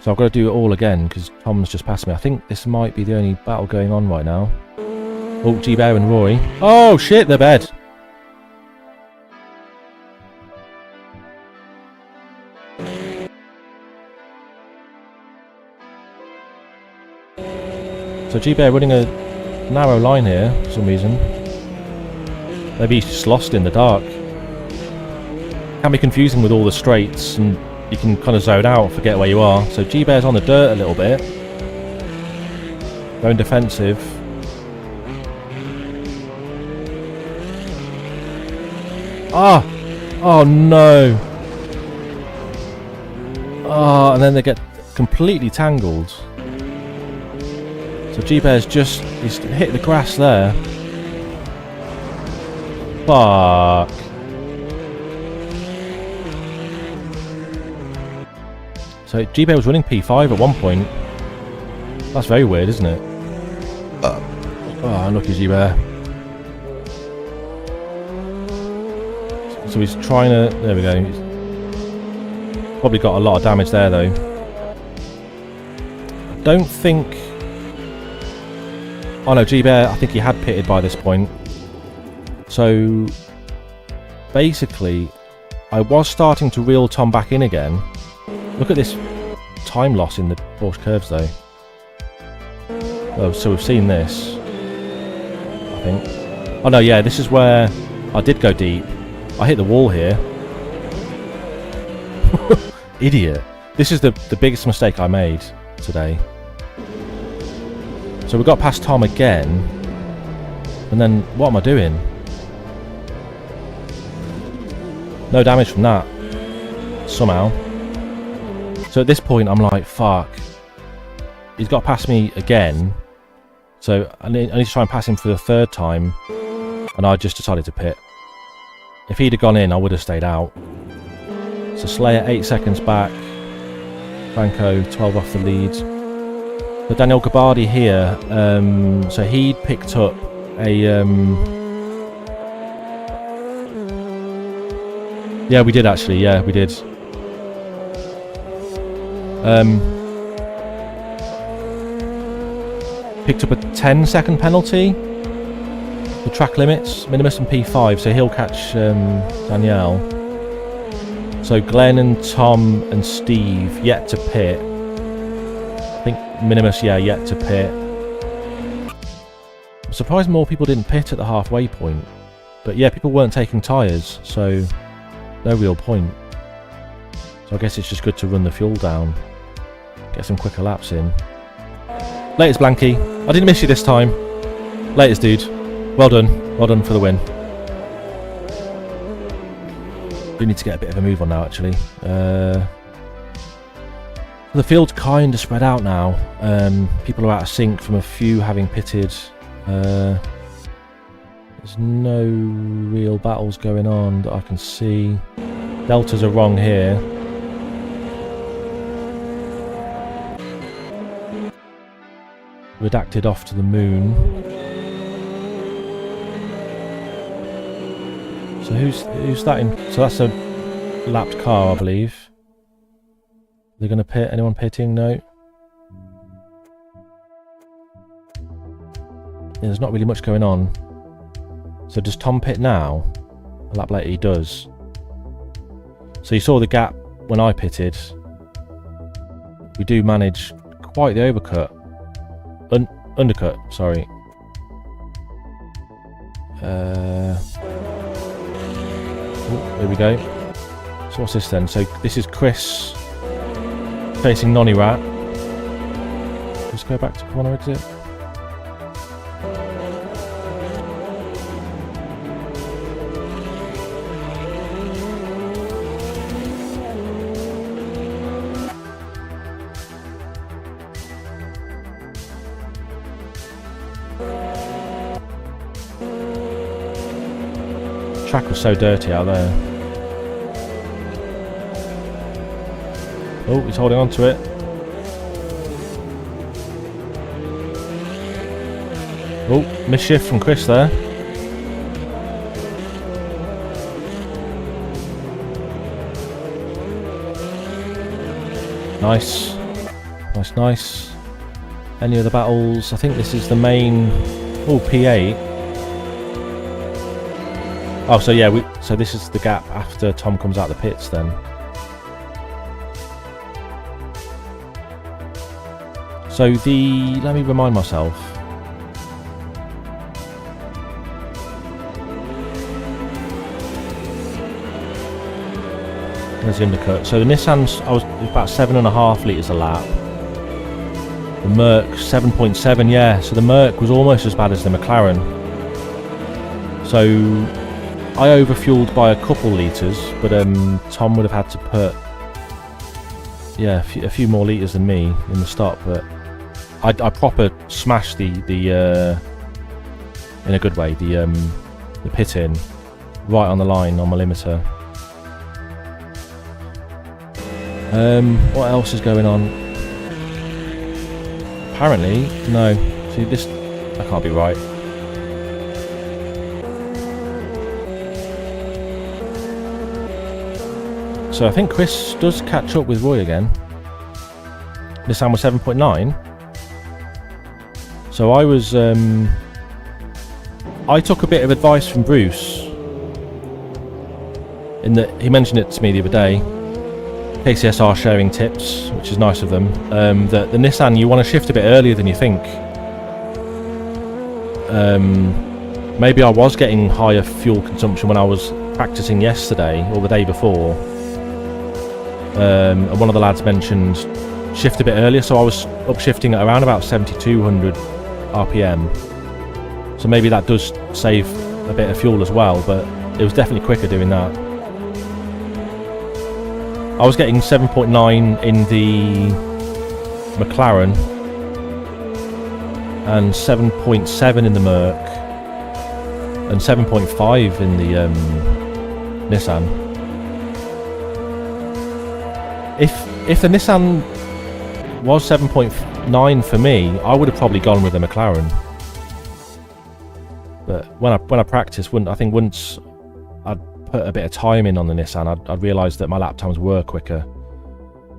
So I've got to do it all again because Tom's just passed me. I think this might be the only battle going on right now. Oh, G-Bear and Roy. Oh shit, they're bed. So G-Bear running a narrow line here for some reason. Maybe he's just lost in the dark. Can be confusing with all the straights and you can kind of zone out, forget where you are. So G-Bear's on the dirt a little bit. Going defensive. Ah! Oh no! Ah, and then they get completely tangled. So G-Bear's he's hit the grass there. Fuck. So G-Bear was running P5 at one point. That's very weird, isn't it? Oh, unlucky G-Bear. So he's trying to... There we go. He's probably got a lot of damage there, though. I don't think... Oh no, G-Bear, I think he had pitted by this point. So, basically, I was starting to reel Tom back in again. Look at this time loss in the Porsche curves, though. Oh, so we've seen this, I think. Oh no, yeah, this is where I did go deep. I hit the wall here. Idiot. This is the biggest mistake I made today. So we got past Tom again. And then, what am I doing? No damage from that. Somehow. So at this point, I'm like, fuck. He's got to pass me again. So I need to try and pass him for the third time. And I just decided to pit. If he'd have gone in, I would have stayed out. So Slayer 8 seconds back. Franco 12 off the lead. But Daniel Gabardi here, so he picked up a... yeah, we did actually, yeah, we did. Picked up a 10-second penalty for track limits, Minimus and P5, so he'll catch Danielle. So Glenn and Tom and Steve yet to pit. I think Minimus, yeah, yet to pit. I'm surprised more people didn't pit at the halfway point. But yeah, people weren't taking tyres, so no real point. So I guess it's just good to run the fuel down. Get some quicker laps in. Latest Blanky. I didn't miss you this time. Latest dude. Well done. Well done for the win. Do need to get a bit of a move on now, actually. The field's kind of spread out now. People are out of sync from a few having pitted. There's no real battles going on that I can see. Deltas are wrong here. Redacted off to the moon. So who's that in? So that's a lapped car, I believe. They're going to pit. Anyone pitting? No. Yeah, there's not really much going on. So does Tom pit now? A lap later he does. So you saw the gap when I pitted. We do manage quite the overcut. Undercut, sorry. Oh, here we go. So what's this then? So this is Chris facing Nonny Rat. Let's go back to corner exit. Track was so dirty out there. Oh, he's holding on to it. Oh, mischief from Chris there. Nice. Nice, nice. Any other battles? I think this is the main... Oh, P8. Oh, so yeah, so this is the gap after Tom comes out of the pits then. So let me remind myself. There's the undercut. So the Nissan's, I was about 7.5 litres a lap. The Merc 7.7, yeah. So the Merc was almost as bad as the McLaren. So I overfueled by a couple litres, but Tom would have had to put, yeah, a few more litres than me in the stop. But I proper smashed the in a good way, the pit in right on the line on my limiter. What else is going on? Apparently, no. See, this, that can't be right. So I think Chris does catch up with Roy again. This time was 7.9. So I was, I took a bit of advice from Bruce. In that he mentioned it to me the other day. KCSR sharing tips, which is nice of them. That the Nissan, you want to shift a bit earlier than you think. Maybe I was getting higher fuel consumption when I was practicing yesterday or the day before. And one of the lads mentioned shift a bit earlier, so I was upshifting at around about 7,200 RPM. So maybe that does save a bit of fuel as well, but it was definitely quicker doing that. I was getting 7.9 in the McLaren and 7.7 in the Merc and 7.5 in the Nissan. If the Nissan was 7.9 for me, I would have probably gone with the McLaren. But when I practiced, I think once I'd put a bit of time in on the Nissan, I'd realised that my lap times were quicker.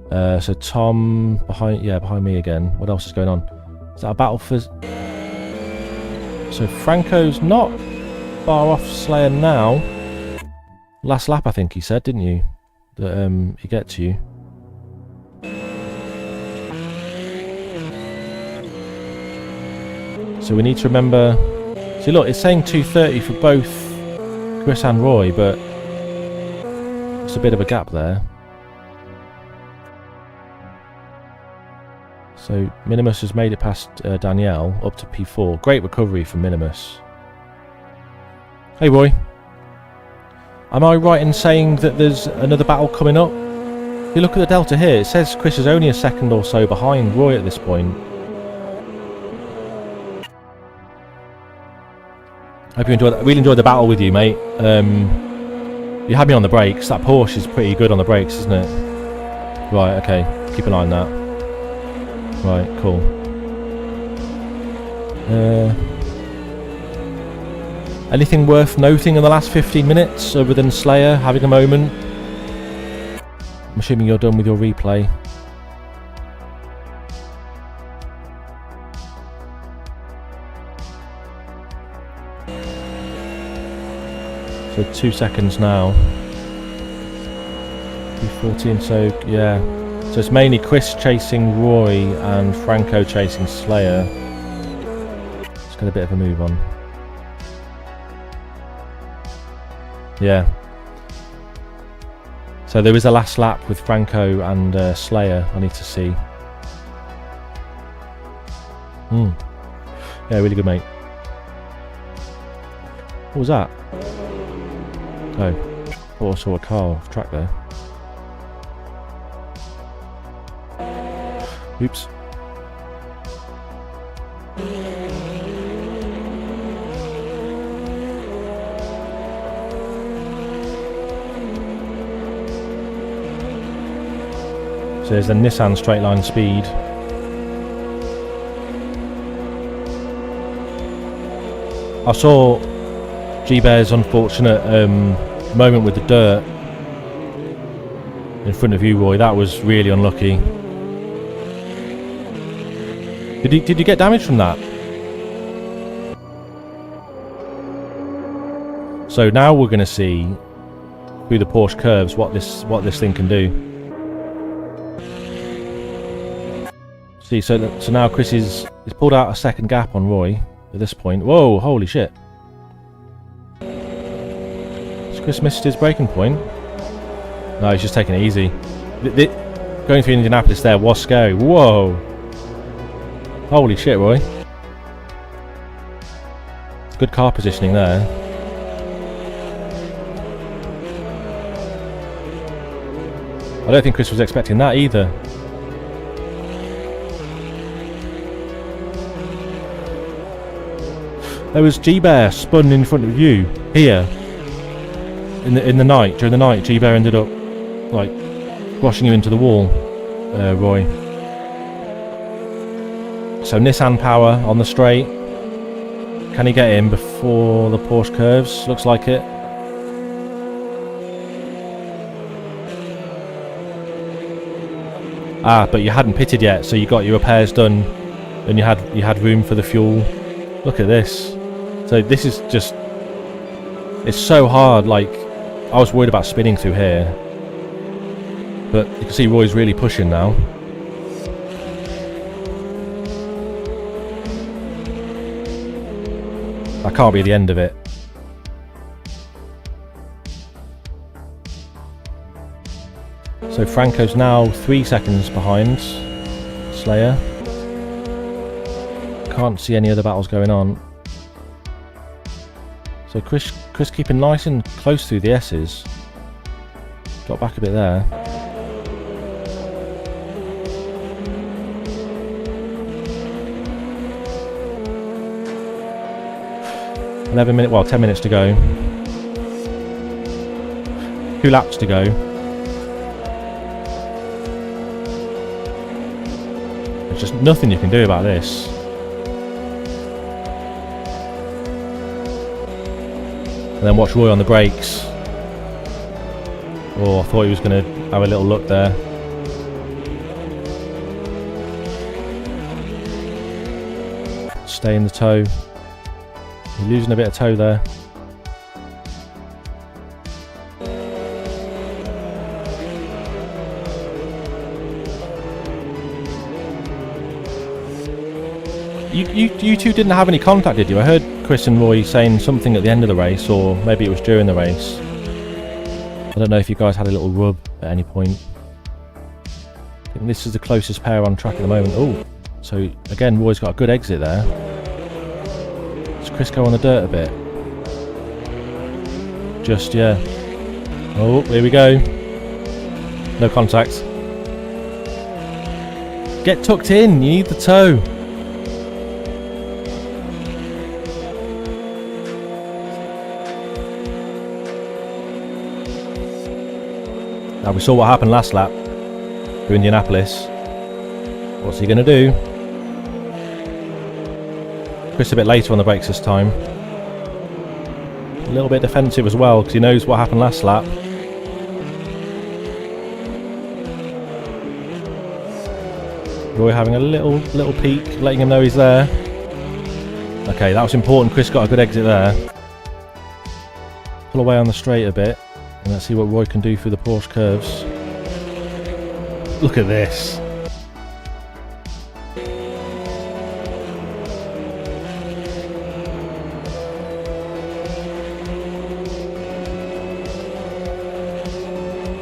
So Tom behind me again. What else is going on? Is that a battle for? So Franco's not far off Slayer now. Last lap, I think he said, didn't you? That he gets you. So we need to remember. See, look, it's saying 2:30 for both Chris and Roy, but it's a bit of a gap there. So Minimus has made it past Danielle up to P4. Great recovery from Minimus. Hey Roy, am I right in saying that there's another battle coming up? If you look at the delta here, it says Chris is only a second or so behind Roy at this point. Hope you enjoyed that. Really enjoyed the battle with you, mate. You had me on the brakes. That Porsche is pretty good on the brakes, isn't it? Right, okay. Keep an eye on that. Right, cool. Anything worth noting in the last 15 minutes other than Slayer having a moment? I'm assuming you're done with your replay. So 2 seconds now. P14, so yeah. So it's mainly Chris chasing Roy and Franco chasing Slayer. Let's get a bit of a move on. Yeah. So there is a last lap with Franco and Slayer. I need to see. Yeah, really good, mate. What was that? Oh, thought I saw a car off track there. Oops. So there's the Nissan straight line speed. I saw G-Bear's unfortunate moment with the dirt in front of you, Roy. That was really unlucky. Did you get damage from that? So now we're going to see through the Porsche curves what this thing can do. See, so now Chris is pulled out a second gap on Roy at this point. Whoa! Holy shit! Has Chris missed his braking point? No, he's just taking it easy. Going through Indianapolis there was scary. Whoa! Holy shit, Roy. Good car positioning there. I don't think Chris was expecting that either. There was G-Bear spun in front of you here in the night. During the night, G-Bear ended up like squashing you into the wall, Roy. So Nissan power on the straight. Can he get in before the Porsche curves? Looks like it. Ah, but you hadn't pitted yet, so you got your repairs done, and you had room for the fuel. Look at this. So this is just, it's so hard. Like, I was worried about spinning through here, but you can see Roy's really pushing now. That can't be the end of it. So Franco's now 3 seconds behind Slayer. Can't see any other battles going on. So Chris keeping nice and close through the S's. Got back a bit there. 11 minutes, well, 10 minutes to go. 2 laps to go. There's just nothing you can do about this. And then watch Roy on the brakes. Oh, I thought he was going to have a little look there. Stay in the toe. You're losing a bit of toe there. You two didn't have any contact, did you? I heard Chris and Roy saying something at the end of the race, or maybe it was during the race. I don't know if you guys had a little rub at any point. I think this is the closest pair on track at the moment. Oh, so again, Roy's got a good exit there. Does Chris go on the dirt a bit? Just, yeah. Oh, here we go. No contact. Get tucked in, you need the toe. Now we saw what happened last lap for Indianapolis. What's he going to do? Chris a bit later on the brakes this time. A little bit defensive as well because he knows what happened last lap. Roy having a little peek, letting him know he's there. Okay, that was important. Chris got a good exit there. Pull away on the straight a bit. And let's see what Roy can do through the Porsche curves. Look at this.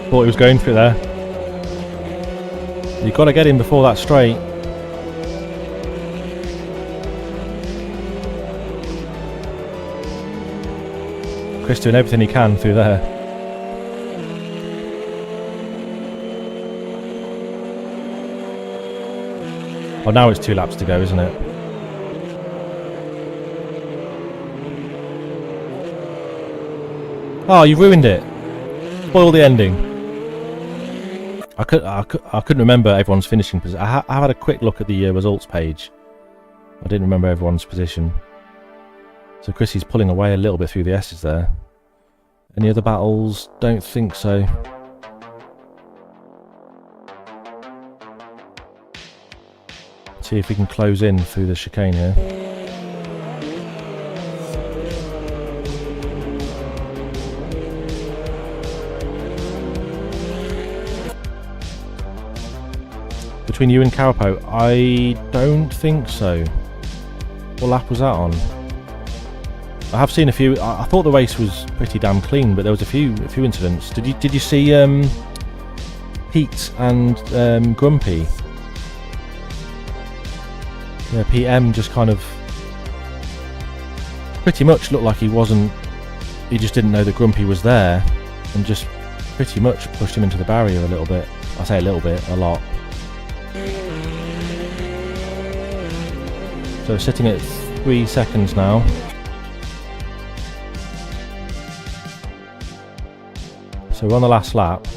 Thought he was going through there. You've got to get him before that straight. Chris doing everything he can through there. Oh, now it's 2 laps to go, isn't it? Oh, you've ruined it. Spoil the ending. I couldn't remember everyone's finishing position. I had a quick look at the results page. I didn't remember everyone's position. So Chrissy's pulling away a little bit through the S's there. Any other battles? Don't think so. See if we can close in through the chicane here. Between you and Carapo, I don't think so. What lap was that on? I have seen a few. I thought the race was pretty damn clean, but there was a few incidents. Did you see Pete and Grumpy? Yeah, PM just kind of pretty much looked like he just didn't know that Grumpy was there and just pretty much pushed him into the barrier a little bit. I say a little bit, a lot. So sitting at 3 seconds now. So we're on the last lap.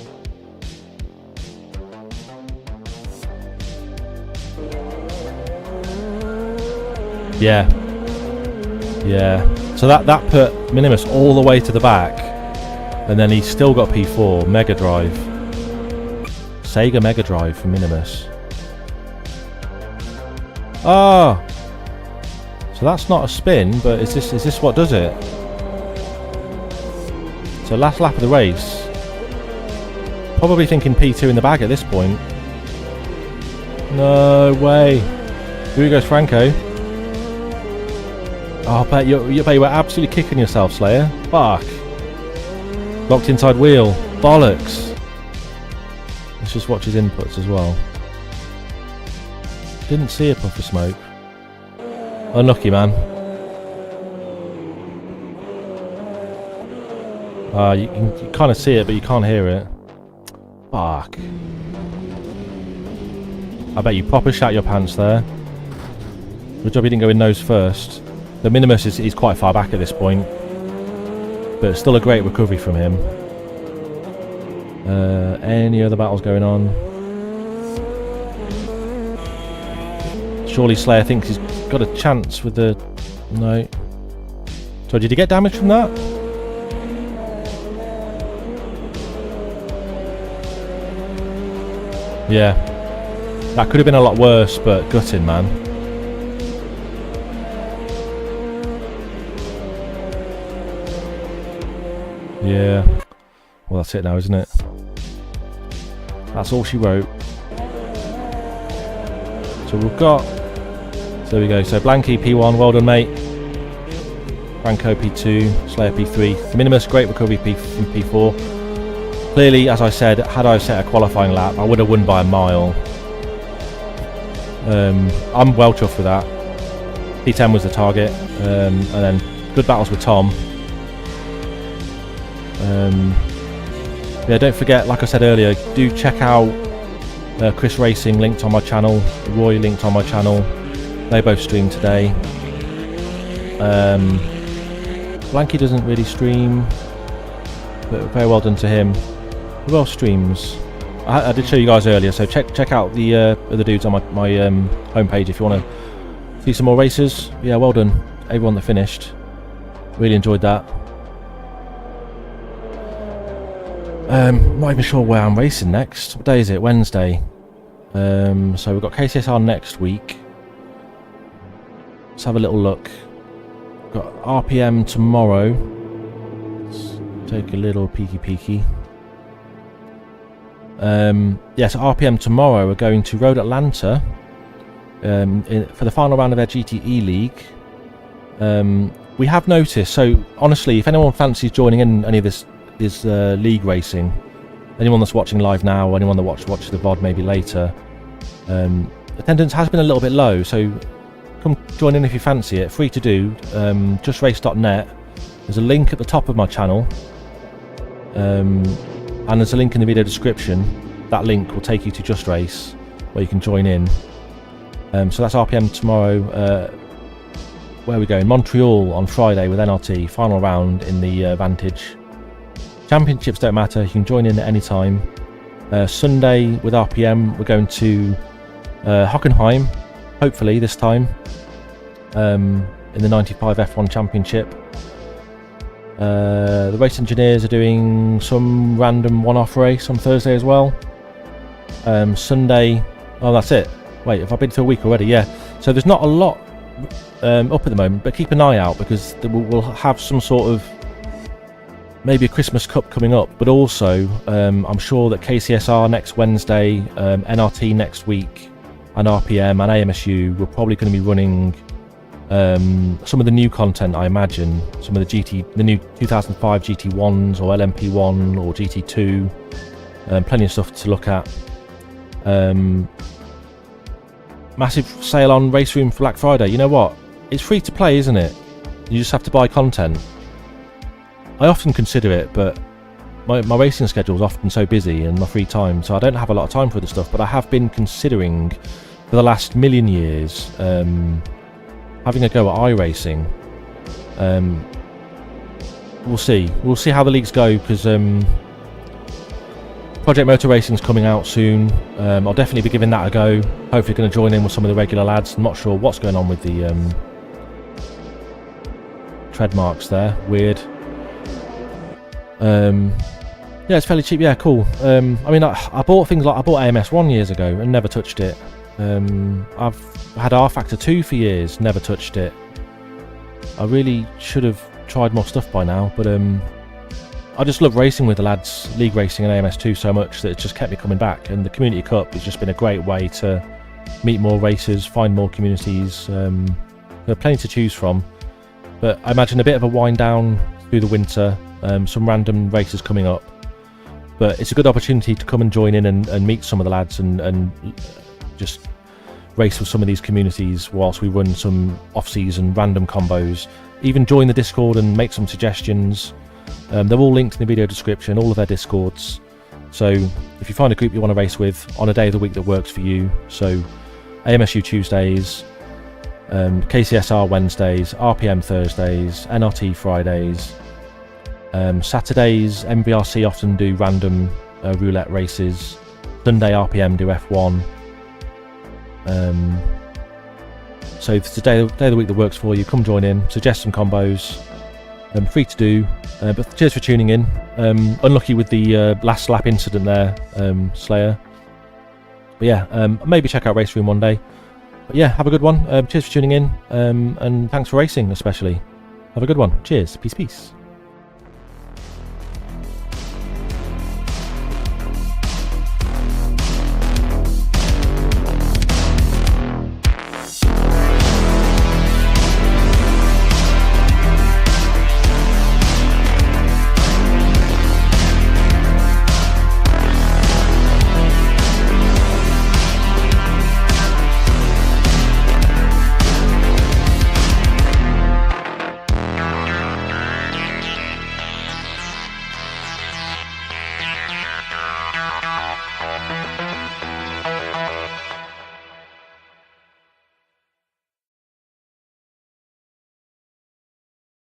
Yeah. So that put Minimus all the way to the back, and then he's still got P4 Mega Drive, Sega Mega Drive for Minimus. Ah, so that's not a spin, but is this what does it? So last lap of the race, probably thinking P2 in the bag at this point. No way. Here goes Franco. Oh, I bet you were absolutely kicking yourself, Slayer. Fuck. Locked inside wheel. Bollocks. Let's just watch his inputs as well. Didn't see a puff of smoke. Unlucky, man. You kind of see it, but you can't hear it. Fuck. I bet you proper shat your pants there. Good job you didn't go in nose first. The Minimus is quite far back at this point, but still a great recovery from him. Any other battles going on? Surely Slayer thinks he's got a chance with the... No. So did he get damage from that? Yeah. That could have been a lot worse, but gutting, man. Yeah. Well, that's it now, isn't it? That's all she wrote. So we've got... So there we go. So Blanky P1, well done, mate. Franco P2, Slayer P3. The Minimus, great recovery from P4. Clearly, as I said, had I set a qualifying lap, I would have won by a mile. I'm well chuffed with that. P10 was the target. And then good battles with Tom. Yeah, don't forget, like I said earlier, do check out Chris Racing, linked on my channel, Roy, linked on my channel. They both stream today. Blanky doesn't really stream, but very well done to him. Who else streams? I did show you guys earlier, so check out the other dudes on my homepage if you want to see some more races. Yeah, well done everyone that finished. Really enjoyed that. Not even sure where I'm racing next. What day is it? Wednesday. So we've got KCSR next week. Let's have a little look. We've got RPM tomorrow. Let's take a little peeky. Yeah, so RPM tomorrow we're going to Road Atlanta for the final round of their GTE League. We have noticed, so honestly, if anyone fancies joining in any of this league racing, anyone that's watching live now, or anyone that watch the VOD maybe later, attendance has been a little bit low, so come join in if you fancy it. Free to do. JustRace.net. There's a link at the top of my channel, and there's a link in the video description. That link will take you to JustRace, where you can join in. So that's RPM tomorrow. Where are we going? Montreal on Friday with NRT, final round in the Vantage. Championships don't matter, you can join in at any time. Sunday with RPM, we're going to Hockenheim, hopefully this time, in the 95 F1 Championship. The race engineers are doing some random one-off race on Thursday as well. Sunday, oh that's it. Wait, have I been through a week already? Yeah. So there's not a lot up at the moment, but keep an eye out because we'll have some sort of maybe a Christmas Cup coming up, but also I'm sure that KCSR next Wednesday, NRT next week, and RPM and AMSU we're probably going to be running some of the new content, I imagine, some of the new 2005 GT1s or LMP1 or GT2, plenty of stuff to look at. Massive sale on Race Room for Black Friday. You know what? It's free to play, isn't it? You just have to buy content. I often consider it, but my racing schedule is often so busy and my free time, so I don't have a lot of time for the stuff, but I have been considering for the last million years having a go at iRacing. We'll see how the leagues go, because Project Motor Racing's coming out soon. I'll definitely be giving that a go. Hopefully going to join in with some of the regular lads. I'm not sure what's going on with the tread marks there. Weird. Yeah, it's fairly cheap. Yeah, cool. I mean, I bought things like, I bought AMS1 years ago and never touched it. I've had R Factor 2 for years, never touched it. I really should have tried more stuff by now, but I just love racing with the lads, league racing and AMS2 so much that it's just kept me coming back, and the Community Cup has just been a great way to meet more racers, find more communities. There are plenty to choose from, but I imagine a bit of a wind down through the winter, some random races coming up, but it's a good opportunity to come and join in and meet some of the lads and just race with some of these communities whilst we run some off-season random combos. Even join the Discord and make some suggestions. They're all linked in the video description, all of their Discords. So if you find a group you want to race with on a day of the week that works for you, so AMSU Tuesdays, KCSR Wednesdays, RPM Thursdays, NRT Fridays. Saturdays, MVRC often do random roulette races. Sunday, RPM do F1. So if it's a day of the week that works for you, come join in, suggest some combos. Free to do. But cheers for tuning in. Unlucky with the last lap incident there, Slayer. But yeah, maybe check out Race Room one day. But yeah, have a good one. Cheers for tuning in, and thanks for racing especially. Have a good one. Cheers. Peace, peace.